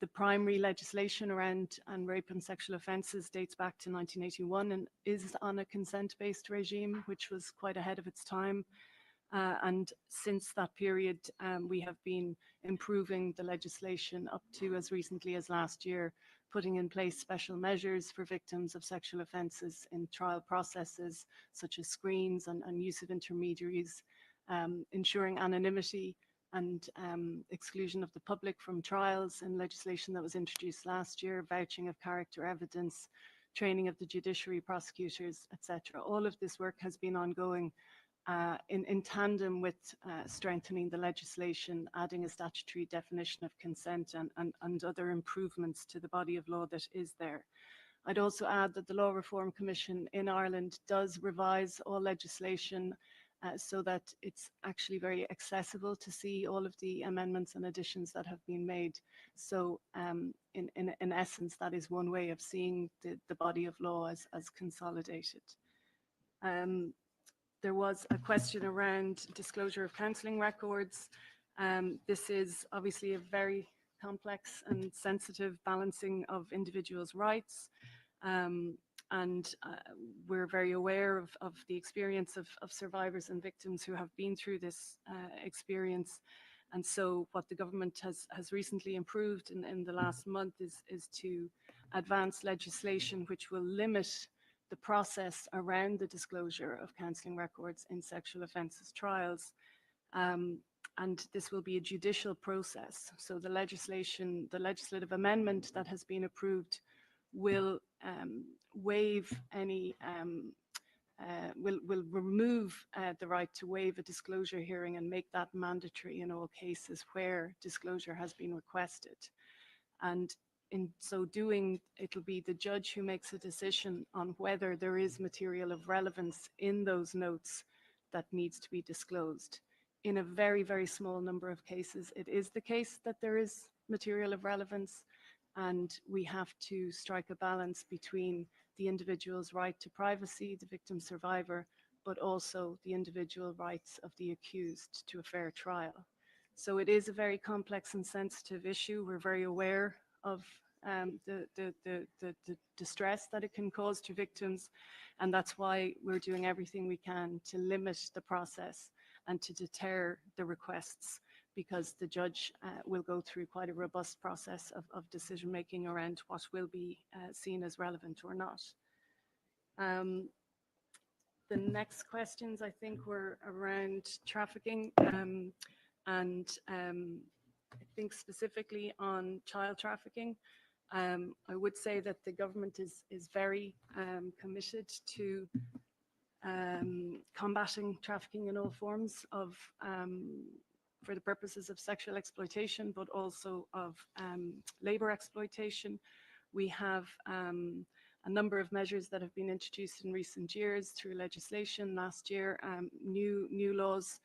The primary legislation around rape and sexual offences dates back to 1981 and is on a consent-based regime, which was quite ahead of its time. And since that period, we have been improving the legislation up to as recently as last year, putting in place special measures for victims of sexual offences in trial processes, such as screens and use of intermediaries, ensuring anonymity and exclusion of the public from trials in legislation that was introduced last year, vouching of character evidence, training of the judiciary, prosecutors, etc. All of this work has been ongoing in tandem with strengthening the legislation, adding a statutory definition of consent and other improvements to the body of law that is there. I'd also add that the Law Reform Commission in Ireland does revise all legislation so that it's actually very accessible to see all of the amendments and additions that have been made. So in essence, that is one way of seeing the body of law as consolidated. There was a question around disclosure of counselling records. This is obviously a very complex and sensitive balancing of individuals' rights. And we're very aware of the experience of survivors and victims who have been through this experience. And so what the government has recently improved in the last month is to advance legislation which will limit the process around the disclosure of counselling records in sexual offences trials. And this will be a judicial process. So the legislative amendment that has been approved will waive any, will remove the right to waive a disclosure hearing and make that mandatory in all cases where disclosure has been requested. And in so doing, it'll be the judge who makes a decision on whether there is material of relevance in those notes that needs to be disclosed. In a very, very small number of cases, it is the case that there is material of relevance, and we have to strike a balance between the individual's right to privacy, the victim survivor, but also the individual rights of the accused to a fair trial. So it is a very complex and sensitive issue. We're very aware of the distress that it can cause to victims, and that's why we're doing everything we can to limit the process and to deter the requests, because the judge will go through quite a robust process of decision making around what will be seen as relevant or not. The next questions I think were around trafficking. And I think specifically on child trafficking, I would say that the government is very committed to combating trafficking in all forms of, for the purposes of sexual exploitation, but also of labor exploitation. We have a number of measures that have been introduced in recent years through legislation. Last year, new laws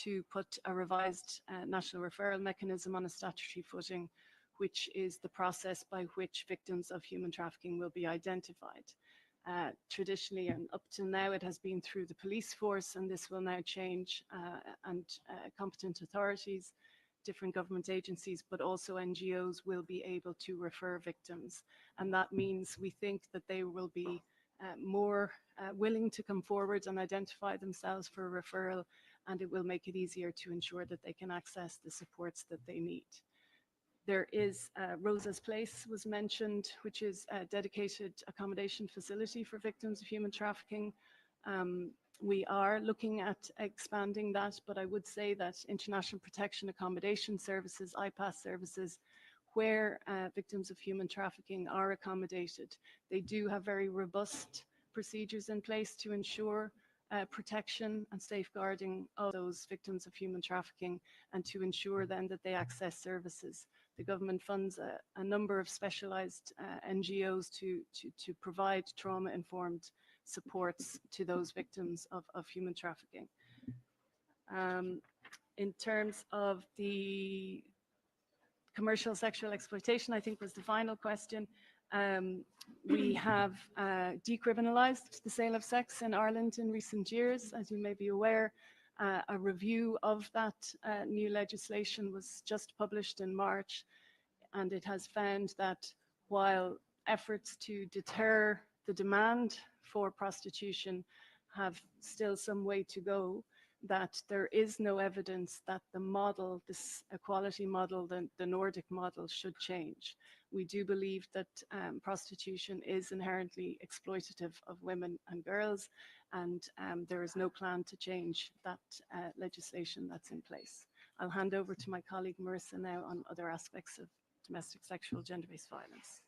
to put a revised national referral mechanism on a statutory footing, which is the process by which victims of human trafficking will be identified. Traditionally and up to now, it has been through the police force, and this will now change, and competent authorities, different government agencies, but also NGOs will be able to refer victims. And that means we think that they will be more willing to come forward and identify themselves for a referral, and it will make it easier to ensure that they can access the supports that they need. There is Rosa's Place was mentioned, which is a dedicated accommodation facility for victims of human trafficking. We are looking at expanding that, but I would say that international protection accommodation services, IPAS services, where victims of human trafficking are accommodated, they do have very robust procedures in place to ensure protection and safeguarding of those victims of human trafficking, and to ensure then that they access services. The government funds a number of specialised NGOs to provide trauma-informed supports to those victims of human trafficking. In terms of the commercial sexual exploitation, I think was the final question. We have decriminalised the sale of sex in Ireland in recent years. As you may be aware, a review of that new legislation was just published in March, and it has found that while efforts to deter the demand for prostitution have still some way to go, that there is no evidence that the model, this equality model, the Nordic model, should change. We do believe that prostitution is inherently exploitative of women and girls, and there is no plan to change that legislation that's in place. I'll hand over to my colleague Marissa now on other aspects of domestic sexual gender-based violence.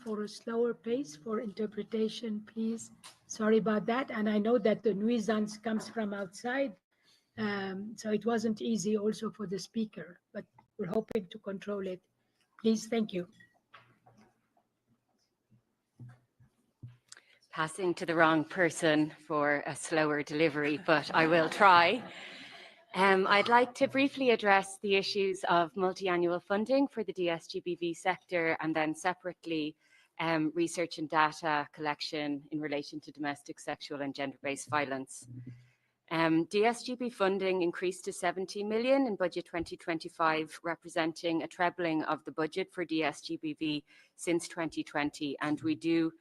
For a slower pace for interpretation, please. Sorry about that. And I know that the nuisance comes from outside, so it wasn't easy also for the speaker, but we're hoping to control it. Please, thank you. Passing to the wrong person for a slower delivery, but I will try. I'd like to briefly address the issues of multi-annual funding for the DSGBV sector, and then separately research and data collection in relation to domestic sexual and gender-based violence. DSGB funding increased to 70 million in budget 2025, representing a trebling of the budget for DSGBV since 2020, and we do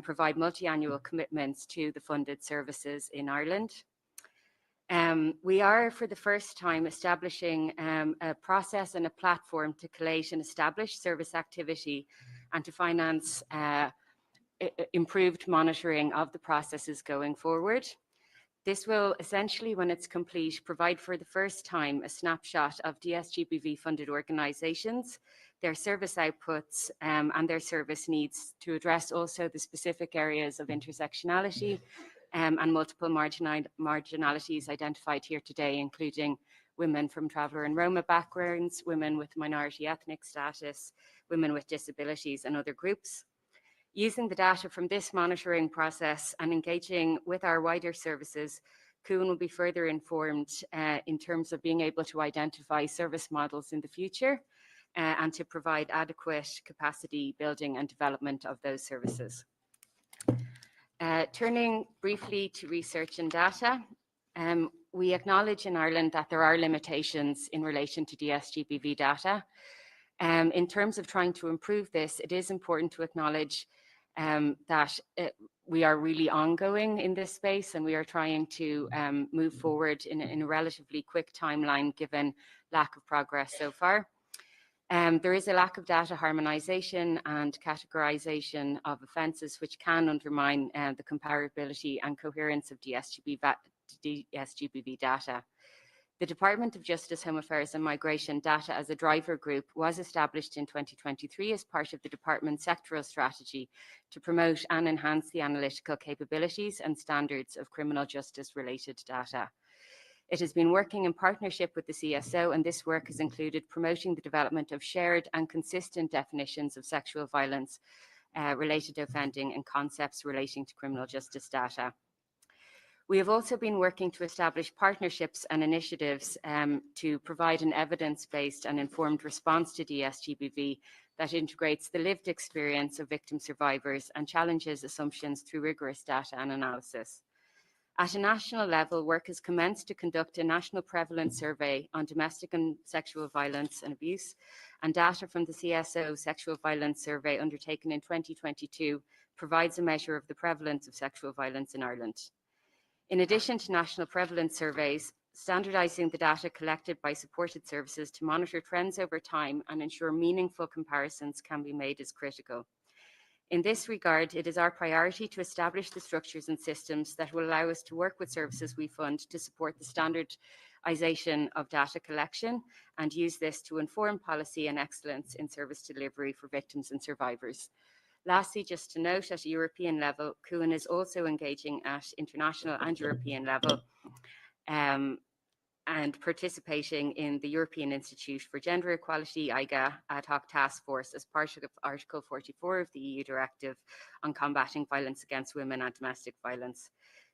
provide multi-annual commitments to the funded services in Ireland. We are, for the first time, establishing a process and a platform to collate and establish service activity and to finance improved monitoring of the processes going forward. This will essentially, when it's complete, provide for the first time a snapshot of DSGBV funded organisations, their service outputs and their service needs, to address also the specific areas of intersectionality and multiple marginalities identified here today, including women from traveller and Roma backgrounds, women with minority ethnic status, women with disabilities and other groups. Using the data from this monitoring process and engaging with our wider services, CUN will be further informed in terms of being able to identify service models in the future and to provide adequate capacity building and development of those services. Turning briefly to research and data, we acknowledge in Ireland that there are limitations in relation to DSGBV data. In terms of trying to improve this, it is important to acknowledge that we are really ongoing in this space, and we are trying to move forward in a relatively quick timeline given lack of progress so far. There is a lack of data harmonisation and categorisation of offences, which can undermine the comparability and coherence of DSGB to DSGBV data. The Department of Justice, Home Affairs and Migration Data as a Driver Group was established in 2023 as part of the department's sectoral strategy to promote and enhance the analytical capabilities and standards of criminal justice-related data. It has been working in partnership with the CSO, and this work has included promoting the development of shared and consistent definitions of sexual violence related offending and concepts relating to criminal justice data. We have also been working to establish partnerships and initiatives to provide an evidence-based and informed response to DSGBV that integrates the lived experience of victim survivors and challenges assumptions through rigorous data and analysis. At a national level, work has commenced to conduct a national prevalence survey on domestic and sexual violence and abuse, and data from the CSO Sexual Violence Survey undertaken in 2022 provides a measure of the prevalence of sexual violence in Ireland. In addition to national prevalence surveys, standardising the data collected by supported services to monitor trends over time and ensure meaningful comparisons can be made is critical. In this regard, it is our priority to establish the structures and systems that will allow us to work with services we fund to support the standardisation of data collection and use this to inform policy and excellence in service delivery for victims and survivors. Lastly, just to note, at a European level, CUAN is also engaging at international and European level and participating in the European Institute for Gender Equality, IGA, ad hoc task force as part of Article 44 of the EU Directive on combating violence against women and domestic violence.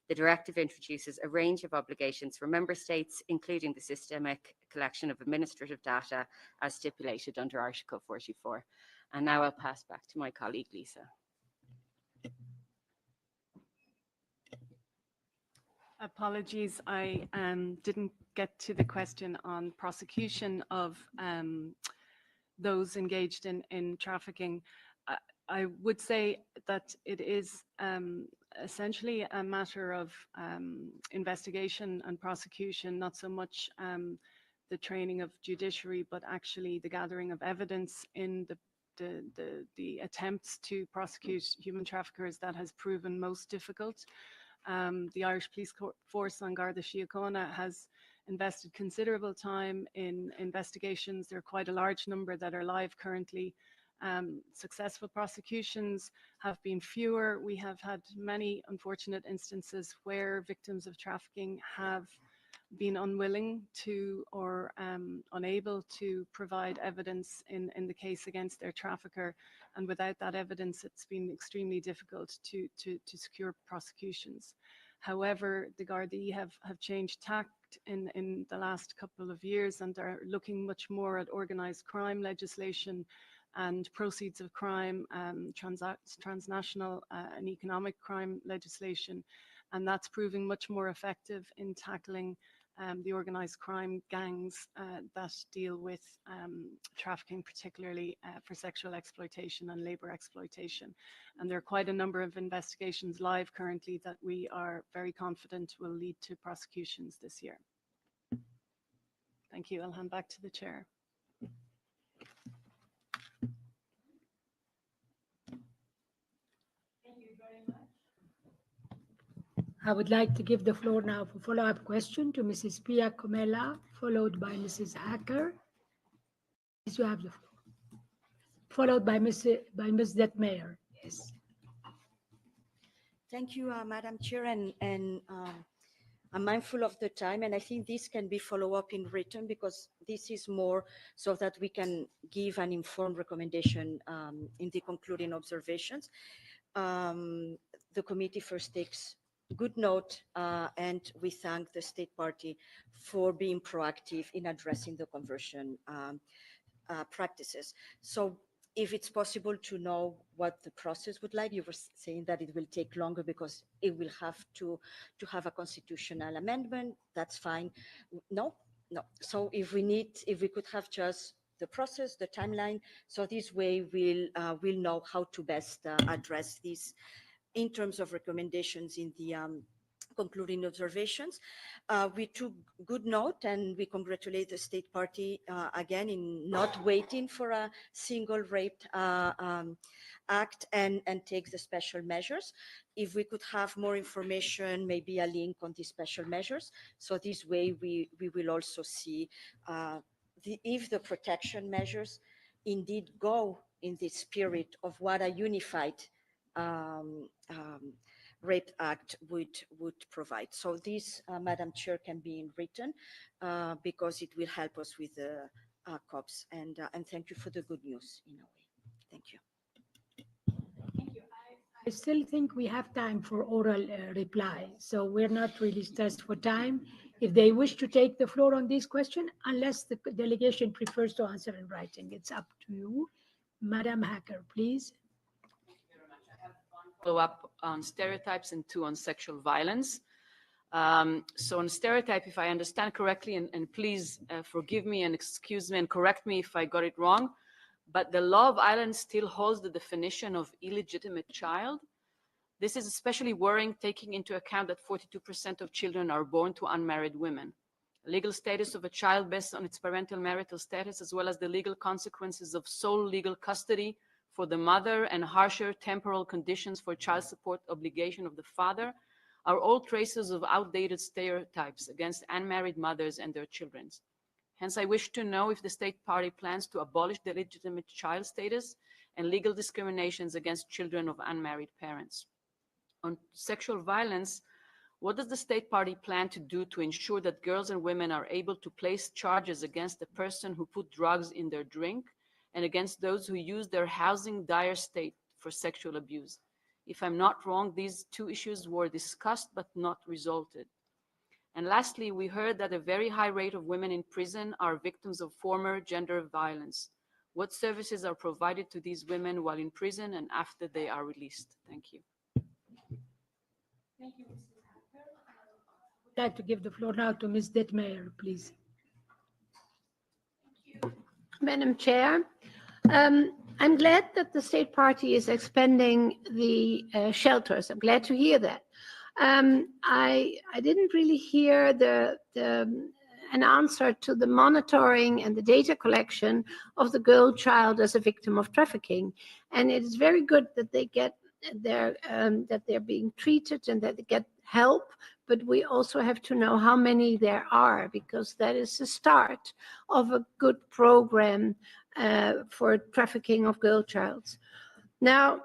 The directive introduces a range of obligations for member states, including the systemic collection of administrative data as stipulated under Article 44. And now I'll pass back to my colleague, Lisa. Apologies, I didn't get to the question on prosecution of those engaged in trafficking. I would say that it is essentially a matter of investigation and prosecution, not so much the training of judiciary, but actually the gathering of evidence in the attempts to prosecute human traffickers that has proven most difficult. The Irish Police Force on Garda Síochána has invested considerable time in investigations. There are quite a large number that are live currently. Successful prosecutions have been fewer. We have had many unfortunate instances where victims of trafficking have been unwilling to or unable to provide evidence in the case against their trafficker, and without that evidence it's been extremely difficult to secure prosecutions. However, the Gardaí have changed tact in the last couple of years and are looking much more at organised crime legislation and proceeds of crime, transnational and economic crime legislation, and that's proving much more effective in tackling the organised crime gangs that deal with trafficking, particularly for sexual exploitation and labour exploitation. And there are quite a number of investigations live currently that we are very confident will lead to prosecutions this year. Thank you. I'll hand back to the chair. I would like to give the floor now for follow-up question to Mrs. Pia Comella, followed by Mrs. Acker. Please, you have the floor. Followed by Ms. Detmeyer. Yes. Thank you, Madam Chair, and I'm mindful of the time, and I think this can be followed up in written because this is more so that we can give an informed recommendation in the concluding observations. The committee first takes good note, and we thank the state party for being proactive in addressing the conversion practices. So if it's possible to know what the process would like, you were saying that it will take longer because it will have to have a constitutional amendment. That's fine. No. So if we could have just the process, the timeline, so this way we'll know how to best address this in terms of recommendations in the concluding observations. We took good note and we congratulate the state party again in not waiting for a single rape act and take the special measures. If we could have more information, maybe a link on these special measures. So this way we will also see if the protection measures indeed go in the spirit of what a unified Rape Act would provide. So this, Madam Chair, can be in written because it will help us with the COPs. And thank you for the good news in a way. Thank you. I still think we have time for oral reply, so we're not really stressed for time. If they wish to take the floor on this question, unless the delegation prefers to answer in writing, it's up to you. Madam Hacker, please. Follow up on stereotypes and two on sexual violence. So on stereotype, if I understand correctly, and please forgive me and excuse me and correct me if I got it wrong, but the law of Ireland still holds the definition of illegitimate child. This is especially worrying, taking into account that 42% of children are born to unmarried women. Legal status of a child based on its parental marital status, as well as the legal consequences of sole legal custody for the mother and harsher temporal conditions for child support obligation of the father, are all traces of outdated stereotypes against unmarried mothers and their children. Hence, I wish to know if the state party plans to abolish the legitimate child status and legal discriminations against children of unmarried parents. On sexual violence, what does the state party plan to do to ensure that girls and women are able to place charges against the person who put drugs in their drink and against those who use their housing dire state for sexual abuse? If I'm not wrong, these two issues were discussed but not resolved. And lastly, we heard that a very high rate of women in prison are victims of former gender violence. What services are provided to these women while in prison and after they are released? Thank you. Thank you, Mrs. Hacker. I'd like to give the floor now to Ms. Detmeyer, please. Madam Chair, I'm glad that the state party is expanding the shelters. I'm glad to hear that. I didn't really hear an answer to the monitoring and the data collection of the girl child as a victim of trafficking. And it is very good that they get that they're being treated and that they get help, but we also have to know how many there are, because that is the start of a good program for trafficking of girl childs. Now,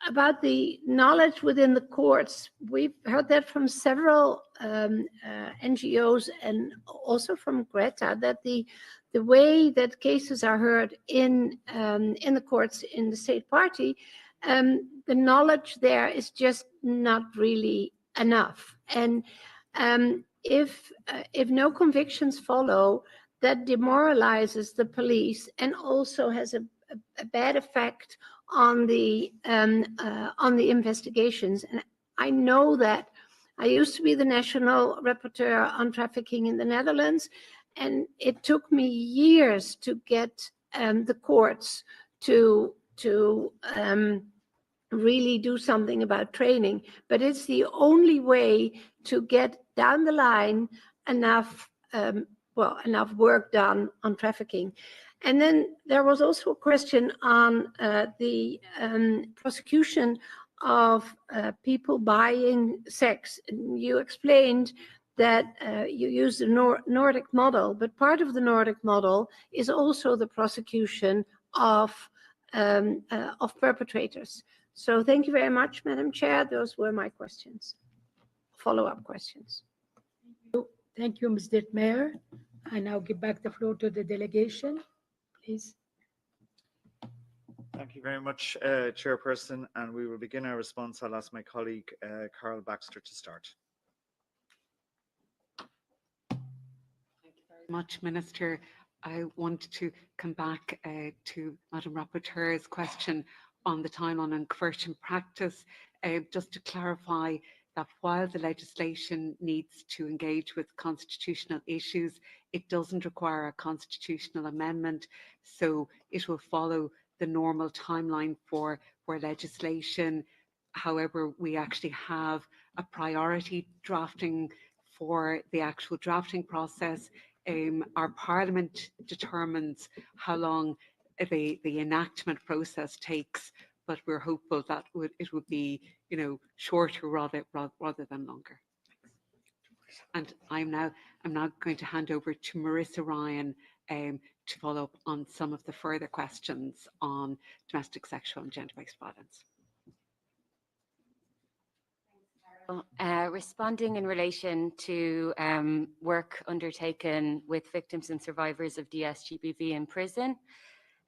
about the knowledge within the courts, we've heard that from several NGOs and also from Greta, that the way that cases are heard in the courts in the state party, the knowledge there is just not really enough. And if no convictions follow, that demoralizes the police and also has a bad effect on the investigations. And I know that I used to be the national rapporteur on trafficking in the Netherlands, and it took me years to get the courts to really do something about training. But it's the only way to get down the line enough work done on trafficking. And then there was also a question on the prosecution of people buying sex. You explained that you use the Nordic model, but part of the Nordic model is also the prosecution of perpetrators. So thank you very much, Madam Chair. Those were my questions, follow-up questions. Thank you, Ms. Detmeyer. I now give back the floor to the delegation, please. Thank you very much, Chairperson, and we will begin our response. I'll ask my colleague, Carol Baxter, to start. Thank you very much, Minister. I want to come back to Madam Rapporteur's question on the timeline and conversion practice, just to clarify that while the legislation needs to engage with constitutional issues, it doesn't require a constitutional amendment, so it will follow the normal timeline for legislation. However, we actually have a priority drafting for the actual drafting process. Our Parliament determines how long the enactment process takes, but we're hopeful that it would be, shorter rather than longer. And I'm now going to hand over to Marissa Ryan to follow up on some of the further questions on domestic, sexual and gender-based violence. Responding in relation to work undertaken with victims and survivors of DSGBV in prison,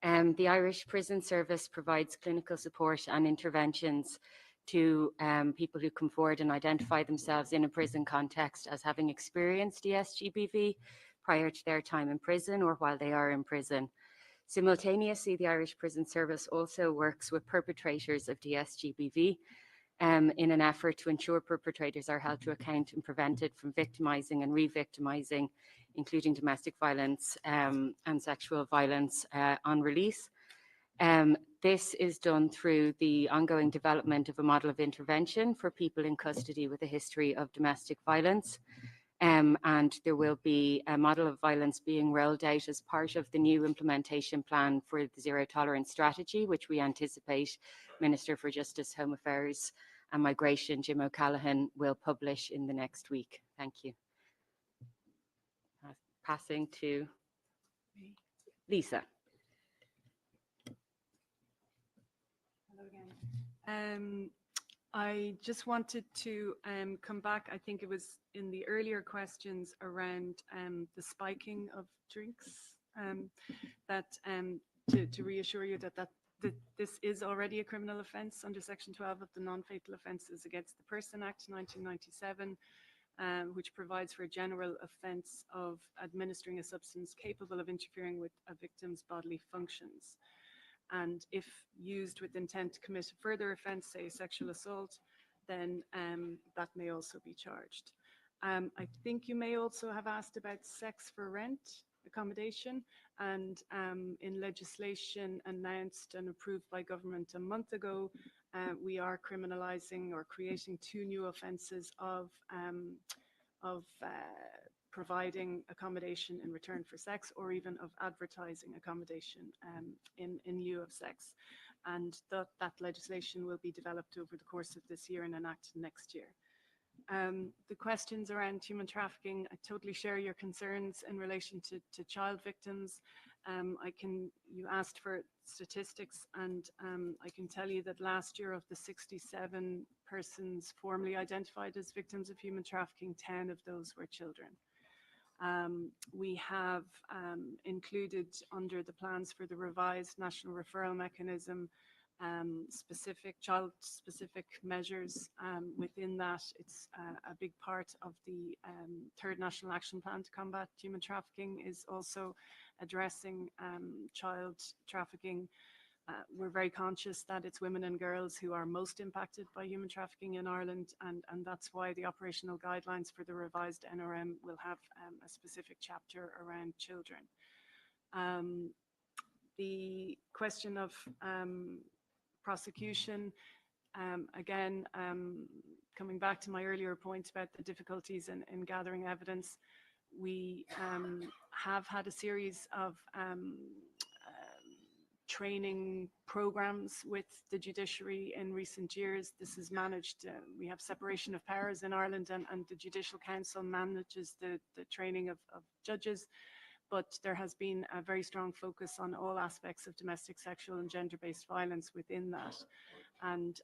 the Irish Prison Service provides clinical support and interventions to people who come forward and identify themselves in a prison context as having experienced DSGBV prior to their time in prison or while they are in prison. Simultaneously, the Irish Prison Service also works with perpetrators of DSGBV in an effort to ensure perpetrators are held to account and prevented from victimising and re-victimising, including domestic violence and sexual violence on release. This is done through the ongoing development of a model of intervention for people in custody with a history of domestic violence. And there will be a model of violence being rolled out as part of the new implementation plan for the Zero Tolerance Strategy, which we anticipate Minister for Justice, Home Affairs and Migration, Jim O'Callaghan, will publish in the next week. Thank you. Passing to Lisa. Hello again. I just wanted to come back. I think it was in the earlier questions around the spiking of drinks, to reassure you that this is already a criminal offence under Section 12 of the Non-Fatal Offences Against the Person Act 1997, which provides for a general offence of administering a substance capable of interfering with a victim's bodily functions. And if used with intent to commit a further offence, say sexual assault, then that may also be charged. I think you may also have asked about sex for rent accommodation, and in legislation announced and approved by government a month ago, we are criminalising or creating two new offences of providing accommodation in return for sex, or even of advertising accommodation in lieu of sex. And that legislation will be developed over the course of this year and enacted next year. The questions around human trafficking, I totally share your concerns in relation to child victims. You asked for statistics, and I can tell you that last year, of the 67 persons formally identified as victims of human trafficking, 10 of those were children. We have included under the plans for the revised national referral mechanism child-specific measures. Within that, it's a big part of the third national action plan to combat human trafficking is also addressing child trafficking. We're very conscious that it's women and girls who are most impacted by human trafficking in Ireland, and that's why the operational guidelines for the revised NRM will have a specific chapter around children. The question of prosecution, again, coming back to my earlier point about the difficulties in gathering evidence, we have had a series of training programs with the judiciary in recent years. This is managed, we have separation of powers in Ireland, and the Judicial Council manages the training of judges, but there has been a very strong focus on all aspects of domestic, sexual and gender-based violence within that. And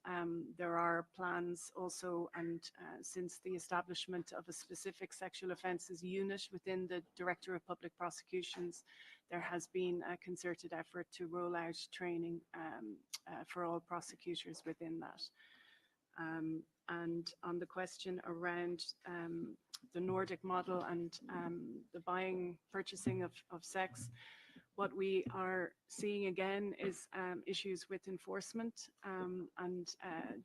there are plans also, and since the establishment of a specific sexual offences unit within the Director of Public Prosecutions, there has been a concerted effort to roll out training for all prosecutors within that. And on the question around the Nordic model and the purchasing of sex, what we are seeing again is issues with enforcement and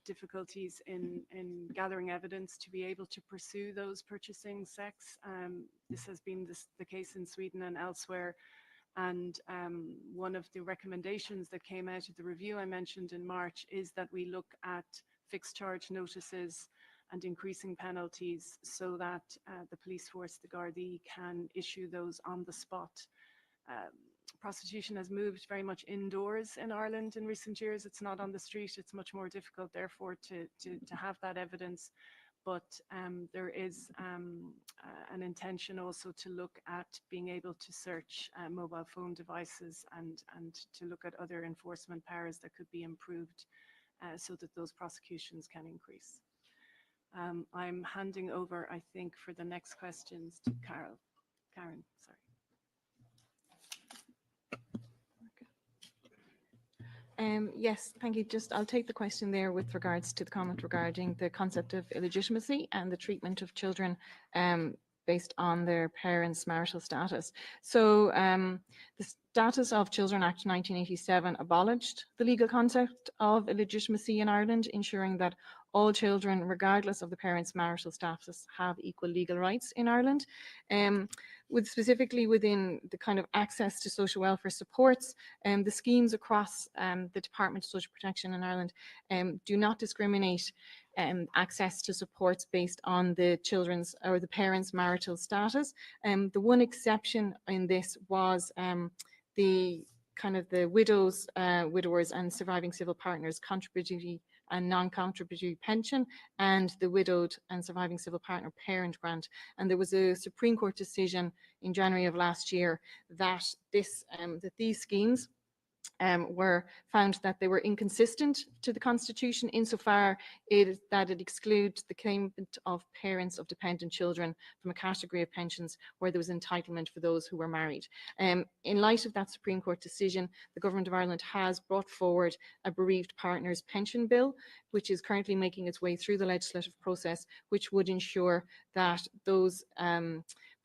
difficulties in gathering evidence to be able to pursue those purchasing sex. This has been the case in Sweden and elsewhere. And one of the recommendations that came out of the review I mentioned in March is that we look at fixed charge notices and increasing penalties so that the police force, the Gardaí, can issue those on the spot. Prostitution has moved very much indoors in Ireland in recent years. It's not on the street. It's much more difficult, therefore, to have that evidence. But there is an intention also to look at being able to search mobile phone devices and to look at other enforcement powers that could be improved so that those prosecutions can increase. I'm handing over, I think, for the next questions to Karen, sorry. Yes, thank you. I'll take the question there with regards to the comment regarding the concept of illegitimacy and the treatment of children based on their parents' marital status. So the Status of Children Act 1987 abolished the legal concept of illegitimacy in Ireland, ensuring that all children, regardless of the parents' marital status, have equal legal rights in Ireland. Specifically within the kind of access to social welfare supports, the schemes across the Department of Social Protection in Ireland do not discriminate access to supports based on the children's or the parents' marital status. The one exception in this was the kind of the widows, widowers and surviving civil partners contributory and non-contributory pension and the widowed and surviving civil partner parent grant. And there was a Supreme Court decision in January of last year that these schemes were found that they were inconsistent to the Constitution insofar that it excludes the claimant of parents of dependent children from a category of pensions where there was entitlement for those who were married. In light of that Supreme Court decision, the Government of Ireland has brought forward a bereaved partners pension bill, which is currently making its way through the legislative process, which would ensure that those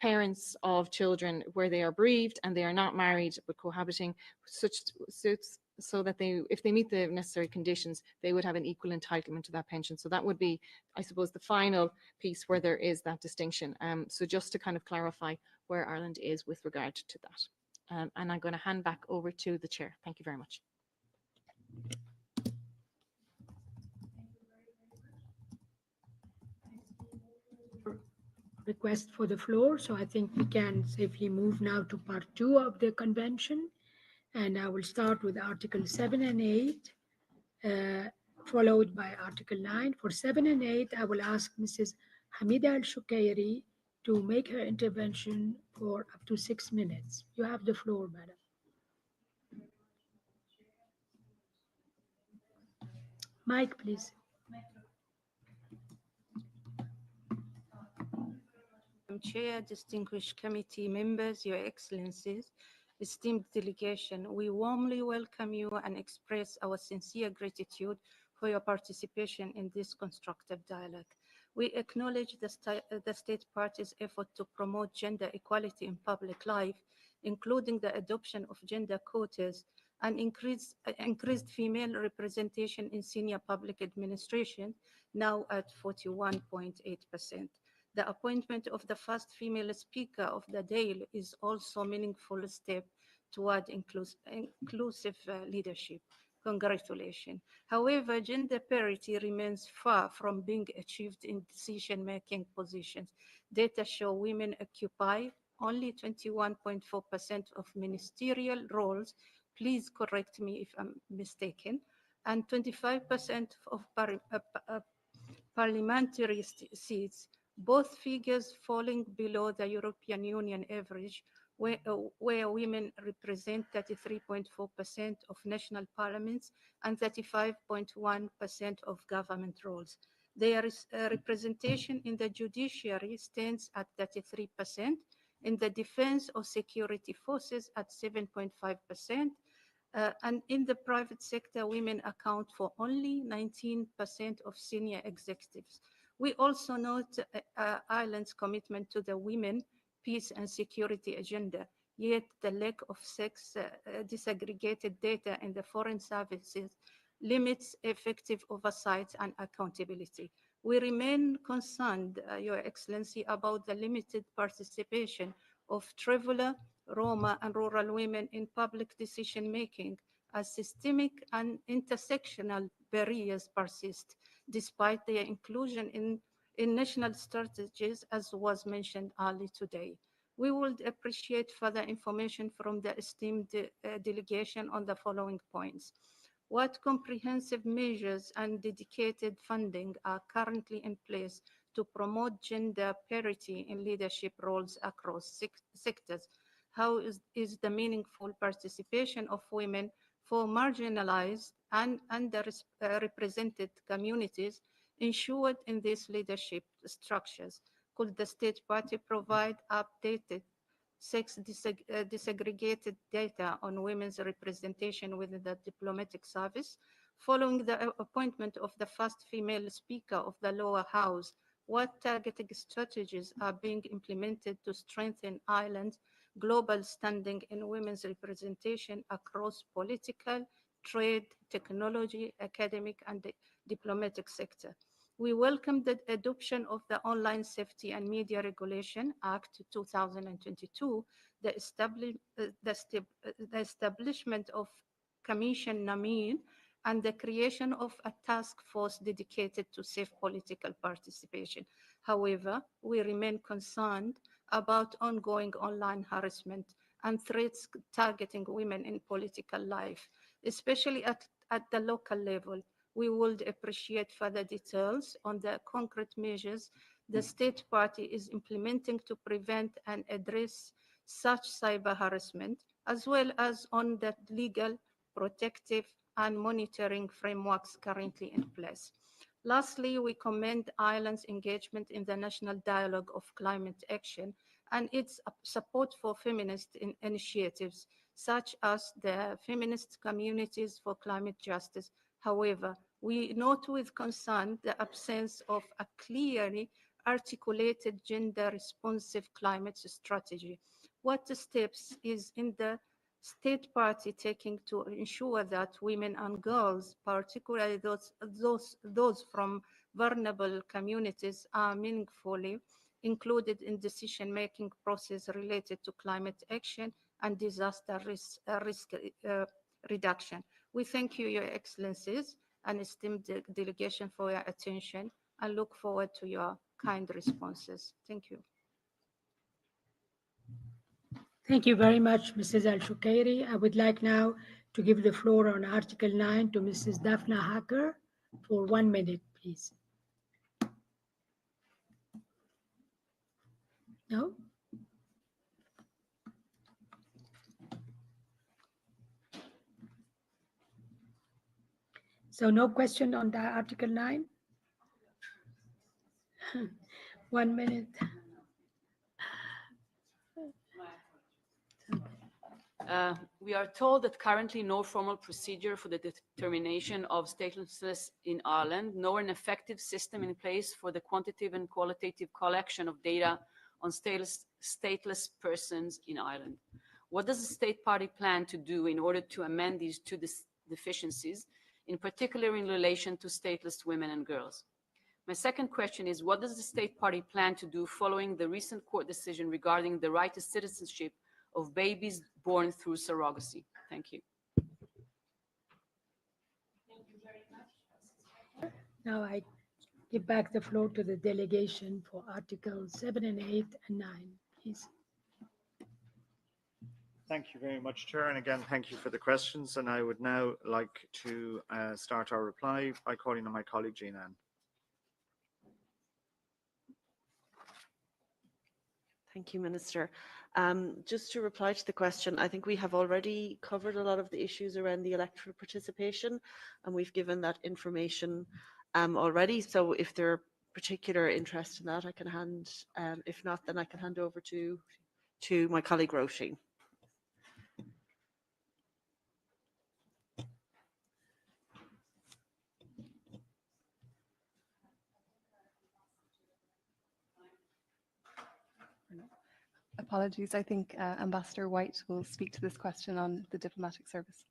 parents of children where they are bereaved and they are not married but cohabiting, so that if they meet the necessary conditions, they would have an equal entitlement to that pension. So that would be, I suppose, the final piece where there is that distinction. So just to kind of clarify where Ireland is with regard to that. And I'm going to hand back over to the chair. Thank you very much. Request for the floor, so I think we can safely move now to part 2 of the convention, and I will start with Article 7 and 8, followed by Article 9. For 7 and 8, I will ask Mrs. Hamida Al-Shukairi to make her intervention for up to 6 minutes. You have the floor, madam. Mic, please. Chair, distinguished committee members, Your Excellencies, esteemed delegation, we warmly welcome you and express our sincere gratitude for your participation in this constructive dialogue. We acknowledge the state parties' effort to promote gender equality in public life, including the adoption of gender quotas and increased female representation in senior public administration, now at 41.8%. The appointment of the first female Speaker of the Dáil is also a meaningful step toward inclusive leadership. Congratulations. However, gender parity remains far from being achieved in decision-making positions. Data show women occupy only 21.4% of ministerial roles, please correct me if I'm mistaken, and 25% of parliamentary seats, both figures falling below the European Union average, where women represent 33.4% of national parliaments and 35.1% of government roles. Their representation in the judiciary stands at 33%, in the defense or security forces at 7.5%, and in the private sector, women account for only 19% of senior executives. We also note Ireland's commitment to the women, peace and security agenda, yet the lack of sex disaggregated data in the foreign services limits effective oversight and accountability. We remain concerned, Your Excellency, about the limited participation of traveler, Roma and rural women in public decision-making as systemic and intersectional barriers persist, despite their inclusion in in national strategies, as was mentioned earlier today. We would appreciate further information from the esteemed delegation on the following points. What comprehensive measures and dedicated funding are currently in place to promote gender parity in leadership roles across sectors? How is the meaningful participation of women for marginalized and underrepresented communities ensured in these leadership structures? Could the State Party provide updated sex disaggregated data on women's representation within the diplomatic service? Following the appointment of the first female Speaker of the lower house, what targeted strategies are being implemented to strengthen Ireland's global standing in women's representation across political, trade, technology, academic, and diplomatic sector? We welcome the adoption of the Online Safety and Media Regulation Act 2022, the establishment of Commission NAMIN, and the creation of a task force dedicated to safe political participation. However, we remain concerned about ongoing online harassment and threats targeting women in political life, especially at the local level. We would appreciate further details on the concrete measures the State Party is implementing to prevent and address such cyber harassment, as well as on the legal, protective, and monitoring frameworks currently in place. Lastly, we commend Ireland's engagement in the National Dialogue of Climate Action and its support for feminist initiatives, such as the Feminist Communities for Climate Justice. However, we note with concern the absence of a clearly articulated gender-responsive climate strategy. What steps is in the State Party taking to ensure that women and girls, particularly those from vulnerable communities, are meaningfully included in decision-making process related to climate action and disaster risk reduction? We thank you, Your Excellencies, and esteemed delegation for your attention and look forward to your kind responses. Thank you. Thank you very much, Mrs. Al-Shukairi. I would like now to give the floor on Article 9 to Mrs. Daphna Hacker for 1 minute, please. No? So no question on the Article 9? 1 minute. We are told that currently no formal procedure for the determination of statelessness in Ireland, nor an effective system in place for the quantitative and qualitative collection of data on stateless persons in Ireland. What does the State Party plan to do in order to amend these two deficiencies, in particular in relation to stateless women and girls? My second question is, what does the State Party plan to do following the recent court decision regarding the right to citizenship of babies born through surrogacy? Thank you. Thank you very much. Now I give back the floor to the delegation for Articles 7 and 8 and 9, please. Thank you very much, Chair. And again, thank you for the questions. And I would now like to start our reply by calling on my colleague, Jean Ann. Thank you, Minister. Just to reply to the question, I think we have already covered a lot of the issues around the electoral participation, and we've given that information already. So if there are particular interest in that, I can hand, if not, then I can hand over to my colleague Roisin. Apologies, I think Ambassador White will speak to this question on the diplomatic service.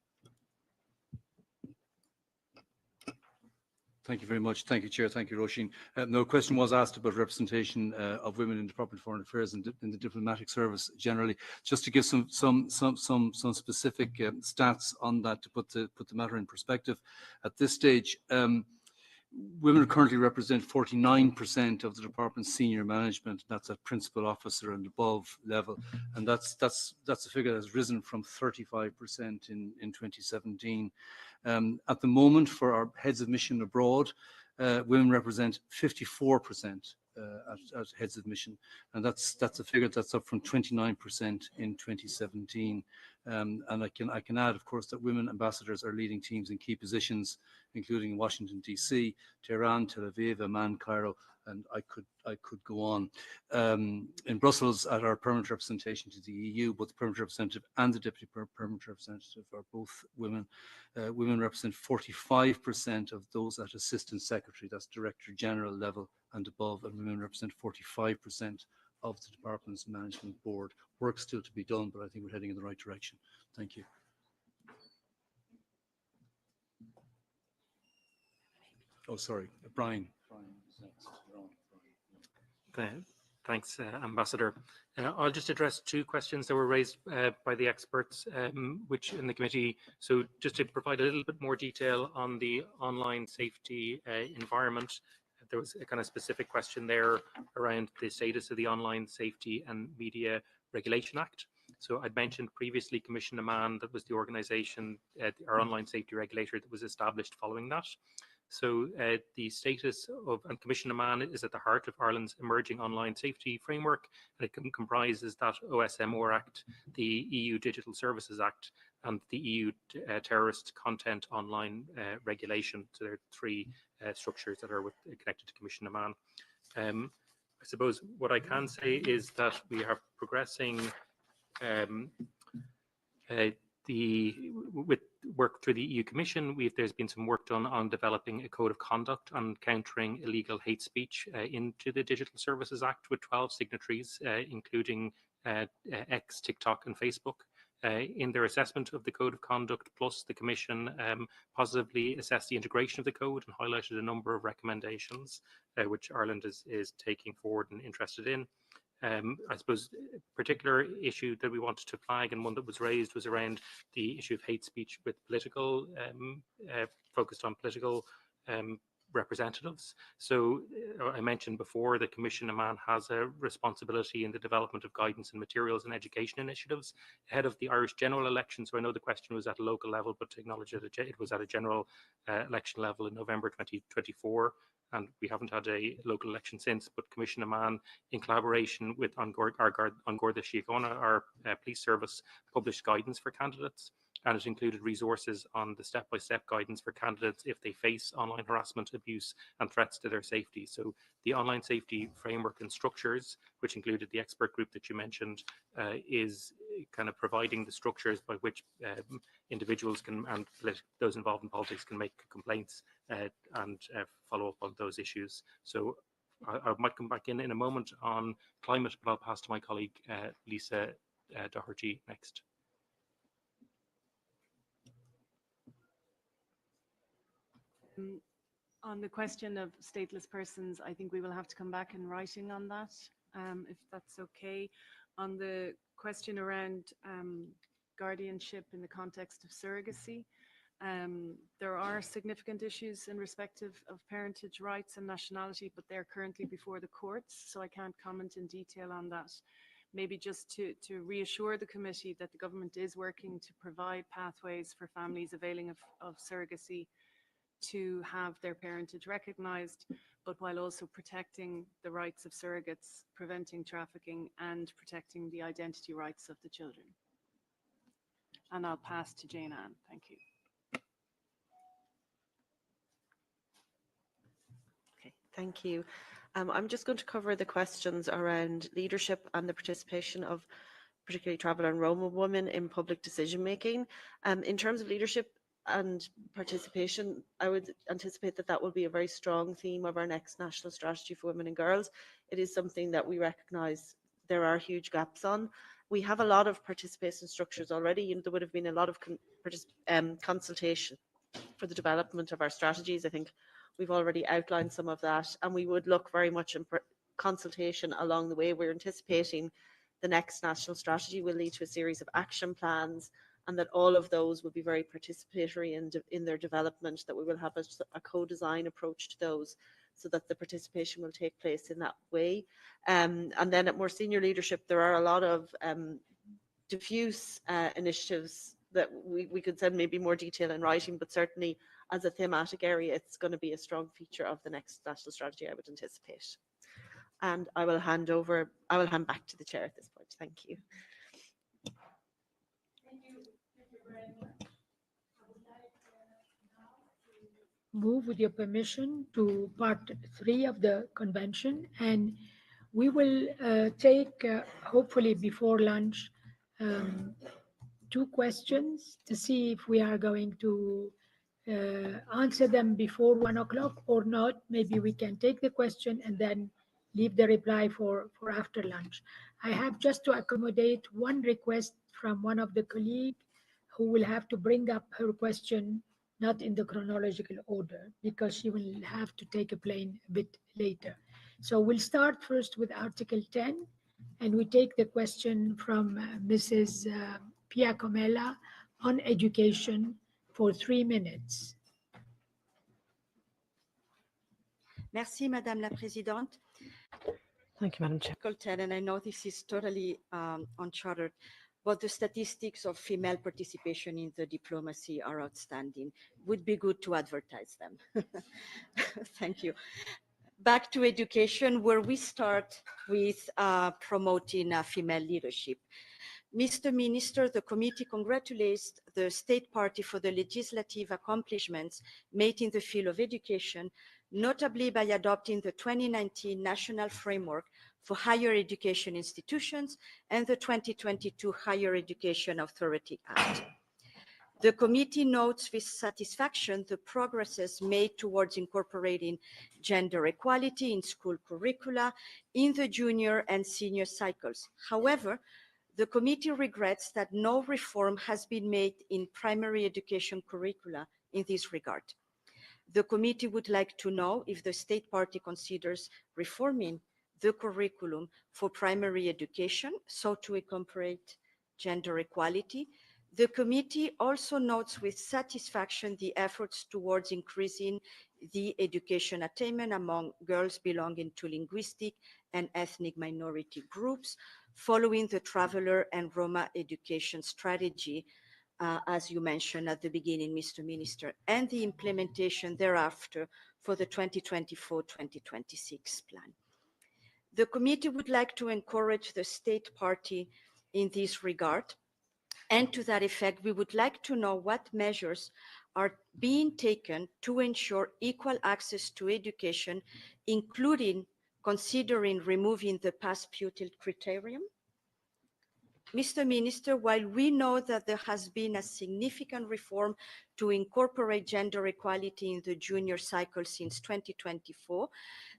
Thank you very much. Thank you, Chair. Thank you, Roisin. No question was asked about representation of women in the Department of Foreign Affairs and in the diplomatic service generally. Just to give some specific stats on that to put the matter in perspective. At this stage, women currently represent 49% of the department's senior management. That's at principal officer and above level, and that's a figure that has risen from 35% in 2017. At the moment, for our heads of mission abroad, women represent 54% at heads of mission, and that's a figure that's up from 29% in 2017. And I can add, of course, that women ambassadors are leading teams in key positions, including Washington DC, Tehran, Tel Aviv, Amman, Cairo, and I could go on. In Brussels, at our permanent representation to the EU, both the permanent representative and the deputy permanent representative are both women. Women represent 45% of those at assistant secretary, that's director general level and above, and women represent 45% of the department's management board. Work still to be done, but I think we're heading in the right direction. Thank you. Oh, sorry, Brian. Thanks, Ambassador. I'll just address two questions that were raised by the experts, which in the committee. So just to provide a little bit more detail on the online safety environment, there was a kind of specific question there around the status of the Online Safety and Media Regulation Act. So I'd mentioned previously Commission Amman, that was the organisation, our online safety regulator that was established following that. So the status of, and Commission Amman is at the heart of Ireland's emerging online safety framework, and it comprises that OSMR Act, the EU Digital Services Act, and the EU Terrorist Content Online Regulation. So there are three structures that are connected to Commission Amman. I suppose what I can say is that we are progressing with work through the EU Commission. There's been some work done on developing a code of conduct on countering illegal hate speech into the Digital Services Act with 12 signatories, including X, TikTok and Facebook. In their assessment of the code of conduct, plus the Commission positively assessed the integration of the code and highlighted a number of recommendations which Ireland is taking forward and interested in. I suppose a particular issue that we wanted to flag, and one that was raised, was around the issue of hate speech with political, focused on political representatives. So I mentioned before that Commission Amman has a responsibility in the development of guidance and materials and education initiatives ahead of the Irish general election. So I know the question was at a local level, but to acknowledge that it was at a general election level in November 2024. And we haven't had a local election since, but Commission Amman, in collaboration with An Garda Síochána, our police service, published guidance for candidates, and it included resources on the step-by-step guidance for candidates if they face online harassment, abuse and threats to their safety. So the online safety framework and structures, which included the expert group that you mentioned, is kind of providing the structures by which individuals can, and those involved in politics, can make complaints and follow up on those issues. So I might come back in a moment on climate, but I'll pass to my colleague Lisa Doherty next. On the question of stateless persons, I think we will have to come back in writing on that, if that's okay. On the question around guardianship in the context of surrogacy, there are significant issues in respect of parentage rights and nationality, but they're currently before the courts, so I can't comment in detail on that. Maybe just to reassure the committee that the government is working to provide pathways for families availing of surrogacy to have their parentage recognised, but while also protecting the rights of surrogates, preventing trafficking and protecting the identity rights of the children. And I'll pass to Jane Ann. Thank you. Okay, thank you. I'm just going to cover the questions around leadership and the participation of particularly traveller and Roma women in public decision making. In terms of leadership and participation, I would anticipate that that will be a very strong theme of our next national strategy for women and girls. It is something that we recognise there are huge gaps on. We have a lot of participation structures already. You know, there would have been a lot of consultation for the development of our strategies. I think we've already outlined some of that, and we would look very much in consultation along the way. We're anticipating the next national strategy will lead to a series of action plans and that all of those will be very participatory in their development, that we will have a co-design approach to those so that the participation will take place in that way. And then at more senior leadership, there are a lot of diffuse initiatives that we could send maybe more detail in writing, but certainly as a thematic area, it's going to be a strong feature of the next national strategy, I would anticipate. And I will hand back to the chair at this point. Thank you. Move, with your permission, to part 3 of the convention, and we will take, hopefully before lunch, 2 questions to see if we are going to answer them before 1 o'clock or not. Maybe we can take the question and then leave the reply for after lunch. I have just to accommodate one request from one of the colleagues who will have to bring up her question not in the chronological order, because she will have to take a plane a bit later. So we'll start first with Article 10, and we take the question from Mrs. Pia Comella on education for 3 minutes. Merci, Madame la Présidente. Thank you, Madam Chair. Article 10, and I know this is totally uncharted, but the statistics of female participation in the diplomacy are outstanding. Would be good to advertise them. Thank you. Back to education, where we start with promoting female leadership. Mr. Minister, the committee congratulates the State Party for the legislative accomplishments made in the field of education, notably by adopting the 2019 National Framework for Higher Education Institutions and the 2022 Higher Education Authority Act. The committee notes with satisfaction the progresses made towards incorporating gender equality in school curricula in the junior and senior cycles. However, the committee regrets that no reform has been made in primary education curricula in this regard. The committee would like to know if the State Party considers reforming the curriculum for primary education so to incorporate gender equality. The committee also notes with satisfaction the efforts towards increasing the education attainment among girls belonging to linguistic and ethnic minority groups following the Traveller and Roma education strategy, as you mentioned at the beginning, Mr. Minister, and the implementation thereafter for the 2024-2026 plan. The committee would like to encourage the State Party in this regard, and to that effect, we would like to know what measures are being taken to ensure equal access to education, including considering removing the past-pupil criterion. Mr. Minister, while we know that there has been a significant reform to incorporate gender equality in the junior cycle since 2024,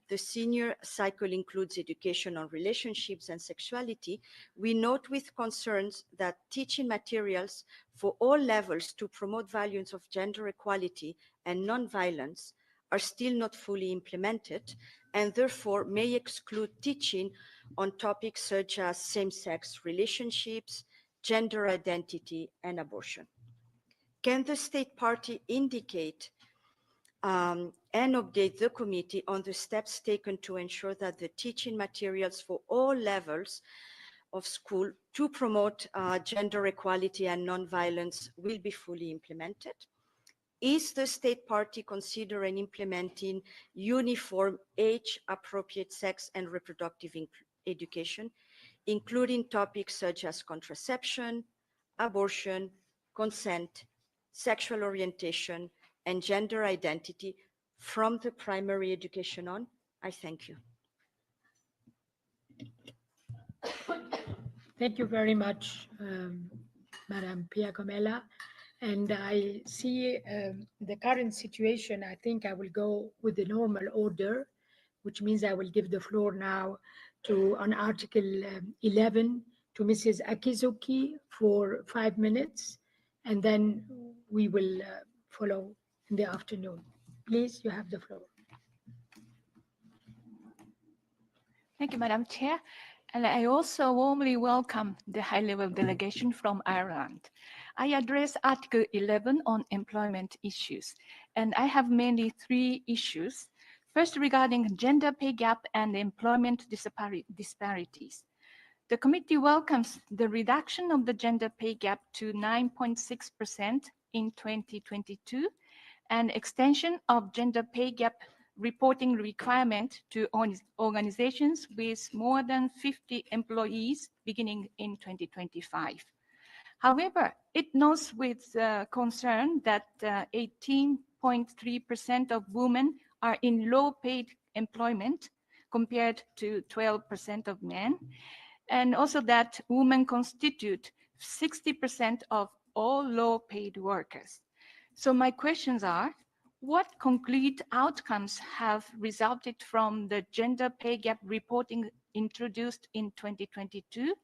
the senior cycle includes education on relationships and sexuality, we note with concerns that teaching materials for all levels to promote values of gender equality and non-violence are still not fully implemented, and therefore may exclude teaching on topics such as same-sex relationships, gender identity, and abortion. Can the State Party indicate and update the committee on the steps taken to ensure that the teaching materials for all levels of school to promote gender equality and non-violence will be fully implemented? Is the State Party considering implementing uniform age-appropriate sex and reproductive education, including topics such as contraception, abortion, consent, sexual orientation, and gender identity from the primary education on? I thank you. Thank you very much, Madam Pia Comella. And I see the current situation. I think I will go with the normal order, which means I will give the floor now to, on Article 11, to Mrs. Akizuki for 5 minutes, and then we will follow in the afternoon. Please, you have the floor. Thank you, Madam Chair. And I also warmly welcome the high-level delegation from Ireland. I address Article 11 on employment issues, and I have mainly 3 issues. First, regarding gender pay gap and employment disparities. The committee welcomes the reduction of the gender pay gap to 9.6% in 2022 and extension of gender pay gap reporting requirement to organizations with more than 50 employees beginning in 2025. However, it notes with concern that 18.3% of women are in low-paid employment compared to 12% of men, and also that women constitute 60% of all low-paid workers. So my questions are, what concrete outcomes have resulted from the gender pay gap reporting introduced in 2022?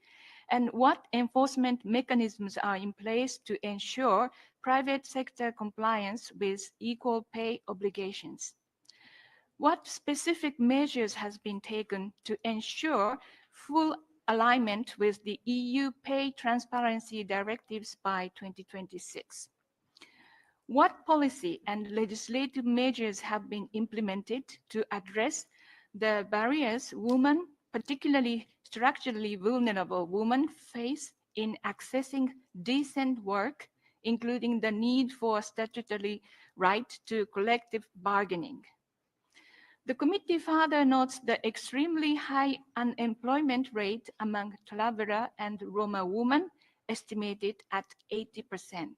And what enforcement mechanisms are in place to ensure private sector compliance with equal pay obligations? What specific measures has been taken to ensure full alignment with the EU pay transparency directives by 2026? What policy and legislative measures have been implemented to address the barriers women, particularly structurally vulnerable women, face in accessing decent work, including the need for statutory right to collective bargaining? The committee further notes the extremely high unemployment rate among traveler and Roma women, estimated at 80%.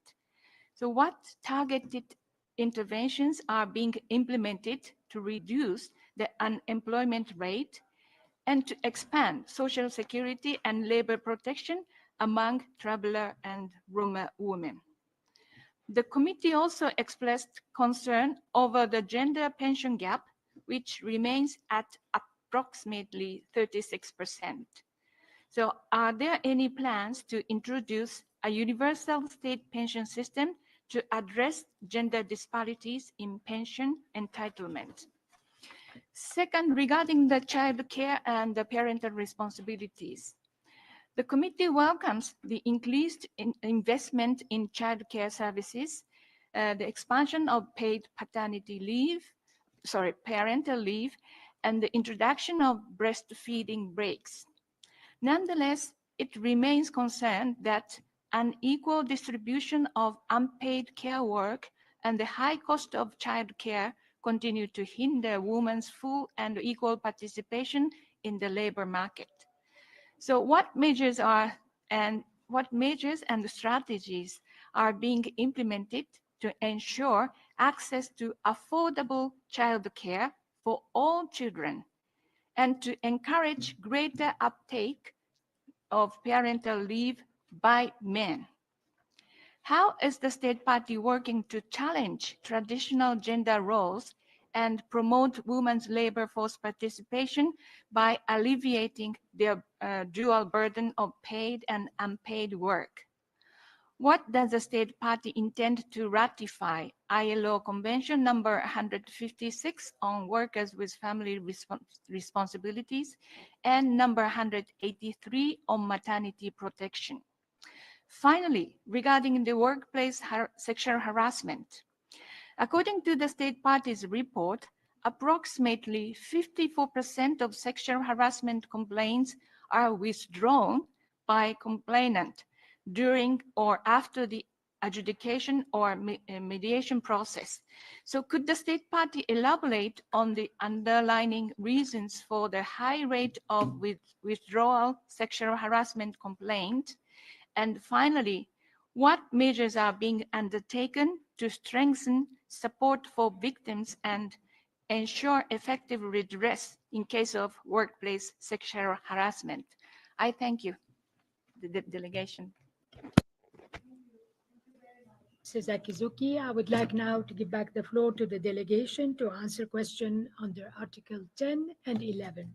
So what targeted interventions are being implemented to reduce the unemployment rate and to expand social security and labor protection among traveler and Roma women? The committee also expressed concern over the gender pension gap, which remains at approximately 36%. So are there any plans to introduce a universal state pension system to address gender disparities in pension entitlement? Second, regarding the child care and the parental responsibilities, the committee welcomes the increased investment in child care services, the expansion of paid paternity leave, parental leave, and the introduction of breastfeeding breaks. Nonetheless, it remains concerned that unequal distribution of unpaid care work and the high cost of childcare continue to hinder women's full and equal participation in the labor market. So what measures and strategies are being implemented to ensure access to affordable childcare for all children and to encourage greater uptake of parental leave by men? How is the state party working to challenge traditional gender roles and promote women's labor force participation by alleviating their dual burden of paid and unpaid work? What does the state party intend to ratify ILO Convention number 156 on workers with family responsibilities and number 183 on maternity protection? Finally, regarding the workplace sexual harassment, according to the state party's report, approximately 54% of sexual harassment complaints are withdrawn by complainant during or after the adjudication or mediation process. So could the state party elaborate on the underlying reasons for the high rate of withdrawal sexual harassment complaint? And finally, what measures are being undertaken to strengthen support for victims and ensure effective redress in case of workplace sexual harassment? I thank you, the delegation. Mrs. Akizuki, I would like now to give back the floor to the delegation to answer questions under Article 10 and 11.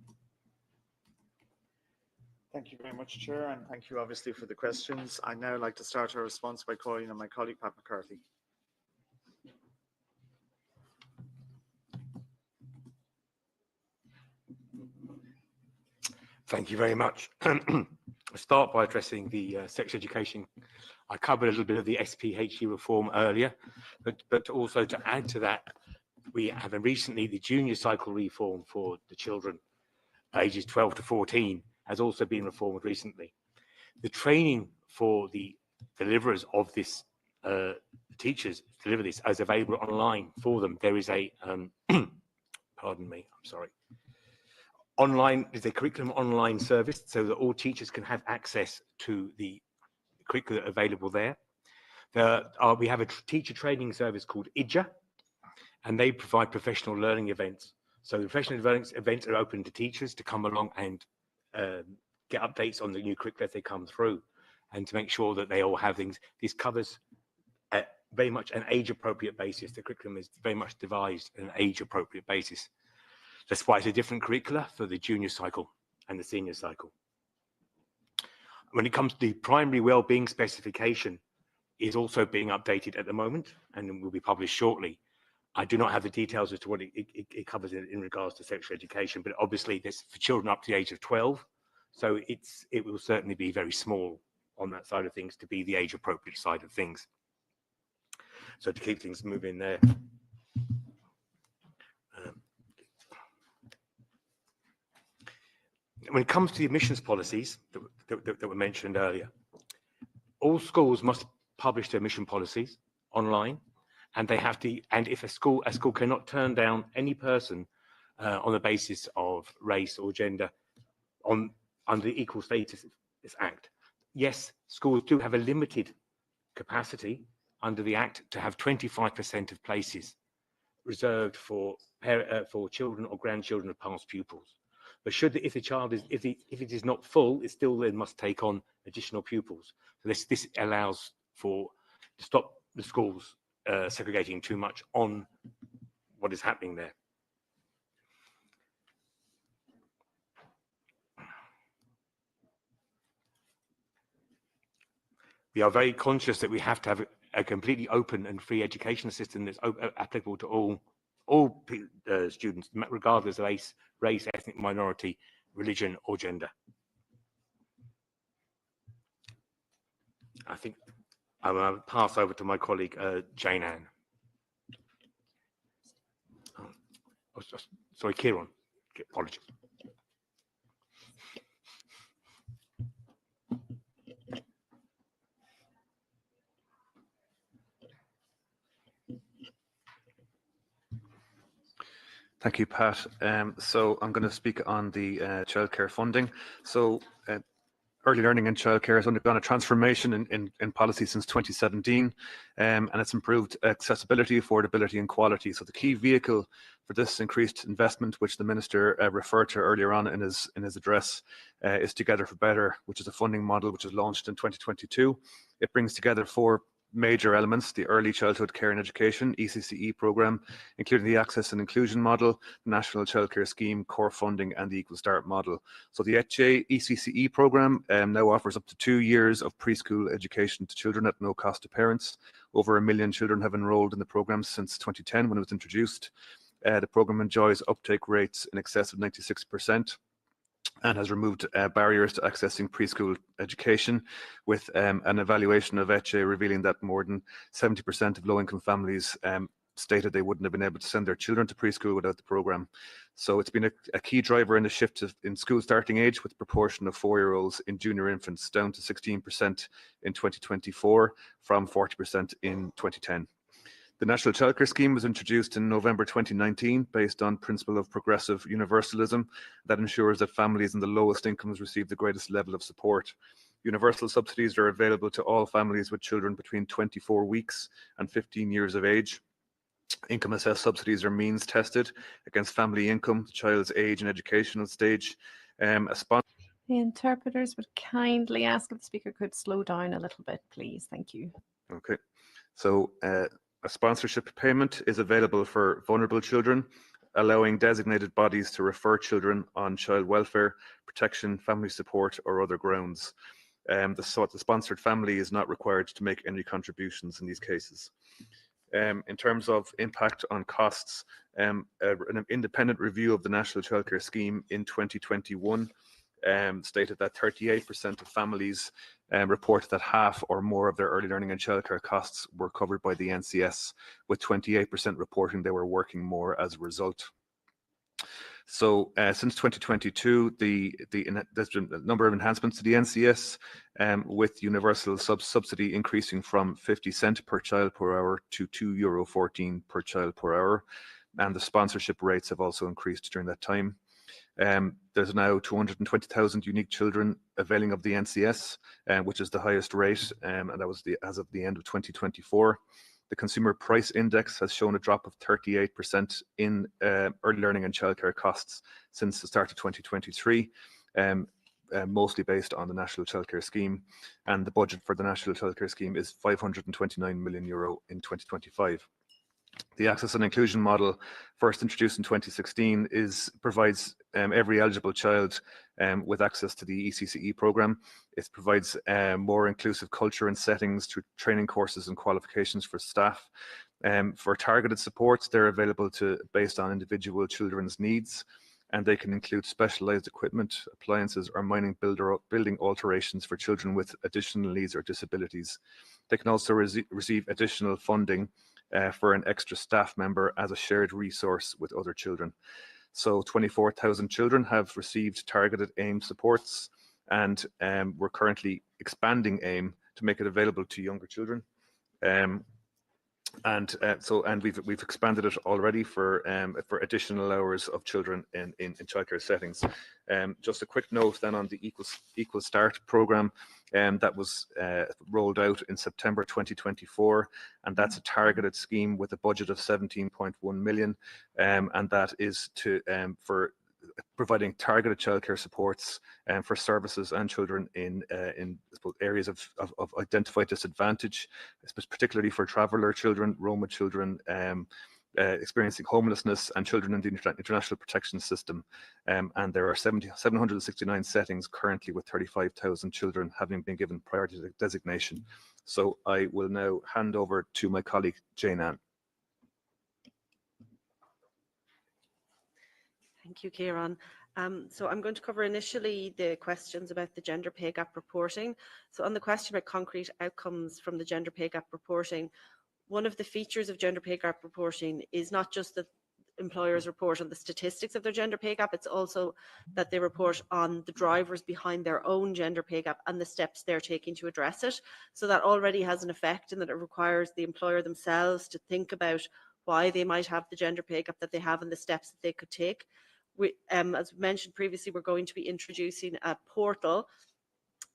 Thank you very much, Chair, and thank you obviously for the questions. I'd now like to start our response by calling on my colleague, Pat McCarthy. Thank you very much. I'll start by addressing the sex education. I covered a little bit of the SPHE reform earlier, but also to add to that, we have recently the junior cycle reform for the children ages 12 to 14 has also been reformed recently. The training for the deliverers of this, teachers deliver this, is available online for them. There is a, pardon me, I'm sorry. Online, there's a curriculum online service so that all teachers can have access to the curriculum available there. We have a teacher training service called IDJA, and they provide professional learning events. So the professional events are open to teachers to come along and get updates on the new curricula as they come through, and to make sure that they all have things. This covers very much an age-appropriate basis. The curriculum is very much devised on an age-appropriate basis. That's why it's a different curricula for the junior cycle and the senior cycle. When it comes to the primary wellbeing specification, is also being updated at the moment and will be published shortly. I do not have the details as to what it covers in regards to sexual education, but obviously this for children up to the age of 12. So it will certainly be very small on that side of things to be the age appropriate side of things. So to keep things moving there. When it comes to the admissions policies that were mentioned earlier, all schools must publish their admission policies online, and they have to. And if a school cannot turn down any person on the basis of race or gender under the Equal Status Act. Yes, schools do have a limited capacity under the Act to have 25% of places reserved for children or grandchildren of past pupils. But if it is not full, it still then must take on additional pupils. So this allows to stop the schools segregating too much on what is happening there. We are very conscious that we have to have a completely open and free education system that's applicable to all students, regardless of race, ethnic minority, religion, or gender. I think I will pass over to my colleague, Jane Ann. Sorry, Kieran. Apologies. Thank you, Pat. So I'm going to speak on the childcare funding. So early learning in childcare has undergone a transformation in policy since 2017, and it's improved accessibility, affordability and quality. So the key vehicle for this increased investment, which the Minister referred to earlier on in his address, is Together for Better, which is a funding model which was launched in 2022. It brings together four major elements: the Early Childhood Care and Education (ECCE) programme, including the Access and Inclusion model, the National Childcare Scheme, core funding and the Equal Start model. So the ECCE programme now offers up to 2 years of preschool education to children at no cost to parents. Over 1 million children have enrolled in the programme since 2010 when it was introduced. The programme enjoys uptake rates in excess of 96%. And has removed barriers to accessing preschool education, with an evaluation of ECHE revealing that more than 70% of low-income families stated they wouldn't have been able to send their children to preschool without the programme. So it's been a key driver in the shift in school starting age, with the proportion of 4-year-olds in junior infants down to 16% in 2024 from 40% in 2010. The National Childcare Scheme was introduced in November 2019 based on principle of progressive universalism that ensures that families in the lowest incomes receive the greatest level of support. Universal subsidies are available to all families with children between 24 weeks and 15 years of age. Income assessed subsidies are means tested against family income, the child's age and educational stage. The interpreters would kindly ask if the speaker could slow down a little bit, please. Thank you. Okay. So a sponsorship payment is available for vulnerable children, allowing designated bodies to refer children on child welfare, protection, family support or other grounds. The sponsored family is not required to make any contributions in these cases. In terms of impact on costs, an independent review of the National Childcare Scheme in 2021 stated that 38% of families reported that half or more of their early learning and childcare costs were covered by the NCS, with 28% reporting they were working more as a result. So since 2022, there's been a number of enhancements to the NCS, with universal subsidy increasing from 50 cents per child per hour to €2.14 per child per hour. And the sponsorship rates have also increased during that time. There's now 220,000 unique children availing of the NCS, which is the highest rate, and that was as of the end of 2024. The Consumer Price Index has shown a drop of 38% in early learning and childcare costs since the start of 2023, mostly based on the National Childcare Scheme. And the budget for the National Childcare Scheme is €529 million in 2025. The Access and Inclusion Model, first introduced in 2016, provides every eligible child with access to the ECCE programme. It provides more inclusive culture and settings through training courses and qualifications for staff. For targeted supports, they're available based on individual children's needs, and they can include specialised equipment, appliances, or building alterations for children with additional needs or disabilities. They can also receive additional funding for an extra staff member as a shared resource with other children. So 24,000 children have received targeted AIM supports, and we're currently expanding AIM to make it available to younger children. We've expanded it already for additional hours of children in childcare settings. Just a quick note then on the Equal Start programme that was rolled out in September 2024, and that's a targeted scheme with a budget of 17.1 million, and that is for providing targeted childcare supports for services and children in areas of identified disadvantage, particularly for traveller children, Roma children, experiencing homelessness, and children in the international protection system. And there are 769 settings currently, with 35,000 children having been given priority designation. So I will now hand over to my colleague Jane Ann. Thank you, Kieran. So I'm going to cover initially the questions about the gender pay gap reporting. So on the question about concrete outcomes from the gender pay gap reporting, one of the features of gender pay gap reporting is not just that employers report on the statistics of their gender pay gap, it's also that they report on the drivers behind their own gender pay gap and the steps they're taking to address it. So that already has an effect in that it requires the employer themselves to think about why they might have the gender pay gap that they have and the steps that they could take. As mentioned previously, we're going to be introducing a portal,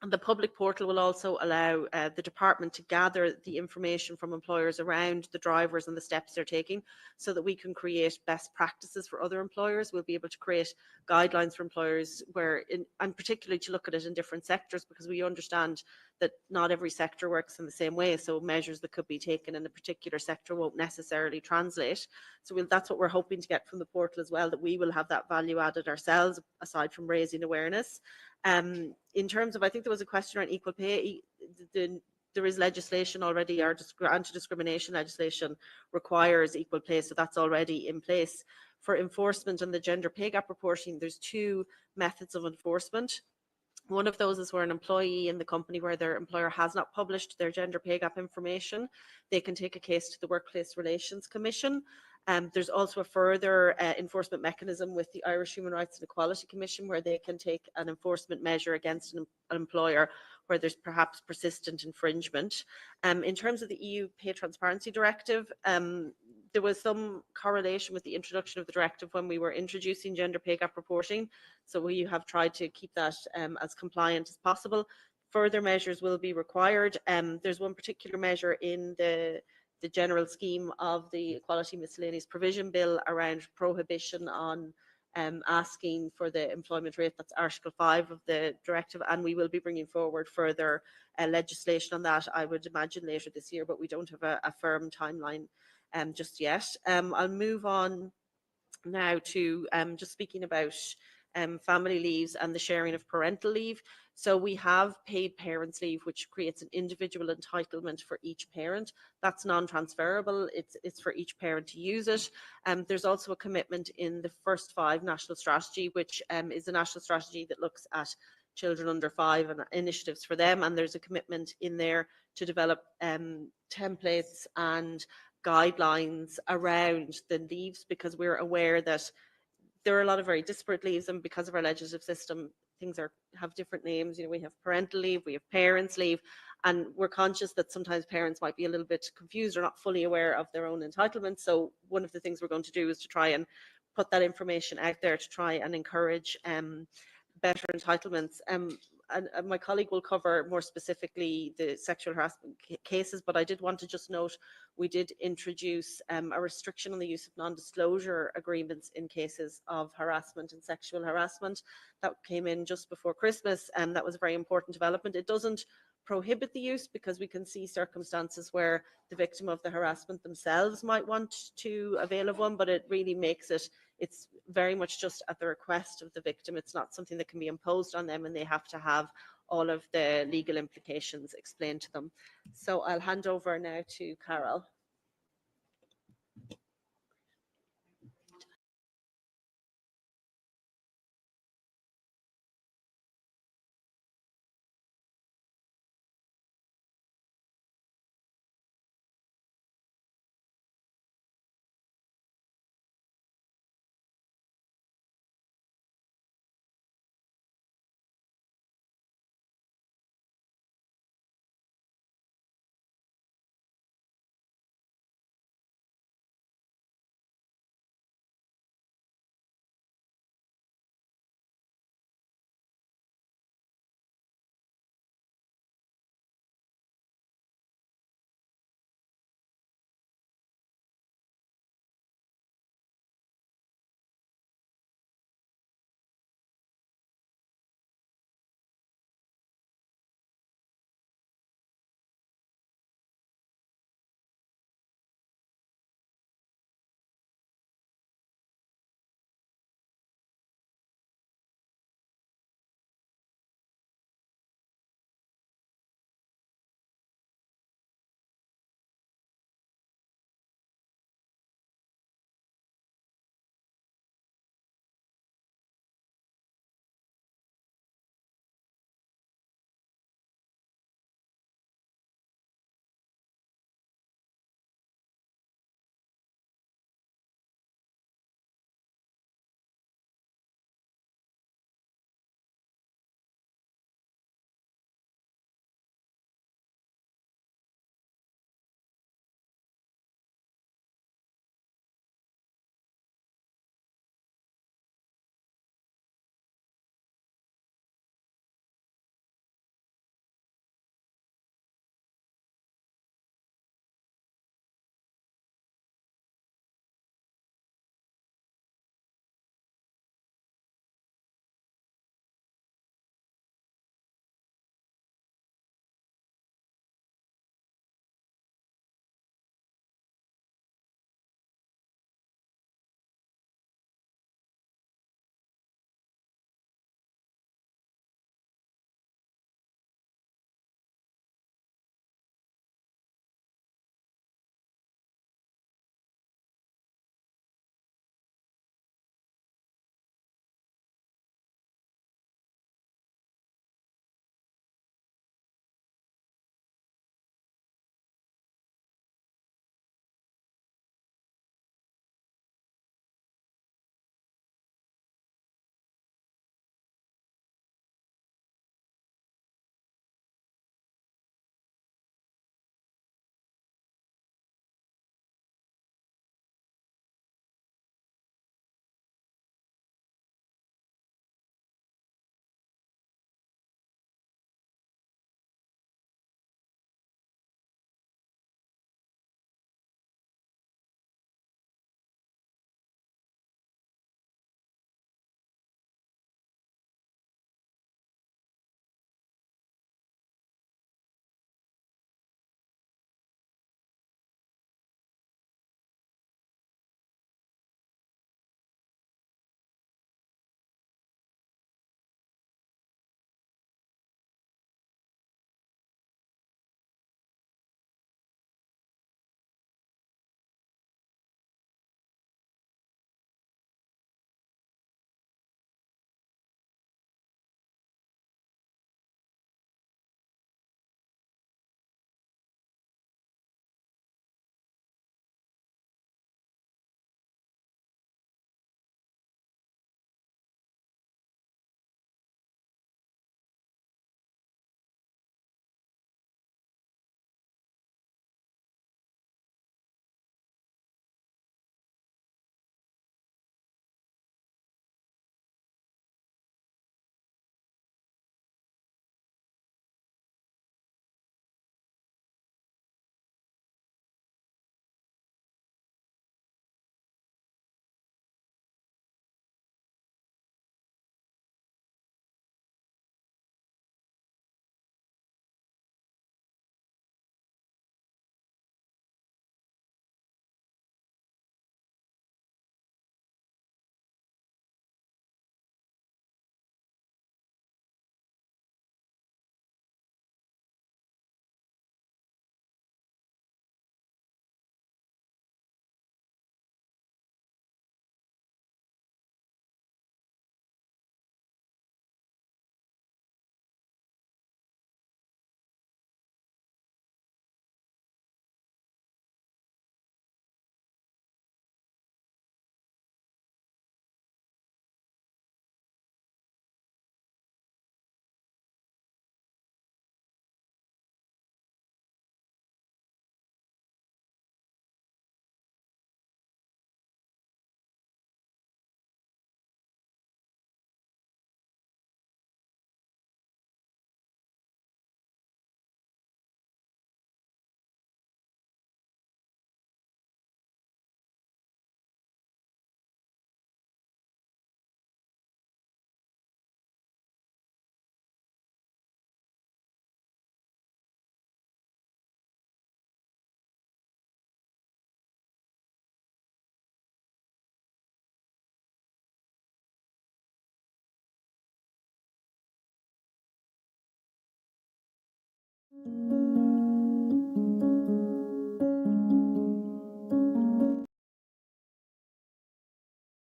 and the public portal will also allow the department to gather the information from employers around the drivers and the steps they're taking, so that we can create best practices for other employers. We'll be able to create guidelines for employers and particularly to look at it in different sectors, because we understand that not every sector works in the same way. So measures that could be taken in a particular sector won't necessarily translate. So that's what we're hoping to get from the portal as well, that we will have that value added ourselves, aside from raising awareness. In terms of, I think there was a question around equal pay. There is legislation already, our anti-discrimination legislation requires equal pay, so that's already in place. For enforcement and the gender pay gap reporting, there's two methods of enforcement. One of those is where an employee in the company where their employer has not published their gender pay gap information, they can take a case to the Workplace Relations Commission. There's also a further enforcement mechanism with the Irish Human Rights and Equality Commission, where they can take an enforcement measure against an employer where there's perhaps persistent infringement. In terms of the EU Pay Transparency Directive, there was some correlation with the introduction of the directive when we were introducing gender pay gap reporting. So we have tried to keep that as compliant as possible. Further measures will be required. There's one particular measure in the general scheme of the Equality Miscellaneous Provision Bill around prohibition on asking for the employment rate. That's Article 5 of the directive, and we will be bringing forward further legislation on that, I would imagine, later this year, but we don't have a firm timeline just yet. I'll move on now to just speaking about family leaves and the sharing of parental leave. So we have paid parents' leave, which creates an individual entitlement for each parent. That's non-transferable. It's for each parent to use it. There's also a commitment in the first 5 national strategy, which is a national strategy that looks at children under 5 and initiatives for them. And there's a commitment in there to develop templates and guidelines around the leaves, because we're aware that there are a lot of very disparate leaves, and because of our legislative system, things have different names. You know, we have parental leave, we have parents' leave, and we're conscious that sometimes parents might be a little bit confused or not fully aware of their own entitlements. So one of the things we're going to do is to try and put that information out there to try and encourage better entitlements. And my colleague will cover more specifically the sexual harassment cases, but I did want to just note we did introduce a restriction on the use of non-disclosure agreements in cases of harassment and sexual harassment. That came in just before Christmas, and that was a very important development. It doesn't prohibit the use, because we can see circumstances where the victim of the harassment themselves might want to avail of one, but it really makes it's very much just at the request of the victim. It's not something that can be imposed on them, and they have to have all of the legal implications explained to them. So I'll hand over now to Carol.